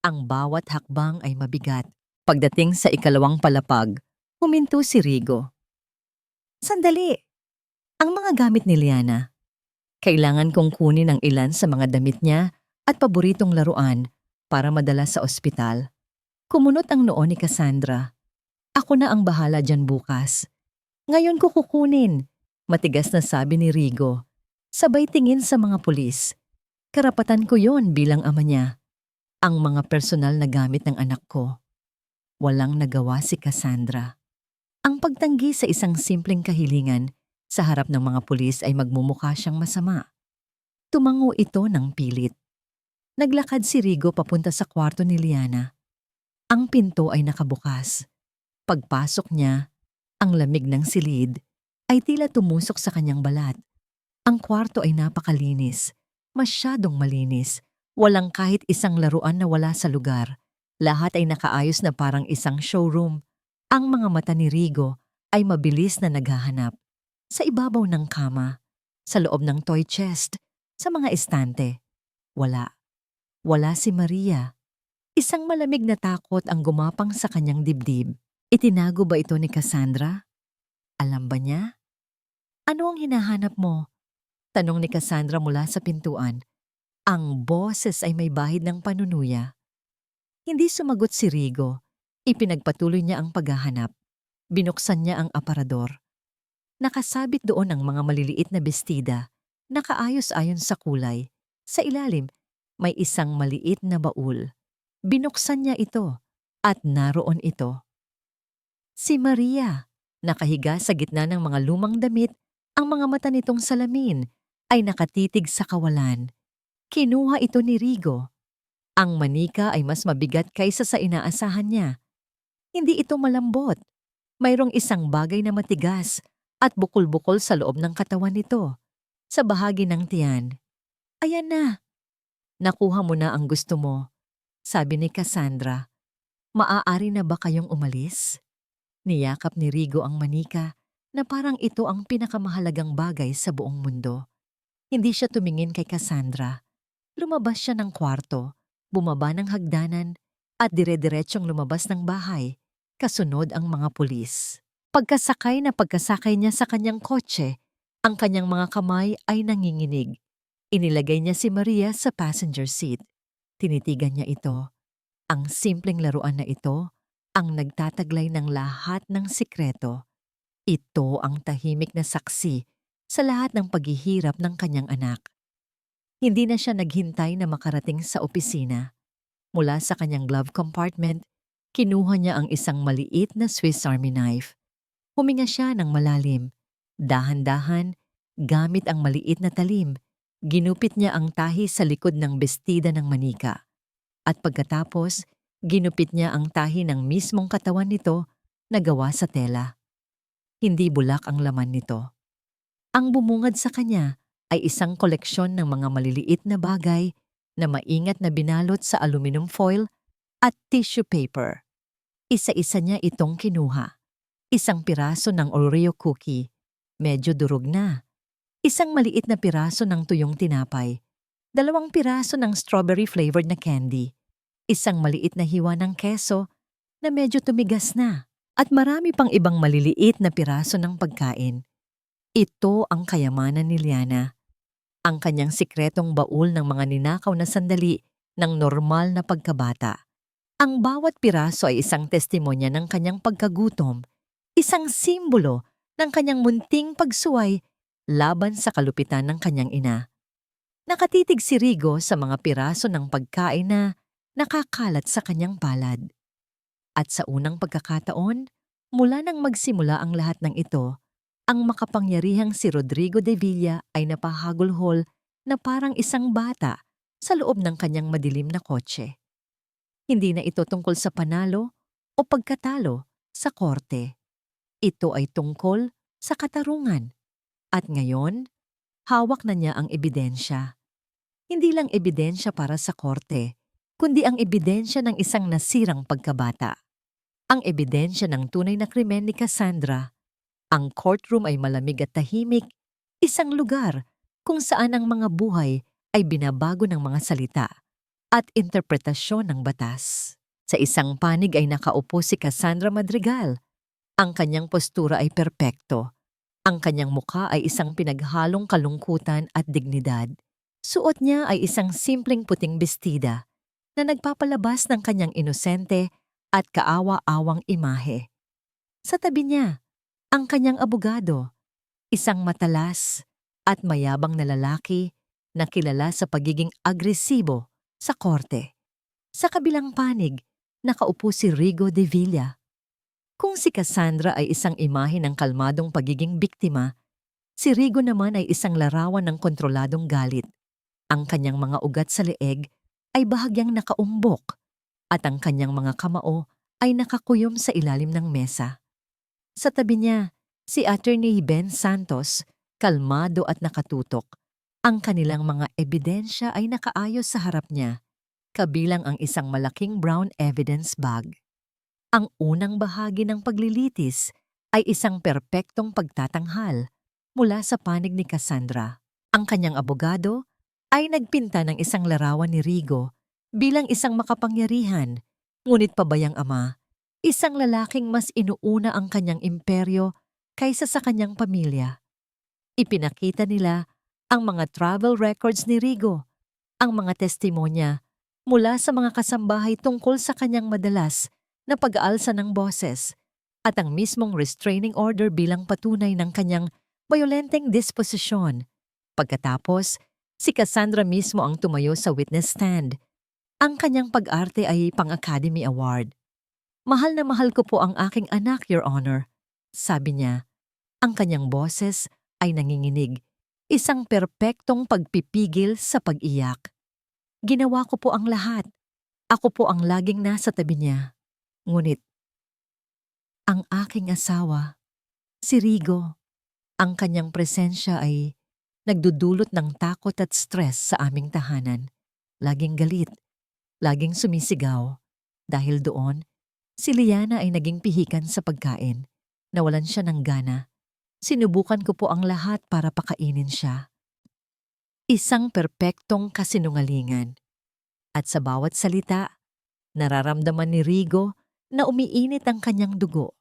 Ang bawat hakbang ay mabigat. Pagdating sa ikalawang palapag, huminto si Rigo. Sandali! Ang mga gamit ni Liana. Kailangan kong kunin ang ilan sa mga damit niya at paboritong laruan para madala sa ospital. Kumunot ang noo ni Cassandra. Ako na ang bahala dyan bukas. Ngayon ko kukunin, matigas na sabi ni Rigo. Sabay tingin sa mga pulis. Karapatan ko yon bilang ama niya. Ang mga personal na gamit ng anak ko. Walang nagawa si Cassandra. Ang pagtanggi sa isang simpleng kahilingan sa harap ng mga pulis ay magmumukha siyang masama. Tumango ito ng pilit. Naglakad si Rigo papunta sa kwarto ni Liana. Ang pinto ay nakabukas. Pagpasok niya, ang lamig ng silid ay tila tumusok sa kanyang balat. Ang kwarto ay napakalinis, masyadong malinis, walang kahit isang laruan na wala sa lugar. Lahat ay nakaayos na parang isang showroom. Ang mga mata ni Rigo ay mabilis na naghahanap. Sa ibabaw ng kama, sa loob ng toy chest, sa mga estante. Wala. Wala si Maria. Isang malamig na takot ang gumapang sa kanyang dibdib. Itinago ba ito ni Cassandra? Alam ba niya? Ano ang hinahanap mo? Tanong ni Cassandra mula sa pintuan. Ang boses ay may bahid ng panunuya. Hindi sumagot si Rigo. Ipinagpatuloy niya ang paghahanap. Binuksan niya ang aparador. Nakasabit doon ang mga maliliit na bestida, nakaayos-ayon sa kulay. Sa ilalim, may isang maliit na baul. Binuksan niya ito at naroon ito. Si Maria, nakahiga sa gitna ng mga lumang damit, ang mga mata nitong salamin ay nakatitig sa kawalan. Kinuha ito ni Rigo. Ang manika ay mas mabigat kaysa sa inaasahan niya. Hindi ito malambot. Mayroong isang bagay na matigas at bukol-bukol sa loob ng katawan nito, sa bahagi ng tiyan. Ayan na. Nakuha mo na ang gusto mo, sabi ni Cassandra. Maaari na ba kayong umalis? Niyakap ni Rigo ang manika na parang ito ang pinakamahalagang bagay sa buong mundo. Hindi siya tumingin kay Cassandra. Lumabas siya ng kwarto, bumaba ng hagdanan at dire-diretsyong lumabas ng bahay, kasunod ang mga pulis. Pagkasakay niya sa kanyang kotse, ang kanyang mga kamay ay nanginginig. Inilagay niya si Maria sa passenger seat. Tinitigan niya ito. Ang simpleng laruan na ito ang nagtataglay ng lahat ng sikreto. Ito ang tahimik na saksi sa lahat ng paghihirap ng kanyang anak. Hindi na siya naghintay na makarating sa opisina. Mula sa kanyang glove compartment, kinuha niya ang isang maliit na Swiss Army knife. Huminga siya ng malalim. Dahan-dahan, gamit ang maliit na talim, ginupit niya ang tahi sa likod ng bestida ng manika. At pagkatapos, ginupit niya ang tahi ng mismong katawan nito na gawa sa tela. Hindi bulak ang laman nito. Ang bumungad sa kanya ay isang koleksyon ng mga maliliit na bagay na maingat na binalot sa aluminum foil at tissue paper. Isa-isa niya itong kinuha. Isang piraso ng Oreo cookie, medyo durog na. Isang maliit na piraso ng tuyong tinapay. 2 piraso ng strawberry-flavored na candy. Isang maliit na hiwa ng keso na medyo tumigas na. At marami pang ibang maliliit na piraso ng pagkain. Ito ang kayamanan ni Liana. Ang kanyang sikretong baul ng mga ninakaw na sandali ng normal na pagkabata. Ang bawat piraso ay isang testimonya ng kanyang pagkagutom, isang simbolo ng kanyang munting pagsuway laban sa kalupitan ng kanyang ina. Nakatitig si Rigo sa mga piraso ng pagkain na nakakalat sa kanyang palad. At sa unang pagkakataon, mula nang magsimula ang lahat ng ito, ang makapangyarihang si Rodrigo de Villa ay napahagulhol na parang isang bata sa loob ng kanyang madilim na kotse. Hindi na ito tungkol sa panalo o pagkatalo sa korte. Ito ay tungkol sa katarungan. At ngayon, hawak na niya ang ebidensya. Hindi lang ebidensya para sa korte, kundi ang ebidensya ng isang nasirang pagkabata. Ang ebidensya ng tunay na krimen ni Cassandra. Ang courtroom ay malamig at tahimik, isang lugar kung saan ang mga buhay ay binabago ng mga salita at interpretasyon ng batas. Sa isang panig ay nakaupo si Cassandra Madrigal. Ang kanyang postura ay perpekto. Ang kanyang mukha ay isang pinaghalong kalungkutan at dignidad. Suot niya ay isang simpleng puting bestida na nagpapalabas ng kanyang inosente at kaawa-awang imahe. Sa tabi niya, ang kanyang abogado, isang matalas at mayabang na lalaki na kilala sa pagiging agresibo sa korte. Sa kabilang panig, nakaupo si Rigo de Villa. Kung si Cassandra ay isang imahe ng kalmadong pagiging biktima, si Rigo naman ay isang larawan ng kontroladong galit. Ang kanyang mga ugat sa leeg ay bahagyang nakaumbok at ang kanyang mga kamao ay nakakuyom sa ilalim ng mesa. Sa tabi niya, si Attorney Ben Santos, kalmado at nakatutok. Ang kanilang mga ebidensya ay nakaayos sa harap niya, kabilang ang isang malaking brown evidence bag. Ang unang bahagi ng paglilitis ay isang perpektong pagtatanghal mula sa panig ni Cassandra. Ang kanyang abogado ay nagpinta ng isang larawan ni Rigo bilang isang makapangyarihan, ngunit pabayang ama, isang lalaking mas inuuna ang kanyang imperyo kaysa sa kanyang pamilya. Ipinakita nila ang mga travel records ni Rigo, ang mga testimonya mula sa mga kasambahay tungkol sa kanyang madalas na pag-aalsa ng boses at ang mismong restraining order bilang patunay ng kanyang bayolenteng disposisyon. Pagkatapos, si Cassandra mismo ang tumayo sa witness stand. Ang kanyang pag-arte ay pang-Academy Award. "Mahal na mahal ko po ang aking anak, Your Honor," sabi niya. Ang kanyang boses ay nanginginig, isang perpektong pagpipigil sa pag-iyak. "Ginawa ko po ang lahat. Ako po ang laging nasa tabi niya. Ngunit, ang aking asawa, si Rigo, ang kanyang presensya ay nagdudulot ng takot at stress sa aming tahanan. Laging galit, laging sumisigaw. Dahil doon, si Liana ay naging pihikan sa pagkain. Nawalan siya ng gana. Sinubukan ko po ang lahat para pakainin siya." Isang perpektong kasinungalingan. At sa bawat salita, nararamdaman ni Rigo na umiinit ang kanyang dugo.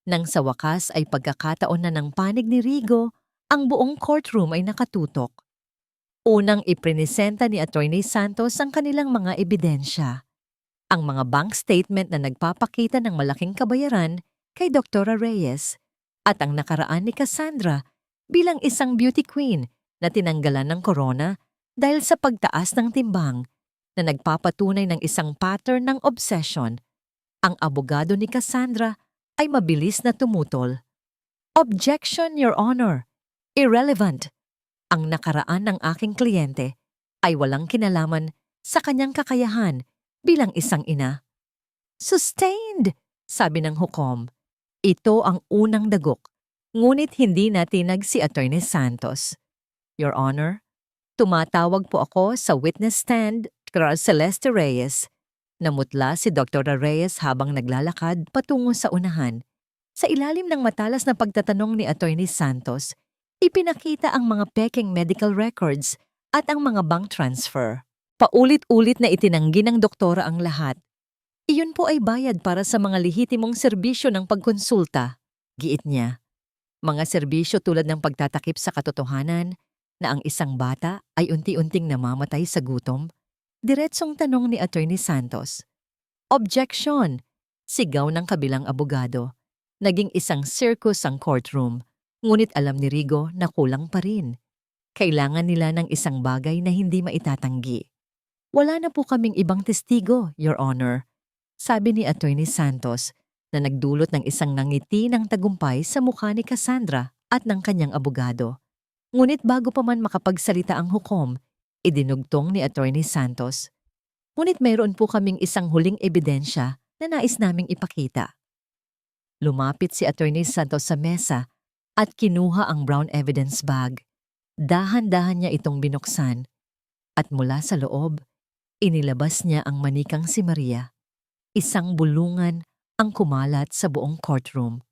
Nang sa wakas ay pagkakataon na ng panig ni Rigo, ang buong courtroom ay nakatutok. Unang iprinisenta ni Attorney Santos ang kanilang mga ebidensya. Ang mga bank statement na nagpapakita ng malaking kabayaran kay Dr. Reyes at ang nakaraan ni Cassandra bilang isang beauty queen na tinanggalan ng corona dahil sa pagtaas ng timbang na nagpapatunay ng isang pattern ng obsession. Ang abogado ni Cassandra ay mabilis na tumutol. Objection, Your Honor. Irrelevant. Ang nakaraan ng aking kliyente ay walang kinalaman sa kanyang kakayahan bilang isang ina. Sustained, sabi ng hukom. Ito ang unang dagok, ngunit hindi natinag si Attorney Santos. Your Honor, tumatawag po ako sa witness stand kay Celeste Reyes. Namutla si Dr. Reyes habang naglalakad patungo sa unahan. Sa ilalim ng matalas na pagtatanong ni Attorney Santos, ipinakita ang mga peking medical records at ang mga bank transfer. Paulit-ulit na itinanggi ng doktora ang lahat. Iyon po ay bayad para sa mga lehitimong serbisyo ng pagkonsulta, giit niya. Mga serbisyo tulad ng pagtatakip sa katotohanan na ang isang bata ay unti-unting namamatay sa gutom. Diretsong tanong ni Attorney Santos. Objection! Sigaw ng kabilang abogado. Naging isang circus ang courtroom, ngunit alam ni Rigo na kulang pa rin. Kailangan nila ng isang bagay na hindi maitatanggi. Wala na po kaming ibang testigo, Your Honor, sabi ni Attorney Santos na nagdulot ng isang nangiti ng tagumpay sa mukha ni Cassandra at ng kanyang abogado. Ngunit bago pa man makapagsalita ang hukom, idinugtong ni Attorney Santos. Ngunit mayroon po kaming isang huling ebidensya na nais naming ipakita. Lumapit si Attorney Santos sa mesa at kinuha ang brown evidence bag. Dahan-dahan niya itong binuksan at mula sa loob, inilabas niya ang manikang si Maria. Isang bulungan ang kumalat sa buong courtroom.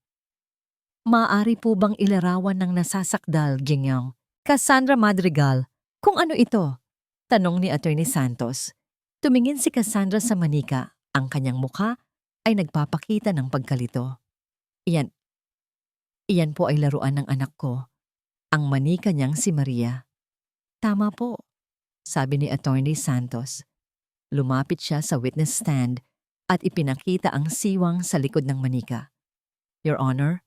Maaari po bang ilarawan ng nasasakdal, Gingyong? Cassandra Madrigal, kung ano ito? Tanong ni Attorney Santos. Tumingin si Cassandra sa manika. Ang kanyang mukha ay nagpapakita ng pagkalito. Iyan po ay laruan ng anak ko. Ang manika niyang si Maria. Tama po, sabi ni Attorney Santos. Lumapit siya sa witness stand at ipinakita ang siwang sa likod ng manika. Your Honor,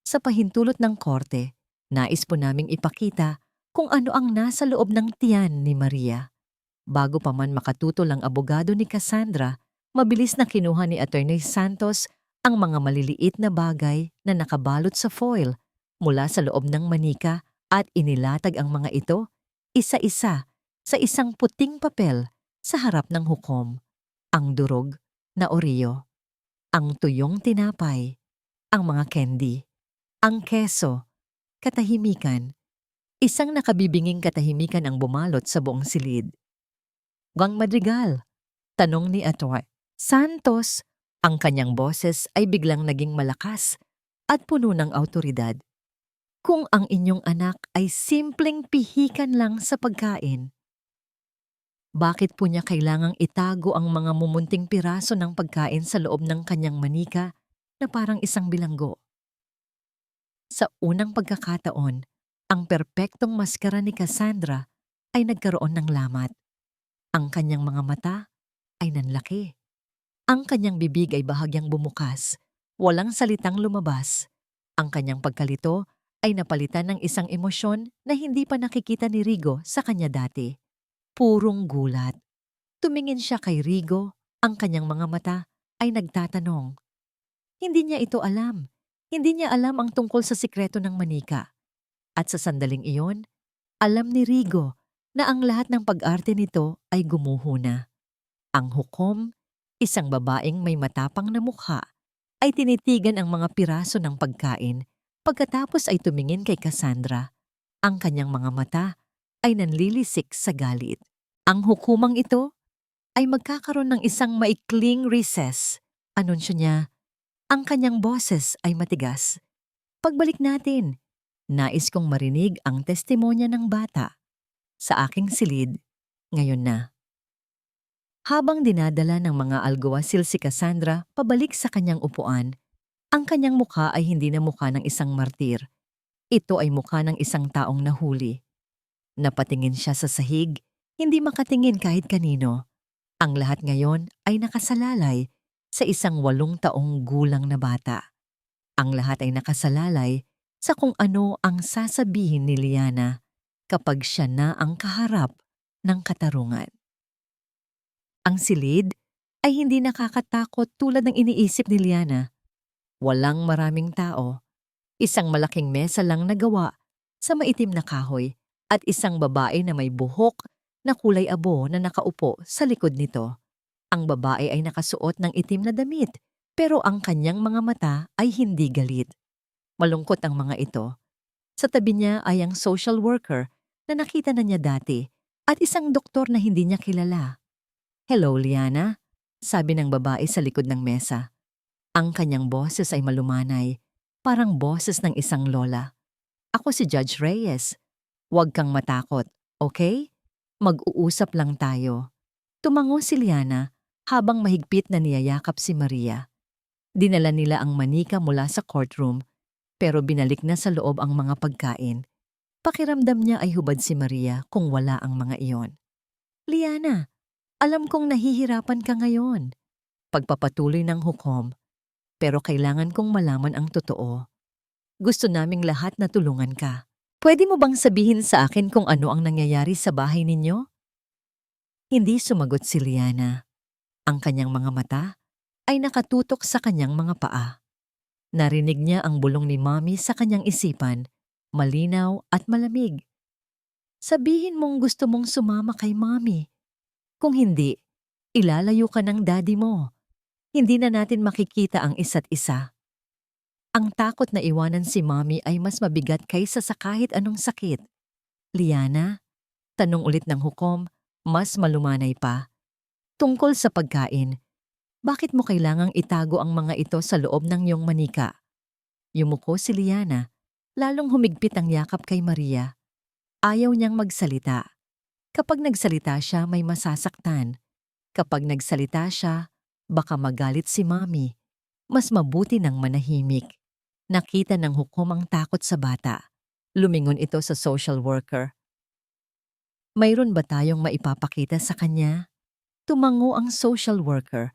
sa pahintulot ng korte, nais po naming ipakita kung ano ang nasa loob ng tiyan ni Maria. Bago pa man makatutol ang abogado ni Cassandra, mabilis na kinuha ni Attorney Santos ang mga maliliit na bagay na nakabalot sa foil mula sa loob ng manika at inilatag ang mga ito isa-isa sa isang puting papel sa harap ng hukom. Ang durog na Oreo, ang tuyong tinapay, ang mga candy, ang keso, katahimikan. Isang nakabibinging katahimikan ang bumalot sa buong silid. Gang Madrigal, tanong ni Atty. Santos, ang kanyang boses ay biglang naging malakas at puno ng awtoridad. Kung ang inyong anak ay simpleng pihikan lang sa pagkain, bakit po niya kailangang itago ang mga mumunting piraso ng pagkain sa loob ng kanyang manika na parang isang bilanggo? Sa unang pagkakataon, ang perpektong maskara ni Cassandra ay nagkaroon ng lamat. Ang kanyang mga mata ay nanlaki. Ang kanyang bibig ay bahagyang bumukas, walang salitang lumabas. Ang kanyang pagkalito ay napalitan ng isang emosyon na hindi pa nakikita ni Rigo sa kanya dati. Purong gulat. Tumingin siya kay Rigo, ang kanyang mga mata ay nagtatanong. Hindi niya ito alam. Hindi niya alam ang tungkol sa sikreto ng manika. At sa sandaling iyon, alam ni Rigo na ang lahat ng pag-arte nito ay gumuho na. Ang hukom, isang babaeng may matapang na mukha, ay tinitigan ang mga piraso ng pagkain pagkatapos ay tumingin kay Cassandra. Ang kanyang mga mata ay nanlilisik sa galit. Ang hukumang ito ay magkakaroon ng isang maikling recess. Anunsyo niya, ang kanyang boses ay matigas. Pagbalik natin, nais kong marinig ang testimonya ng bata. Sa aking silid, ngayon na. Habang dinadala ng mga alguasil si Cassandra pabalik sa kanyang upuan, ang kanyang mukha ay hindi na mukha ng isang martir. Ito ay mukha ng isang taong nahuli. Napatingin siya sa sahig, hindi makatingin kahit kanino. Ang lahat ngayon ay nakasalalay sa isang 8 taong gulang na bata. Ang lahat ay nakasalalay sa kung ano ang sasabihin ni Liana kapag siya na ang kaharap ng katarungan. Ang silid ay hindi nakakatakot tulad ng iniisip ni Liana. Walang maraming tao, isang malaking mesa lang na gawa sa maitim na kahoy at isang babae na may buhok na kulay abo na nakaupo sa likod nito. Ang babae ay nakasuot ng itim na damit pero ang kanyang mga mata ay hindi galit. Malungkot ang mga ito. Sa tabi niya ay ang social worker na nakita na niya dati at isang doktor na hindi niya kilala. "Hello, Liana," sabi ng babae sa likod ng mesa. Ang kanyang boses ay malumanay, parang boses ng isang lola. "Ako si Judge Reyes. Huwag kang matakot, okay? Mag-uusap lang tayo." Tumango si Liana habang mahigpit na niyayakap si Maria. Dinala nila ang manika mula sa courtroom pero binalik na sa loob ang mga pagkain. Pakiramdam niya ay hubad si Maria kung wala ang mga iyon. "Liana, alam kong nahihirapan ka ngayon." Pagpapatuloy ng hukom, "Pero kailangan kong malaman ang totoo. Gusto naming lahat na tulungan ka. Pwede mo bang sabihin sa akin kung ano ang nangyayari sa bahay ninyo?" Hindi sumagot si Liana. Ang kanyang mga mata ay nakatutok sa kanyang mga paa. Narinig niya ang bulong ni Mommy sa kanyang isipan, malinaw at malamig. "Sabihin mong gusto mong sumama kay Mommy. Kung hindi, ilalayo ka ng daddy mo. Hindi na natin makikita ang isa't isa." Ang takot na iwanan si Mommy ay mas mabigat kaysa sa kahit anong sakit. "Liana?" Tanong ulit ng hukom, mas malumanay pa. "Tungkol sa pagkain, bakit mo kailangang itago ang mga ito sa loob ng iyong manika?" Yumuko si Liana, lalong humigpit ang yakap kay Maria. Ayaw niyang magsalita. Kapag nagsalita siya, may masasaktan. Kapag nagsalita siya, baka magalit si Mommy. Mas mabuti ng manahimik. Nakita ng hukom ang takot sa bata. Lumingon ito sa social worker. "Mayroon ba tayong maipapakita sa kanya?" Tumango ang social worker.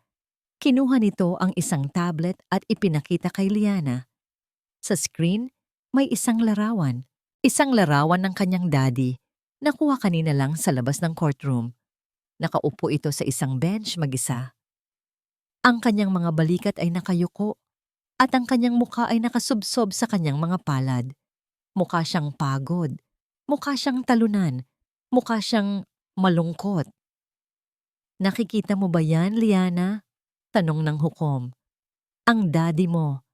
Kinuha nito ang isang tablet at ipinakita kay Liana. Sa screen, may isang larawan. Isang larawan ng kanyang daddy. Nakuha kanina lang sa labas ng courtroom. Nakaupo ito sa isang bench mag-isa. Ang kanyang mga balikat ay nakayuko at ang kanyang mukha ay nakasubsob sa kanyang mga palad. Mukha siyang pagod. Mukha siyang talunan. Mukha siyang malungkot. "Nakikita mo ba yan, Liana?" Tanong ng hukom. "Ang daddy mo.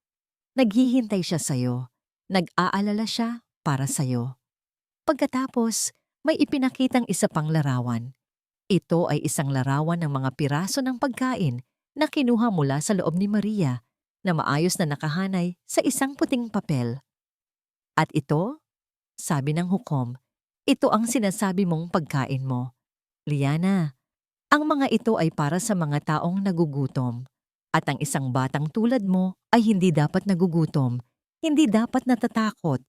Naghihintay siya sa'yo. Nag-aalala siya para sa'yo." Pagkatapos, may ipinakitang isa pang larawan. Ito ay isang larawan ng mga piraso ng pagkain na kinuha mula sa loob ni Maria na maayos na nakahanay sa isang puting papel. "At ito," sabi ng hukom, "ito ang sinasabi mong pagkain mo. Liana, ang mga ito ay para sa mga taong nagugutom. At ang isang batang tulad mo ay hindi dapat nagugutom, hindi dapat natatakot.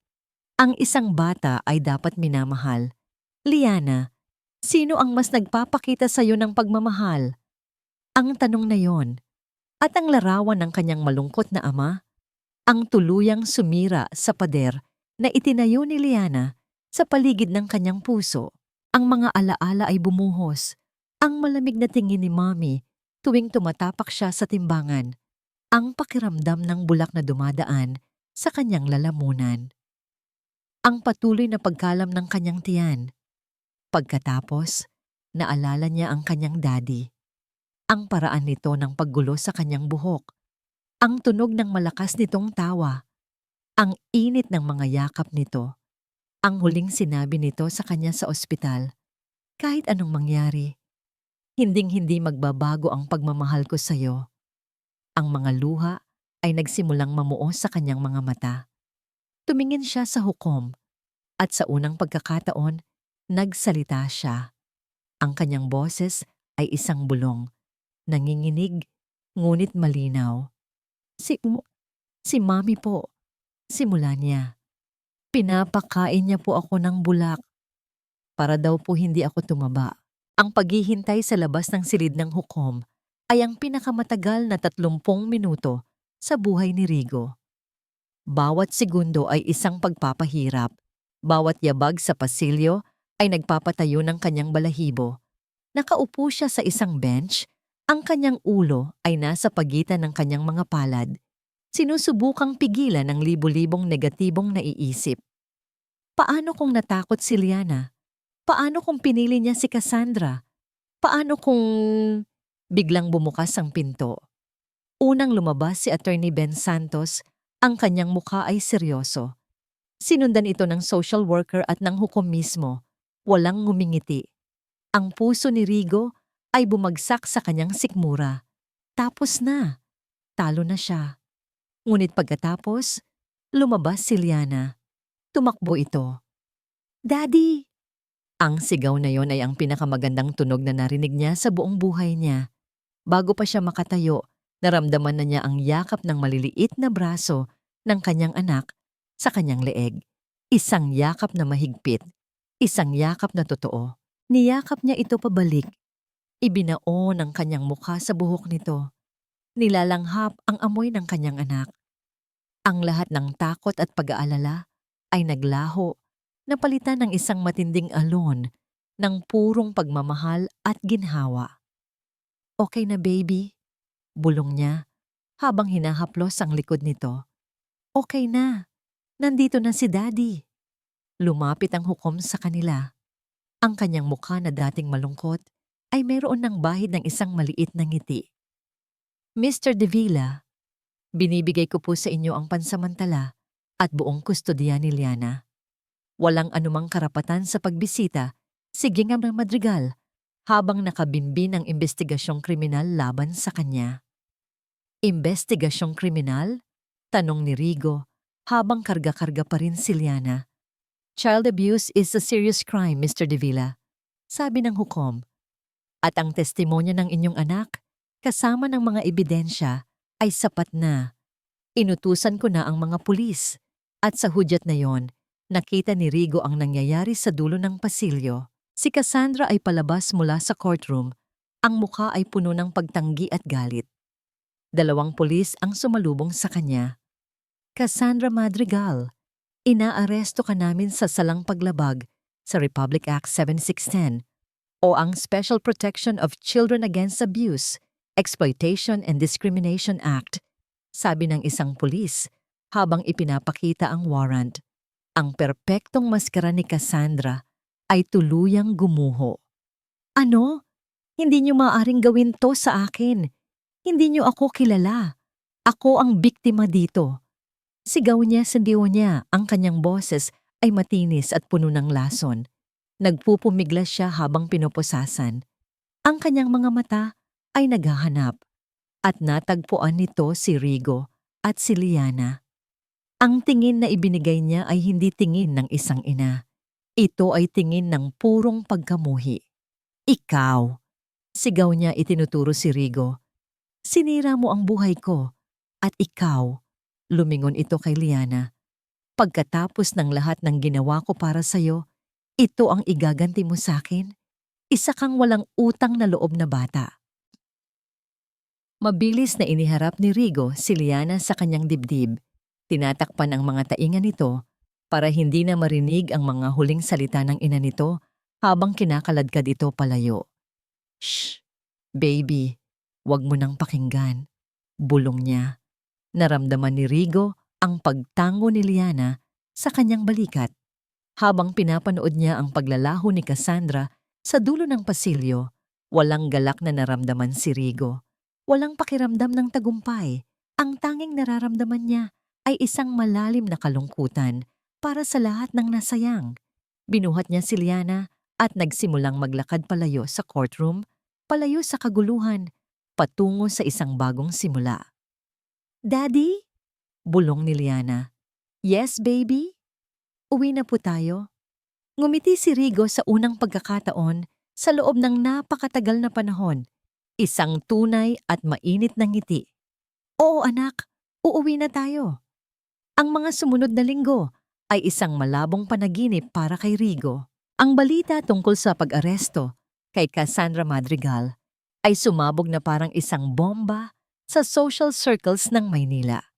Ang isang bata ay dapat minamahal. Liana, sino ang mas nagpapakita sa iyo ng pagmamahal?" Ang tanong na yon. At ang larawan ng kanyang malungkot na ama, ang tuluyang sumira sa pader na itinayo ni Liana sa paligid ng kanyang puso. Ang mga alaala ay bumuhos. Ang malamig na tingin ni Mommy tuwing tumatapak siya sa timbangan. Ang pakiramdam ng bulak na dumadaan sa kanyang lalamunan. Ang patuloy na pagkalam ng kanyang tiyan. Pagkatapos, naalala niya ang kanyang daddy. Ang paraan nito ng paggulo sa kanyang buhok. Ang tunog ng malakas nitong tawa. Ang init ng mga yakap nito. Ang huling sinabi nito sa kanya sa ospital. "Kahit anong mangyari, hinding-hindi magbabago ang pagmamahal ko sa iyo." Ang mga luha ay nagsimulang mamuo sa kanyang mga mata. Tumingin siya sa hukom at sa unang pagkakataon, nagsalita siya. Ang kanyang boses ay isang bulong, nanginginig, ngunit malinaw. Si Mommy po," simula niya. "Pinapakain niya po ako ng bulak para daw po hindi ako tumaba. Ang paghihintay sa labas ng silid ng hukom ay ang pinakamatagal na 30 minuto sa buhay ni Rigo. Bawat segundo ay isang pagpapahirap. Bawat yabag sa pasilyo ay nagpapatayo ng kanyang balahibo. Nakaupo siya sa isang bench, ang kanyang ulo ay nasa pagitan ng kanyang mga palad. Sinusubukang pigilan ng libu-libong negatibong naiisip. Paano kung natakot si Liana? Paano kung pinili niya si Cassandra? Paano kung biglang bumukas ang pinto? Unang lumabas si Attorney Ben Santos, ang kanyang mukha ay seryoso. Sinundan ito ng social worker at ng hukom mismo. Walang ngumingiti. Ang puso ni Rigo ay bumagsak sa kanyang sikmura. Tapos na. Talo na siya. Ngunit pagkatapos, lumabas si Liana. Tumakbo ito. "Daddy!" Ang sigaw na yon ay ang pinakamagandang tunog na narinig niya sa buong buhay niya. Bago pa siya makatayo, naramdaman na niya ang yakap ng maliliit na braso ng kanyang anak sa kanyang leeg. Isang yakap na mahigpit. Isang yakap na totoo. Niyakap niya ito pabalik. Ibinao ng kanyang mukha sa buhok nito. Nilalanghap ang amoy ng kanyang anak. Ang lahat ng takot at pag-aalala ay naglaho, napalitan ng isang matinding alon ng purong pagmamahal at ginhawa. "Okay na, baby?" Bulong niya habang hinahaplos ang likod nito. "Okay na. Nandito na si Daddy." Lumapit ang hukom sa kanila. Ang kanyang mukha na dating malungkot ay mayroon ng bahid ng isang maliit na ngiti. "Mr. Davila, binibigay ko po sa inyo ang pansamantala at buong kustodiya ni Liana. Walang anumang karapatan sa pagbisita si Gingham Madrigal habang nakabimbin ang investigasyong kriminal laban sa kanya." "Investigasyong kriminal?" tanong ni Rigo habang karga-karga pa rin si Liana. "Child abuse is a serious crime, Mr. Davila," sabi ng hukom. "At ang testimonya ng inyong anak, kasama ng mga ebidensya, ay sapat na. Inutusan ko na ang mga pulis. At sa hudyat na yon, nakita ni Rigo ang nangyayari sa dulo ng pasilyo. Si Cassandra ay palabas mula sa courtroom. Ang mukha ay puno ng pagtanggi at galit. 2 pulis ang sumalubong sa kanya. "Cassandra Madrigal, inaaresto ka namin sa salang paglabag sa Republic Act 7610 o ang Special Protection of Children Against Abuse, Exploitation and Discrimination Act," sabi ng isang pulis habang ipinapakita ang warrant. Ang perpektong maskara ni Cassandra ay tuluyang gumuho. "Ano? Hindi niyo maaaring gawin to sa akin. Hindi niyo ako kilala. Ako ang biktima dito." Sigaw niya sa diwa niya, ang kanyang boses ay matinis at puno ng lason. Nagpupumiglas siya habang pinoposasan. Ang kanyang mga mata ay naghahanap at natagpuan nito si Rigo at si Liana. Ang tingin na ibinigay niya ay hindi tingin ng isang ina. Ito ay tingin ng purong pagkamuhi. "Ikaw!" sigaw niya, itinuturo si Rigo. "Sinira mo ang buhay ko. At ikaw," lumingon ito kay Liana. "Pagkatapos ng lahat ng ginawa ko para sa'yo, ito ang igaganti mo sa'kin? Isa kang walang utang na loob na bata." Mabilis na iniharap ni Rigo si Liana sa kanyang dibdib. Tinatakpan ang mga tainga nito para hindi na marinig ang mga huling salita ng ina nito habang kinakaladkad ito palayo. "Shh! Baby, wag mo nang pakinggan," bulong niya. Naramdaman ni Rigo ang pagtango ni Liana sa kanyang balikat. Habang pinapanood niya ang paglalaho ni Cassandra sa dulo ng pasilyo, walang galak na naramdaman si Rigo. Walang pakiramdam ng tagumpay. Ang tanging nararamdaman niya ay isang malalim na kalungkutan para sa lahat ng nasayang. Binuhat niya si Liana at nagsimulang maglakad palayo sa courtroom, palayo sa kaguluhan, patungo sa isang bagong simula. "Daddy?" bulong ni Liana. "Yes, baby? Uwi na po tayo." Ngumiti si Rigo sa unang pagkakataon sa loob ng napakatagal na panahon. Isang tunay at mainit na ngiti. "Oo anak, uuwi na tayo." Ang mga sumunod na linggo ay isang malabong panaginip para kay Rigo. Ang balita tungkol sa pag-aresto kay Cassandra Madrigal ay sumabog na parang isang bomba sa social circles ng Maynila.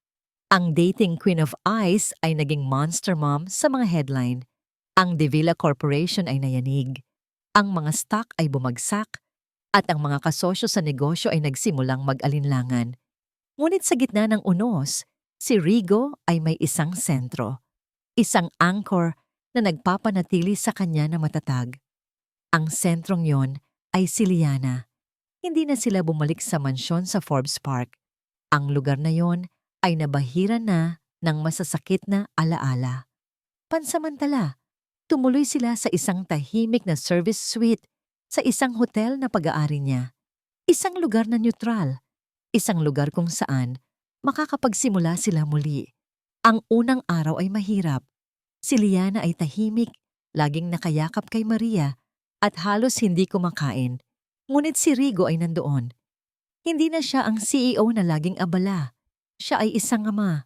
Ang dating Queen of Ice ay naging monster mom sa mga headline. Ang De Villa Corporation ay nayanig. Ang mga stock ay bumagsak at ang mga kasosyo sa negosyo ay nagsimulang mag-alinlangan. Ngunit sa gitna ng unos, si Rigo ay may isang sentro. Isang anchor na nagpapanatili sa kanya na matatag. Ang sentrong yon ay si Liana. Hindi na sila bumalik sa mansyon sa Forbes Park. Ang lugar na yon ay nabahiran na ng masasakit na alaala. Pansamantala, tumuloy sila sa isang tahimik na service suite sa isang hotel na pag-aari niya. Isang lugar na neutral. Isang lugar kung saan makakapagsimula sila muli. Ang unang araw ay mahirap. Si Liana ay tahimik, laging nakayakap kay Maria at halos hindi kumakain. Ngunit si Rigo ay nandoon. Hindi na siya ang CEO na laging abala. Siya ay isang ama.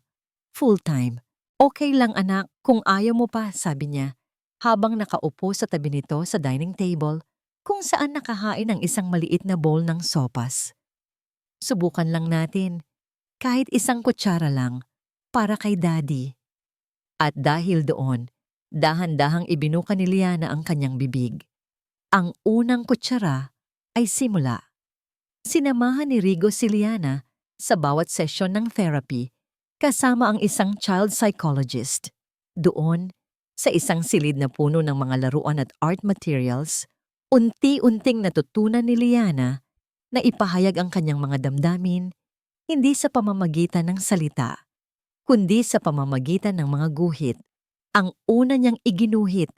Full-time. Okay lang anak, kung ayaw mo pa, sabi niya, habang nakaupo sa tabi nito sa dining table kung saan nakahain ang isang maliit na bowl ng sopas. Subukan lang natin, kahit isang kutsara lang, para kay Daddy. At dahil doon, dahan-dahang ibinuka ni Liana ang kanyang bibig. Ang unang kutsara ay simula. Sinamahan ni Rigo si Liana sa bawat sesyon ng therapy kasama ang isang child psychologist. Doon, sa isang silid na puno ng mga laruan at art materials, unti-unting natutunan ni Liana na ipahayag ang kanyang mga damdamin hindi sa pamamagitan ng salita, kundi sa pamamagitan ng mga guhit. Ang una niyang iginuhit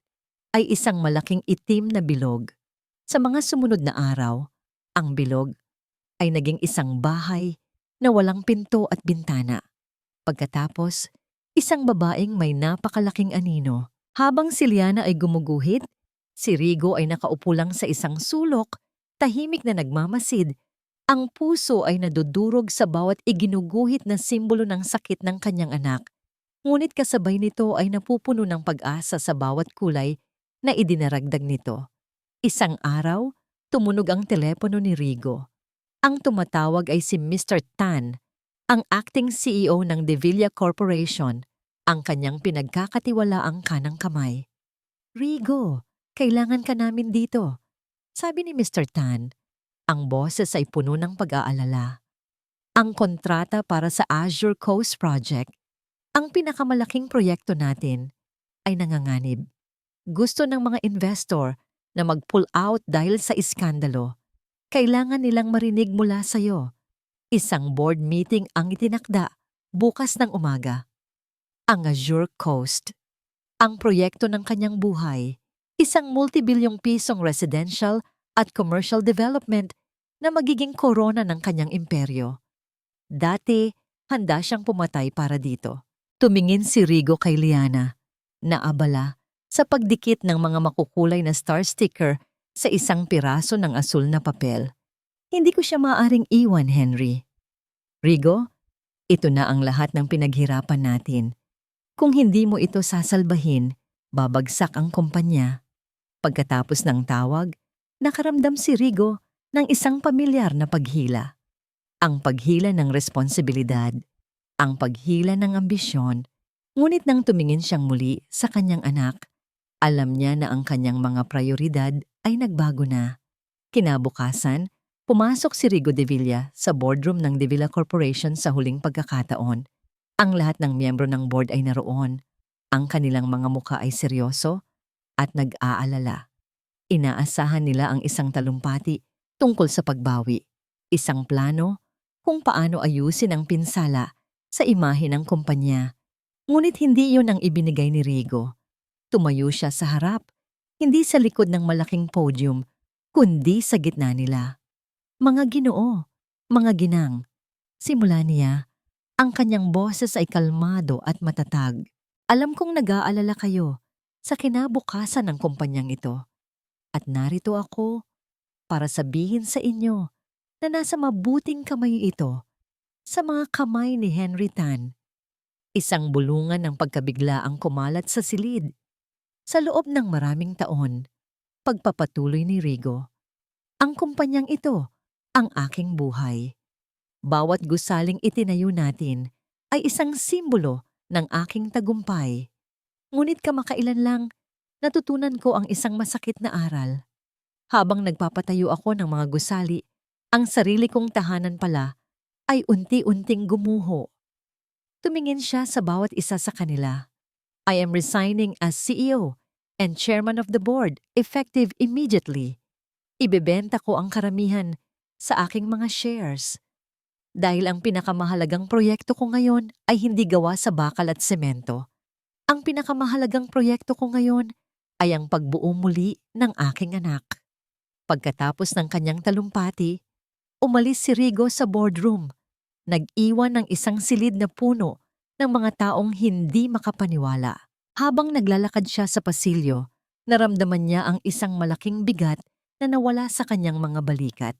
ay isang malaking itim na bilog. Sa mga sumunod na araw, ang bilog ay naging isang bahay na walang pinto at bintana. Pagkatapos, isang babaeng may napakalaking anino. Habang si Liana ay gumuguhit, si Rigo ay nakaupo lang sa isang sulok, tahimik na nagmamasid. Ang puso ay nadudurog sa bawat iginuguhit na simbolo ng sakit ng kanyang anak. Ngunit kasabay nito ay napupuno ng pag-asa sa bawat kulay na idinaragdag nito. Isang araw, tumunog ang telepono ni Rigo. Ang tumatawag ay si Mr. Tan, ang acting CEO ng De Villa Corporation, ang kanyang pinagkakatiwalaang kanang kamay. Rigo, kailangan ka namin dito, sabi ni Mr. Tan. Ang boses ay puno ng pag-aalala. Ang kontrata para sa Azure Coast Project, ang pinakamalaking proyekto natin, ay nanganganib. Gusto ng mga investor na mag-pull out dahil sa iskandalo. Kailangan nilang marinig mula sa'yo. Isang board meeting ang itinakda bukas ng umaga. Ang Azure Coast, ang proyekto ng kanyang buhay, isang multibilyong pisong residential at commercial development na magiging korona ng kanyang imperyo. Dati, handa siyang pumatay para dito. Tumingin si Rigo kay Liana, naabala sa pagdikit ng mga makukulay na star sticker sa isang piraso ng asul na papel. Hindi ko siya maaring iwan, Henry. Rigo, ito na ang lahat ng pinaghirapan natin. Kung hindi mo ito sasalbahin, babagsak ang kumpanya. Pagkatapos ng tawag, nakaramdam si Rigo ng isang pamilyar na paghila. Ang paghila ng responsibilidad, ang paghila ng ambisyon, ngunit nang tumingin siyang muli sa kanyang anak, alam niya na ang kanyang mga prioridad ay nagbago na. Kinabukasan, pumasok si Rigo De Villa sa boardroom ng De Villa Corporation sa huling pagkakataon. Ang lahat ng miyembro ng board ay naroon. Ang kanilang mga mukha ay seryoso at nag-aalala. Inaasahan nila ang isang talumpati tungkol sa pagbawi, isang plano kung paano ayusin ang pinsala sa imahe ng kumpanya. Ngunit hindi iyon ang ibinigay ni Rigo. Tumayo siya sa harap, hindi sa likod ng malaking podium, kundi sa gitna nila. Mga Ginoo, mga ginang, simula niya, ang kanyang boses ay kalmado at matatag. Alam kong nag-aalala kayo sa kinabukasan ng kumpanyang ito. At narito ako para sabihin sa inyo na nasa mabuting kamay ito, sa mga kamay ni Henry Tan. Isang bulungan ng pagkabigla ang kumalat sa silid. Sa loob ng maraming taon, pagpapatuloy ni Rigo, Ang kumpanyang ito, ang aking buhay. Bawat gusaling itinayo natin ay isang simbolo ng aking tagumpay. Ngunit kamakailan lang, natutunan ko ang isang masakit na aral. Habang nagpapatayo ako ng mga gusali, ang sarili kong tahanan pala ay unti-unting gumuho. Tumingin siya sa bawat isa sa kanila. I am resigning as CEO and chairman of the board effective immediately. Ibebenta ko ang karamihan sa aking mga shares. Dahil ang pinakamahalagang proyekto ko ngayon ay hindi gawa sa bakal at semento. Ang pinakamahalagang proyekto ko ngayon ay ang pagbuo muli ng aking anak. Pagkatapos ng kanyang talumpati, umalis si Rigo sa boardroom. Nag-iwan ng isang silid na puno ng mga taong hindi makapaniwala. Habang naglalakad siya sa pasilyo, naramdaman niya ang isang malaking bigat na nawala sa kanyang mga balikat.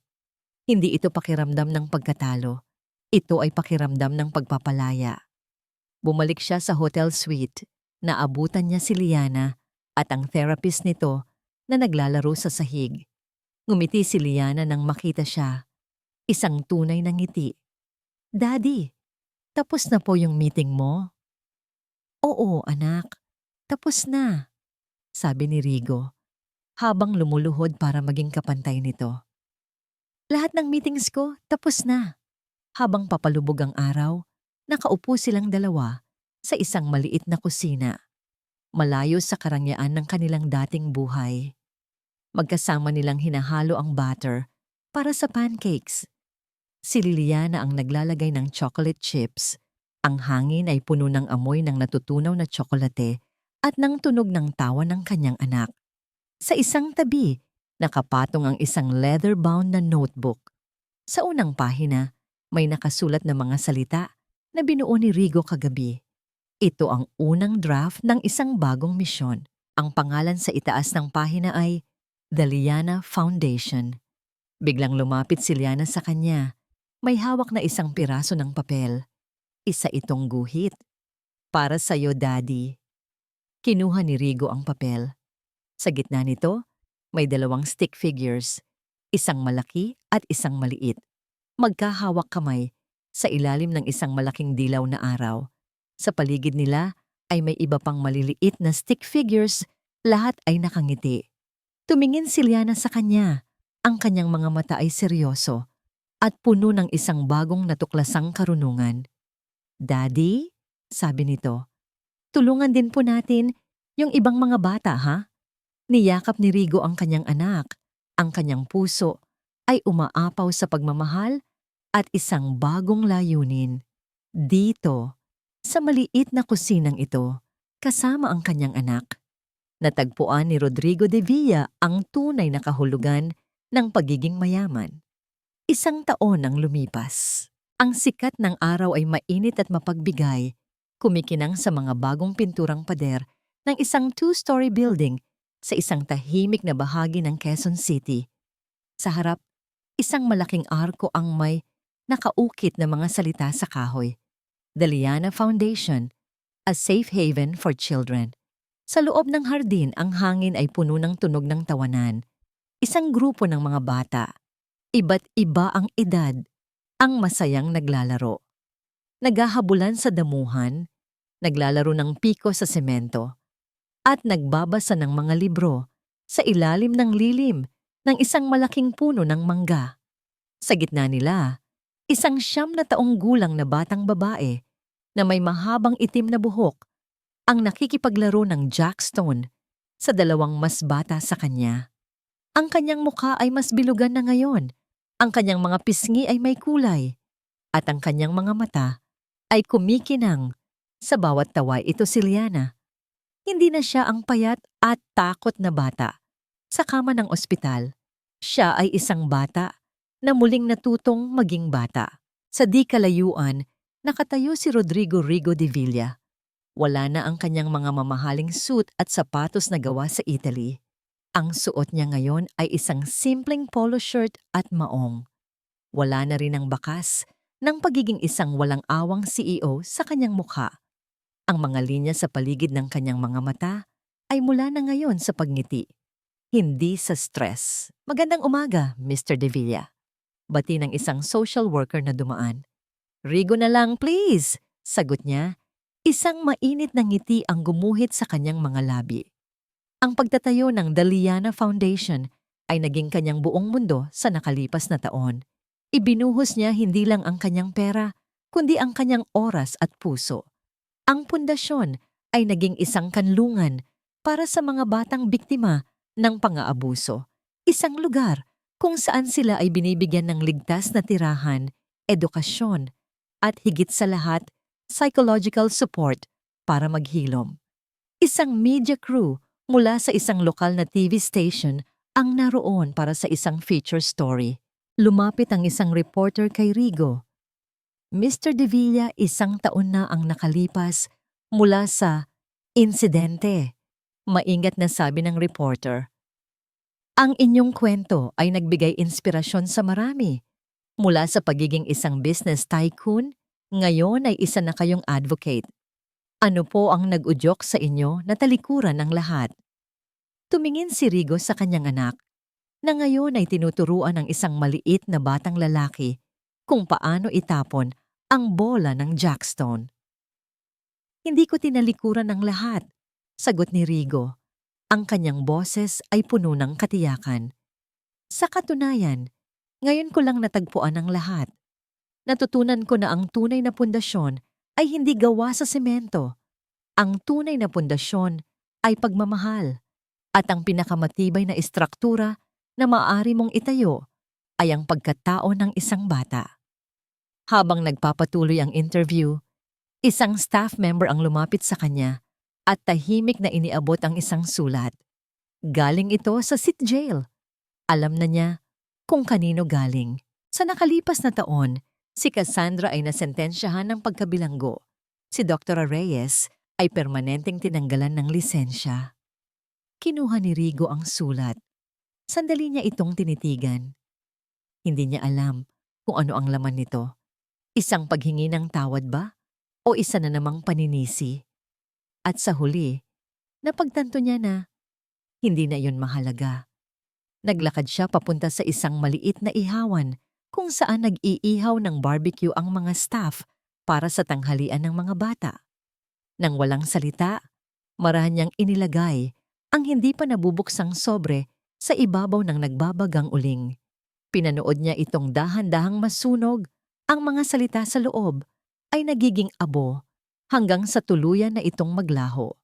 Hindi ito pakiramdam ng pagkatalo. Ito ay pakiramdam ng pagpapalaya. Bumalik siya sa hotel suite. Naabutan niya si Liana at ang therapist nito na naglalaro sa sahig. Ngumiti si Liana nang makita siya. Isang tunay na ngiti. "Daddy, tapos na po yung meeting mo?" "Oo, anak. Tapos na," sabi ni Rigo, habang lumuluhod para maging kapantay nito. "Lahat ng meetings ko, tapos na." Habang papalubog ang araw, nakaupo silang dalawa sa isang maliit na kusina, malayo sa karangyaan ng kanilang dating buhay. Magkasama nilang hinahalo ang batter para sa pancakes. Si Liliana ang naglalagay ng chocolate chips. Ang hangin ay puno ng amoy ng natutunaw na tsokolate at ng tunog ng tawa ng kanyang anak. Sa isang tabi, nakapatong ang isang leather-bound na notebook. Sa unang pahina, may nakasulat na mga salita na binuo ni Rigo kagabi. Ito ang unang draft ng isang bagong misyon. Ang pangalan sa itaas ng pahina ay The Liana Foundation. Biglang lumapit si Liana sa kanya. May hawak na isang piraso ng papel. Isa itong guhit. "Para sa'yo, Daddy." Kinuha ni Rigo ang papel. Sa gitna nito, may dalawang stick figures. Isang malaki at isang maliit. Magkahawak kamay sa ilalim ng isang malaking dilaw na araw. Sa paligid nila ay may iba pang maliliit na stick figures, lahat ay nakangiti. Tumingin si Liana sa kanya. Ang kanyang mga mata ay seryoso at puno ng isang bagong natuklasang karunungan. "Daddy," sabi nito, "tulungan din po natin yung ibang mga bata, ha?" Niyakap ni Rigo ang kanyang anak. Ang kanyang puso ay umaapaw sa pagmamahal at isang bagong layunin. Dito, sa maliit na kusinang ito, kasama ang kanyang anak, natagpuan ni Rodrigo de Villa ang tunay na kahulugan ng pagiging mayaman. Isang taon ang lumipas. Ang sikat ng araw ay mainit at mapagbigay, kumikinang sa mga bagong pinturang pader ng isang two-story building sa isang tahimik na bahagi ng Quezon City. Sa harap, isang malaking arko ang may nakaukit na mga salita sa kahoy. The Liana Foundation, a safe haven for children. Sa loob ng hardin, ang hangin ay puno ng tunog ng tawanan. Isang grupo ng mga bata. Iba't iba ang edad, ang masayang naglalaro. Naghahabulan sa damuhan, naglalaro ng piko sa semento, at nagbabasa ng mga libro sa ilalim ng lilim ng isang malaking puno ng mangga. Sa gitna nila, isang 9 gulang na batang babae na may mahabang itim na buhok ang nakikipaglaro ng jackstone sa 2 mas bata sa kanya. Ang kanyang mukha ay mas bilugan na ngayon, ang kanyang mga pisngi ay may kulay, at ang kanyang mga mata ay kumikinang sa bawat tawa. Ito si Liana. Hindi na siya ang payat at takot na bata sa kama ng ospital. Siya ay isang bata na muling natutong maging bata. Sa di kalayuan, nakatayo si Rodrigo Rigo de Villa. Wala na ang kanyang mga mamahaling suit at sapatos na gawa sa Italy. Ang suot niya ngayon ay isang simpleng polo shirt at maong. Wala na rin ang bakas ng pagiging isang walang awang CEO sa kanyang mukha. Ang mga linya sa paligid ng kanyang mga mata ay mula na ngayon sa pagngiti. hindi sa stress. Magandang umaga, Mr. De Villa. Bati ng isang social worker na dumaan. Rigo na lang, please, sagot niya. Isang mainit na ngiti ang gumuhit sa kanyang mga labi. Ang pagtatayo ng The Liana Foundation ay naging kanyang buong mundo sa nakalipas na taon. Ibinuhos niya hindi lang ang kanyang pera, kundi ang kanyang oras at puso. Ang pundasyon ay naging isang kanlungan para sa mga batang biktima ng pang-aabuso. Isang lugar kung saan sila ay binibigyan ng ligtas na tirahan, edukasyon, at higit sa lahat, psychological support para maghilom. Isang media crew mula sa isang lokal na TV station ang naroon para sa isang feature story. Lumapit ang isang reporter kay Rigo. Mr. De Villa, 1 taon na ang nakalipas mula sa insidente. Maingat na sabi ng reporter. Ang inyong kwento ay nagbigay inspirasyon sa marami. Mula sa pagiging isang business tycoon, ngayon ay isa na kayong advocate. Ano po ang nag-udyok sa inyo na talikuran ng lahat? Tumingin si Rigo sa kanyang anak, na ngayon ay tinuturuan ng isang maliit na batang lalaki kung paano itapon ang bola ng jackstone. Hindi ko tinalikuran ng lahat, sagot ni Rigo. Ang kanyang boses ay puno ng katiyakan. Sa katunayan, ngayon ko lang natagpuan ang lahat. Natutunan ko na ang tunay na pundasyon ay hindi gawa sa semento. Ang tunay na pundasyon ay pagmamahal. At ang pinakamatibay na istruktura na maaari mong itayo ay ang pagkatao ng isang bata. Habang nagpapatuloy ang interview, isang staff member ang lumapit sa kanya at tahimik na iniabot ang isang sulat. Galing ito sa Sit Jail. Alam na niya kung kanino galing. Sa nakalipas na taon, si Cassandra ay nasentensyahan ng pagkabilanggo. Si Dr. Reyes ay permanenteng tinanggalan ng lisensya. Kinuha ni Rigo ang sulat. Sandali niya itong tinitigan. Hindi niya alam kung ano ang laman nito. Isang paghingi ng tawad ba? O isa na namang paninisi? At sa huli, napagtanto niya na hindi na iyon mahalaga. Naglakad siya papunta sa isang maliit na ihawan kung saan nag-iihaw ng barbecue ang mga staff para sa tanghalian ng mga bata. Nang walang salita, marahan niyang inilagay ang hindi pa nabubuksang sobre sa ibabaw ng nagbabagang uling. Pinanood niya itong dahan-dahang masunog, ang mga salita sa loob ay nagiging abo hanggang sa tuluyan na itong maglaho.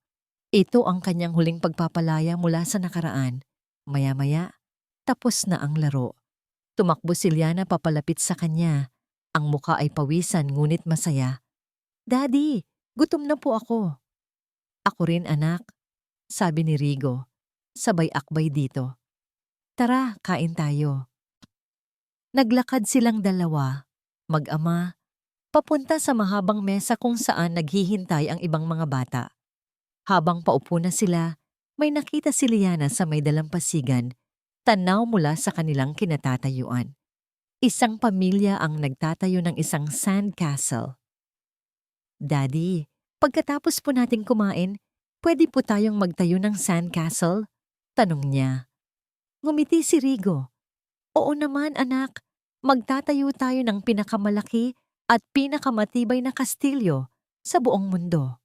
Ito ang kanyang huling pagpapalaya mula sa nakaraan. Maya-maya, tapos na ang laro. Tumakbo si Liana papalapit sa kanya. Ang muka ay pawisan ngunit masaya. Daddy, gutom na po ako. Ako rin anak, sabi ni Rigo. Sabay akbay dito. Tara, kain tayo. Naglakad silang dalawa, mag-ama, papunta sa mahabang mesa kung saan naghihintay ang ibang mga bata. Habang paupo na sila, may nakita si Liana sa may dalampasigan, tanaw mula sa kanilang kinatatayuan. Isang pamilya ang nagtatayo ng isang sandcastle. Daddy, pagkatapos po nating kumain, pwede po tayong magtayo ng sandcastle? Tanong niya. Ngumiti si Rigo. Oo naman anak, magtatayo tayo ng pinakamalaki at pinakamatibay na kastilyo sa buong mundo.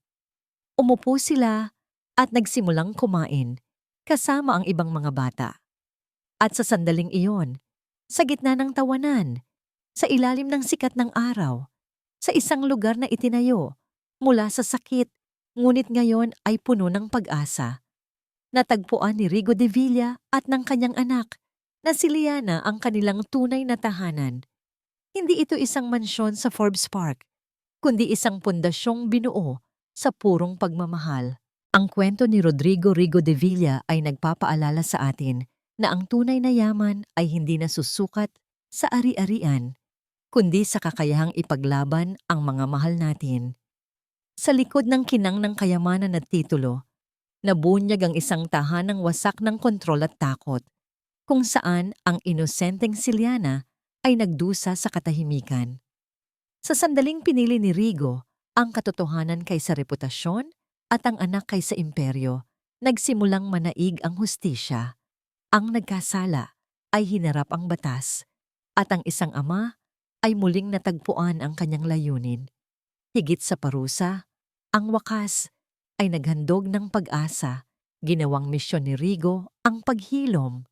Umupo sila at nagsimulang kumain kasama ang ibang mga bata. At sa sandaling iyon, sa gitna ng tawanan, sa ilalim ng sikat ng araw, sa isang lugar na itinayo mula sa sakit, ngunit ngayon ay puno ng pag-asa. Natagpuan ni Rigo De Villa at ng kanyang anak na si Liana ang kanilang tunay na tahanan. Hindi ito isang mansyon sa Forbes Park, kundi isang pundasyong binuo sa purong pagmamahal. Ang kwento ni Rodrigo Rigo De Villa ay nagpapaalala sa atin na ang tunay na yaman ay hindi nasusukat sa ari-arian, kundi sa kakayahang ipaglaban ang mga mahal natin. Sa likod ng kinang ng kayamanan at titulo, nabunyag ang isang tahanang wasak ng kontrol at takot, kung saan ang inosenteng si Liana ay nagdusa sa katahimikan. Sa sandaling pinili ni Rigo ang katotohanan kaysa reputasyon at ang anak kaysa imperyo, nagsimulang manaig ang hustisya. Ang nagkasala ay hinarap ang batas at ang isang ama ay muling natagpuan ang kanyang layunin. Higit sa parusa, ang wakas ay naghandog ng pag-asa. Ginawang misyon ni Rigo ang paghilom,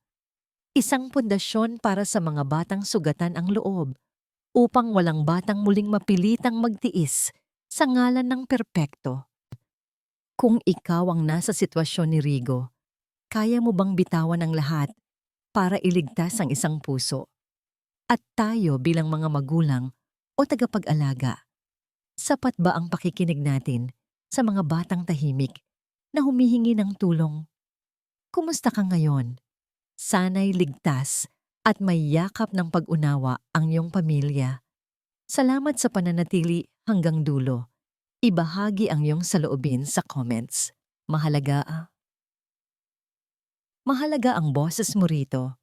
isang pundasyon para sa mga batang sugatan ang loob upang walang batang muling mapilitang magtiis sa ngalan ng perpekto. Kung ikaw ang nasa sitwasyon ni Rigo, kaya mo bang bitawan ang lahat para iligtas ang isang puso? At tayo bilang mga magulang o tagapag-alaga, sapat ba ang pakikinig natin sa mga batang tahimik na humihingi ng tulong? Kumusta ka ngayon? Sana'y ligtas at may yakap ng pag-unawa ang iyong pamilya. Salamat sa pananatili hanggang dulo. Ibahagi ang iyong saloobin sa comments. Mahalaga ang boses mo rito.